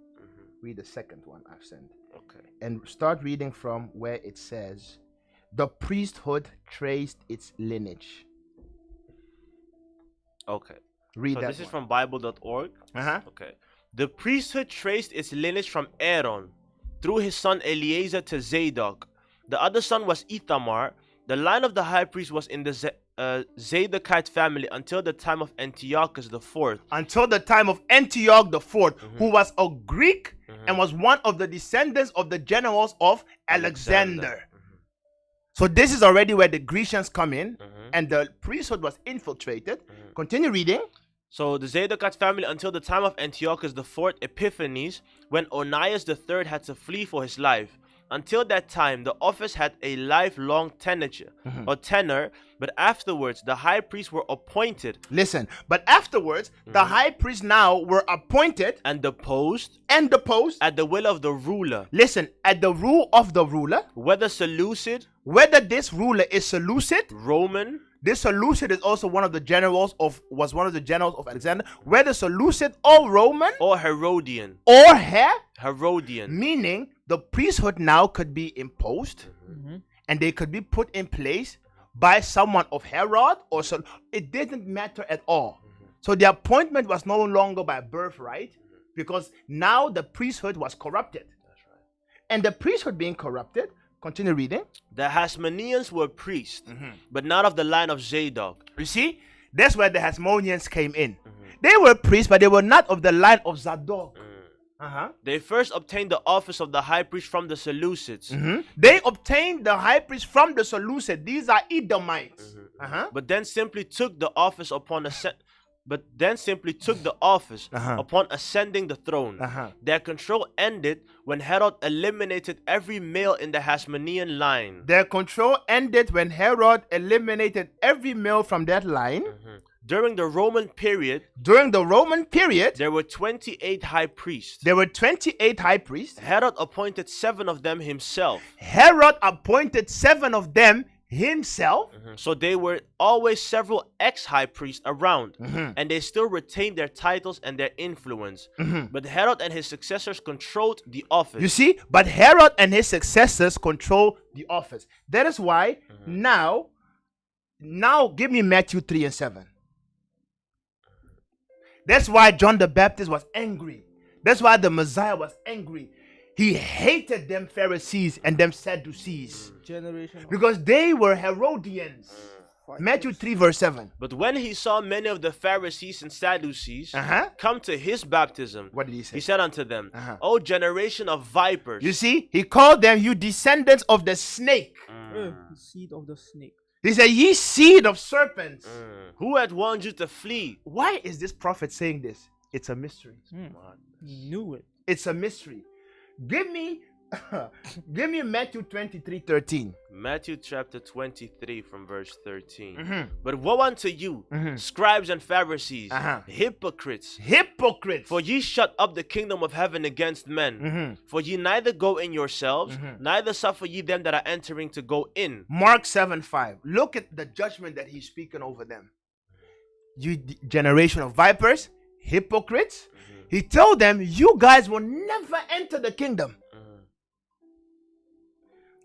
Read the second one I've sent. Okay. And start reading from where it says, the priesthood traced its lineage. Okay. Read so that this is one. from Bible.org? Okay. The priesthood traced its lineage from Aaron through his son Eleazar to Zadok. The other son was Ithamar. The line of the high priest was in the Zadokite family until the time of Antiochus IV. Until the time of Antioch IV, who was a Greek and was one of the descendants of the generals of Alexander. So this is already where the Grecians come in, and the priesthood was infiltrated. Continue reading. So the Zadokite family until the time of Antiochus IV Epiphanes, when Onias III had to flee for his life. Until that time, the office had a lifelong tenure, but afterwards the high priests were appointed. Listen, but afterwards the high priests now were appointed and deposed at the will of the ruler. Listen, at the rule of the ruler, whether Seleucid, whether this ruler is Seleucid, Roman. This Seleucid is also one of the generals of Alexander, whether Seleucid or Roman or Herodian. Herodian. Meaning the priesthood now could be imposed and they could be put in place by someone of Herod or so. It didn't matter at all. So the appointment was no longer by birthright because now the priesthood was corrupted. That's right. And the priesthood being corrupted, continue reading. The Hasmoneans were priests, but not of the line of Zadok. You see, that's where the Hasmoneans came in. They were priests, but they were not of the line of Zadok. They first obtained the office of the high priest from the Seleucids. They obtained the high priest from the Seleucids. These are Edomites. But then simply took the office upon upon ascending the throne. Their control ended when Herod eliminated every male in the Hasmonean line. Their control ended when Herod eliminated every male from that line. During the Roman period, there were 28 high priests. Herod appointed 7 of them himself. So there were always several ex-high priests around, and they still retained their titles and their influence. But Herod and his successors controlled the office. You see, but Herod and his successors control the office. That is why now give me Matthew 3 and 7. That's why John the Baptist was angry. That's why the Messiah was angry. He hated them Pharisees and them Sadducees because they were Herodians. Matthew 3 verse 7. But when he saw many of the Pharisees and Sadducees come to his baptism, what did he say? He said unto them, O generation of vipers. You see, he called them, you descendants of the snake. Seed of the snake. He said, ye seed of serpents. Who had warned you to flee? Why is this prophet saying this? It's a mystery. He knew it. It's a mystery. Give me Matthew 23:13. Matthew chapter 23 from verse 13. But woe unto you, scribes and Pharisees, hypocrites! For ye shut up the kingdom of heaven against men. For ye neither go in yourselves, neither suffer ye them that are entering to go in. Mark 7:5. Look at the judgment that he's speaking over them. You generation of vipers, hypocrites. He told them, you guys will never enter the kingdom.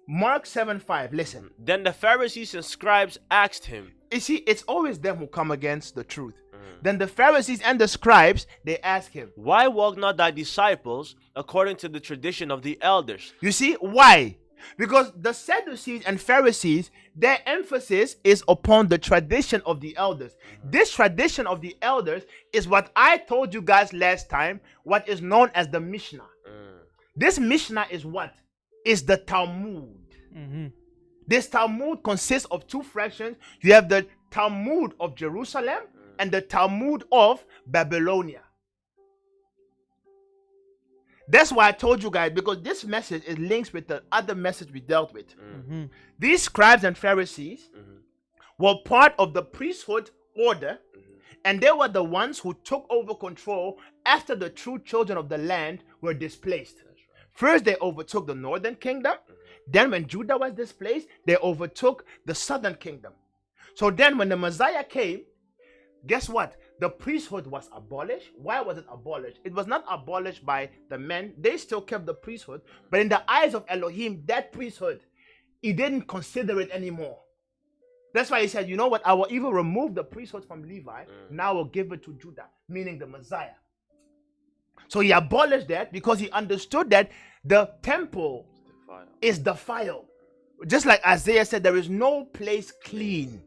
Mark 7:5. Listen. Then the Pharisees and scribes asked him. You see, it's always them who come against the truth. Then the Pharisees and the scribes, they ask him, why walk not thy disciples according to the tradition of the elders? You see, why? Because the Sadducees and Pharisees, their emphasis is upon the tradition of the elders. This tradition of the elders is what I told you guys last time, what is known as the Mishnah. This Mishnah is what? Is the Talmud. This Talmud consists of two fractions. You have the Talmud of Jerusalem and the Talmud of Babylonia. That's why I told you guys, because this message is linked with the other message we dealt with. These scribes and Pharisees were part of the priesthood order, and they were the ones who took over control after the true children of the land were displaced. First, they overtook the northern kingdom. Then, when Judah was displaced, they overtook the southern kingdom. So then, when the Messiah came, guess what? The priesthood was abolished. Why was it abolished? It was not abolished by the men. They still kept the priesthood. But in the eyes of Elohim, that priesthood, he didn't consider it anymore. That's why he said, you know what? I will even remove the priesthood from Levi. Now I will give it to Judah, meaning the Messiah. So he abolished that because he understood that the temple is defiled. Just like Isaiah said, there is no place clean.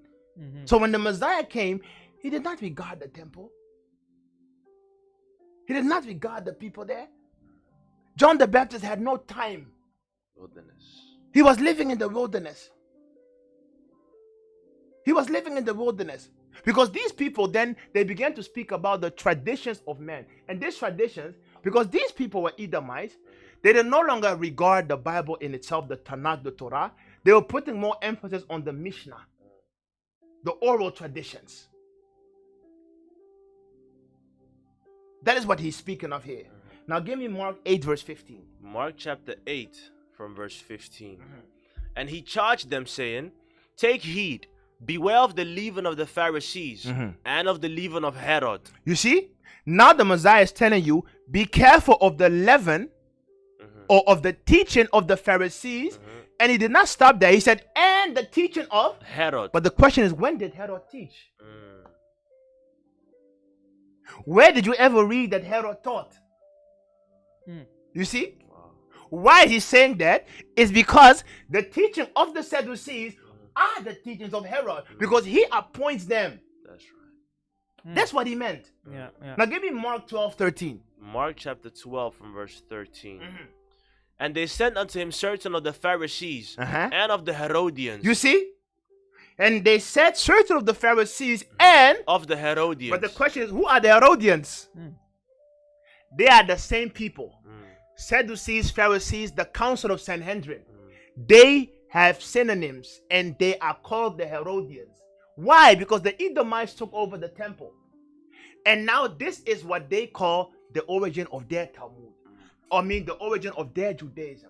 So when the Messiah came, he did not regard the temple. He did not regard the people there. John the Baptist had no time. He was living in the wilderness. He was living in the wilderness. Because these people then, they began to speak about the traditions of men. And these traditions, because these people were Edomites, they did no longer regard the Bible in itself, the Tanakh, the Torah. They were putting more emphasis on the Mishnah, the oral traditions. That is what he's speaking of here. Now give me Mark 8 verse 15. Mark chapter 8 from verse 15. And he charged them, saying, take heed, beware of the leaven of the Pharisees and of the leaven of Herod. You see, now the Messiah is telling you, be careful of the leaven or of the teaching of the Pharisees. And he did not stop there. He said, and the teaching of Herod. But the question is, when did Herod teach? Where did you ever read that Herod taught? You see? Why he's saying that is because the teaching of the Sadducees are the teachings of Herod, because he appoints them. That's right. That's what he meant. Yeah. Now give me Mark 12:13. Mark chapter 12 from verse 13. And they sent unto him certain of the Pharisees and of the Herodians. You see? And they said certain of the Pharisees and of the Herodians. But the question is, who are the Herodians? They are the same people. Sadducees, Pharisees, the council of Sanhedrin. They have synonyms and they are called the Herodians. Why? Because the Edomites took over the temple. And now this is what they call the origin of their Talmud. The origin of their Judaism.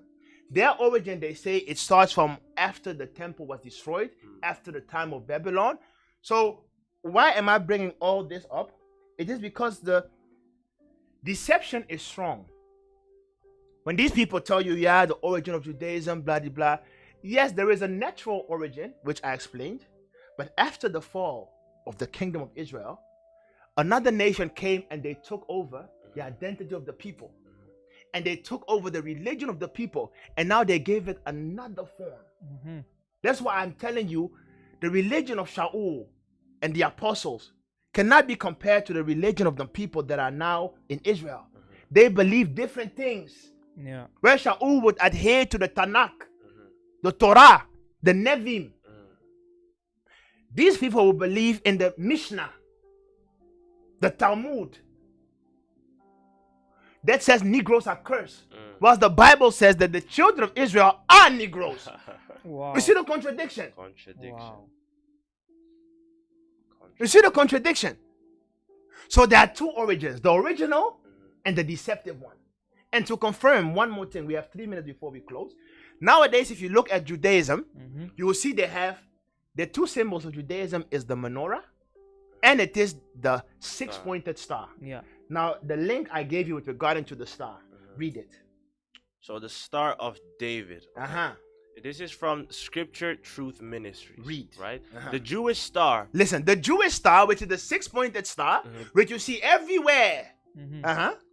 Their origin, they say, it starts from after the temple was destroyed, after the time of Babylon. So why am I bringing all this up? It is because the deception is strong. When these people tell you, yeah, the origin of Judaism, blah, blah, blah. Yes, there is a natural origin, which I explained. But after the fall of the kingdom of Israel, another nation came and they took over the identity of the people. And they took over the religion of the people. And now they gave it another form. That's why I'm telling you, the religion of Shaul and the apostles cannot be compared to the religion of the people that are now in Israel. They believe different things. Where Shaul would adhere to the Tanakh, the Torah, the Nevi'im. These people will believe in the Mishnah, the Talmud, that says Negroes are cursed. Whilst the Bible says that the children of Israel are Negroes. You see the contradiction? You see the contradiction? So there are two origins, the original and the deceptive one. And to confirm one more thing, we have 3 minutes before we close. Nowadays, if you look at Judaism, you will see they have the two symbols of Judaism is the menorah and it is the six-pointed star. Now, the link I gave you with regard to the star, read it. So the Star of David. This is from Scripture Truth Ministries. Read. Right? The Jewish star. Listen, the Jewish star, which is the six-pointed star, which you see everywhere.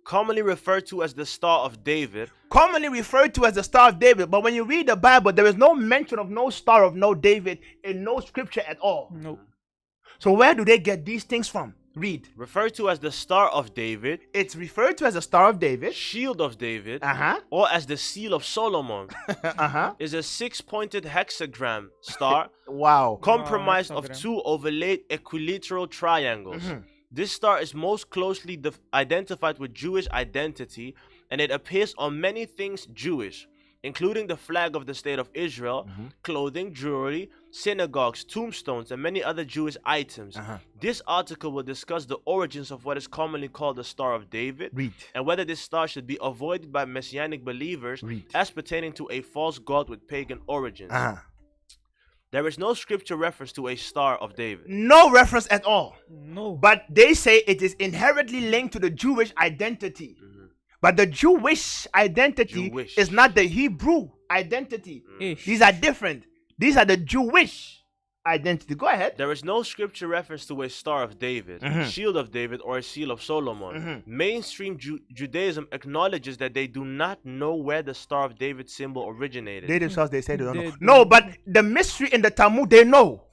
Commonly referred to as the Star of David. Commonly referred to as the Star of David. But when you read the Bible, there is no mention of no star of no David in no scripture at all. Nope. So where do they get these things from? Read. referred to as the Star of David, It's referred to as the Star of David. Shield of David, Uh-huh. or as the Seal of Solomon, Uh-huh. is a six-pointed hexagram star Wow. comprised of hexagram. two overlaid equilateral triangles. This star is most closely identified with Jewish identity, and it appears on many things Jewish, including the flag of the state of Israel, clothing, jewelry, synagogues, tombstones, and many other Jewish items. This article will discuss the origins of what is commonly called the Star of David, Read. and whether this star should be avoided by Messianic believers Read. as pertaining to a false god with pagan origins. There is no scripture reference to a Star of David. No reference at all. No. But they say it is inherently linked to the Jewish identity. But the Jewish identity Jewish. is not the Hebrew identity. Ish. These are different. These are the Jewish identity. Go ahead. There is no scripture reference to a Star of David, Shield of David, or a Seal of Solomon. Mainstream Judaism acknowledges that they do not know where the Star of David symbol originated. They themselves, they say they don't know. They No, but the mystery in the Talmud, they know.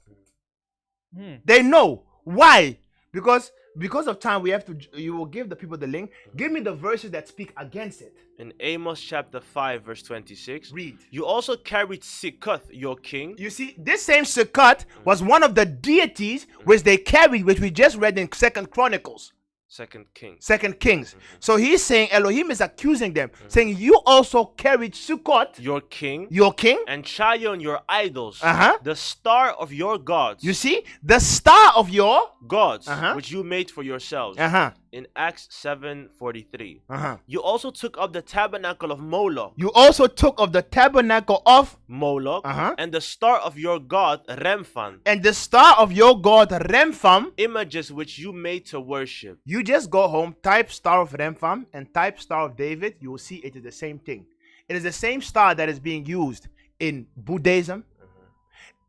They know. Why? Because of time, you will give the people the link. Give me the verses that speak against it. In Amos chapter 5 verse 26, Read. you also carried Sikkuth, your king. You see, this same Sukkot was one of the deities which they carried, which we just read in Second Chronicles. Second Kings. Second Kings. So he's saying, Elohim is accusing them, saying, you also carried Sukkot, Your king. your king. And Chayon, your idols. Uh-huh. The star of your gods. You see, the star of your. Gods, Uh-huh. which you made for yourselves. Uh-huh. In Acts 7:43. Uh-huh. You also took up the tabernacle of Moloch. You also took of the tabernacle of. Moloch, Uh-huh. and the star of your god Remphan, And the star of your god Rempham. images which you made to worship. You just go home, type star of Rempham and type star of David. You will see it is the same thing. It is the same star that is being used in Buddhism.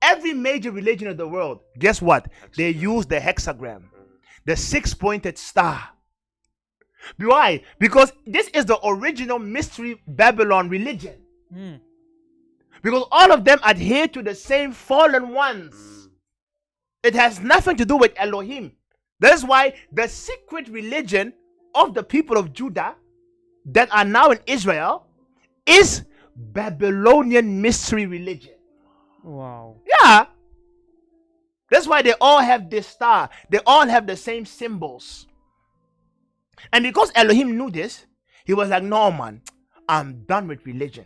Every major religion of the world, guess what? They use the hexagram, the six-pointed star. Why? Because this is the original mystery Babylon religion. Because all of them adhere to the same fallen ones. It has nothing to do with Elohim. That's why the secret religion of the people of Judah that are now in Israel is Babylonian mystery religion. Wow. Yeah. That's why they all have this star. They all have the same symbols. And because Elohim knew this, he was like, no, man, I'm done with religion.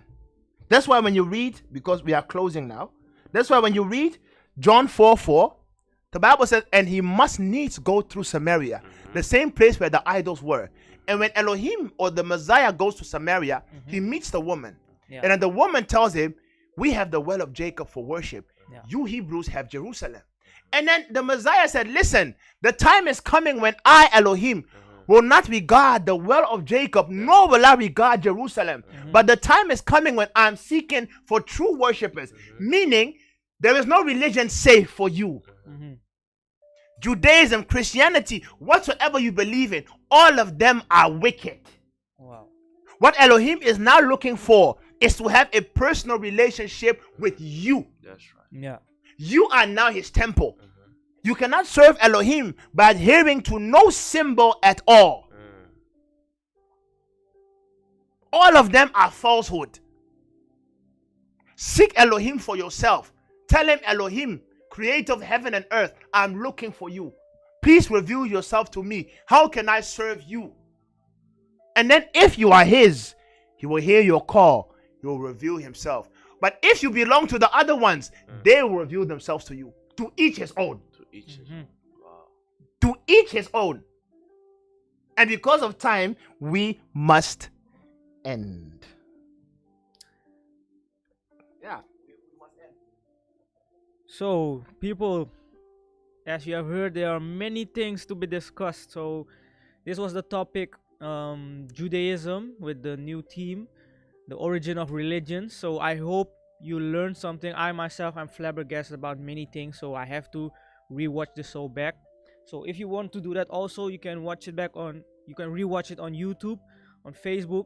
That's why when you read, because we are closing now, that's why when you read John 4:4, the Bible says, and he must needs go through Samaria, the same place where the idols were. And when Elohim or the Messiah goes to Samaria, he meets the woman. Yeah. And then the woman tells him, we have the well of Jacob for worship. Yeah. You Hebrews have Jerusalem. And then the Messiah said, listen, the time is coming when I, Elohim, will not regard the well of Jacob, nor will I regard Jerusalem. But the time is coming when I'm seeking for true worshippers. Meaning, there is no religion safe for you. Judaism, Christianity, whatsoever you believe in, all of them are wicked. Wow. What Elohim is now looking for is to have a personal relationship with you. That's right. Yeah. You are now his temple. You cannot serve Elohim by adhering to no symbol at all. All of them are falsehood. Seek Elohim for yourself. Tell him, Elohim, creator of heaven and earth, I'm looking for you. Please reveal yourself to me. How can I serve you? And then if you are his, he will hear your call. He will reveal himself. But if you belong to the other ones, they will reveal themselves to you. To each his own. To each. Wow. To each his own. And because of time, we must end. Yeah. So, people, as you have heard, there are many things to be discussed. So, this was the topic, Judaism, with the new theme, the origin of religion. So, I hope you learned something. I myself am flabbergasted about many things, so I have to rewatch the show back. So, if you want to do that also, you can watch it back on, you can rewatch it on YouTube, on Facebook.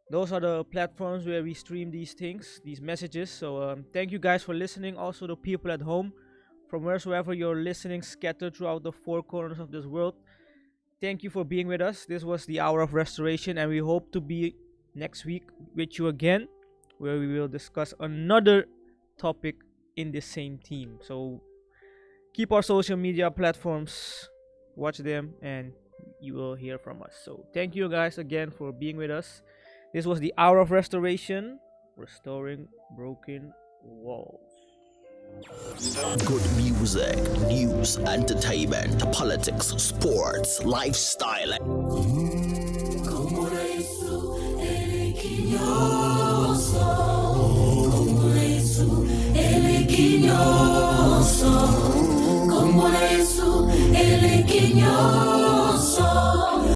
Those are the platforms where we stream these things, these messages. So thank you guys for listening. Also the people at home, from wheresoever you're listening, scattered throughout the four corners of this world. thank you for being with us. This was the Hour of Restoration, and we hope to be next week with you again, where we will discuss another topic in the same theme. So keep our social media platforms, watch them, and you will hear from us. So thank you guys again for being with us. This was the Hour of Restoration, restoring broken walls. Good music, news, entertainment, politics, sports, lifestyle.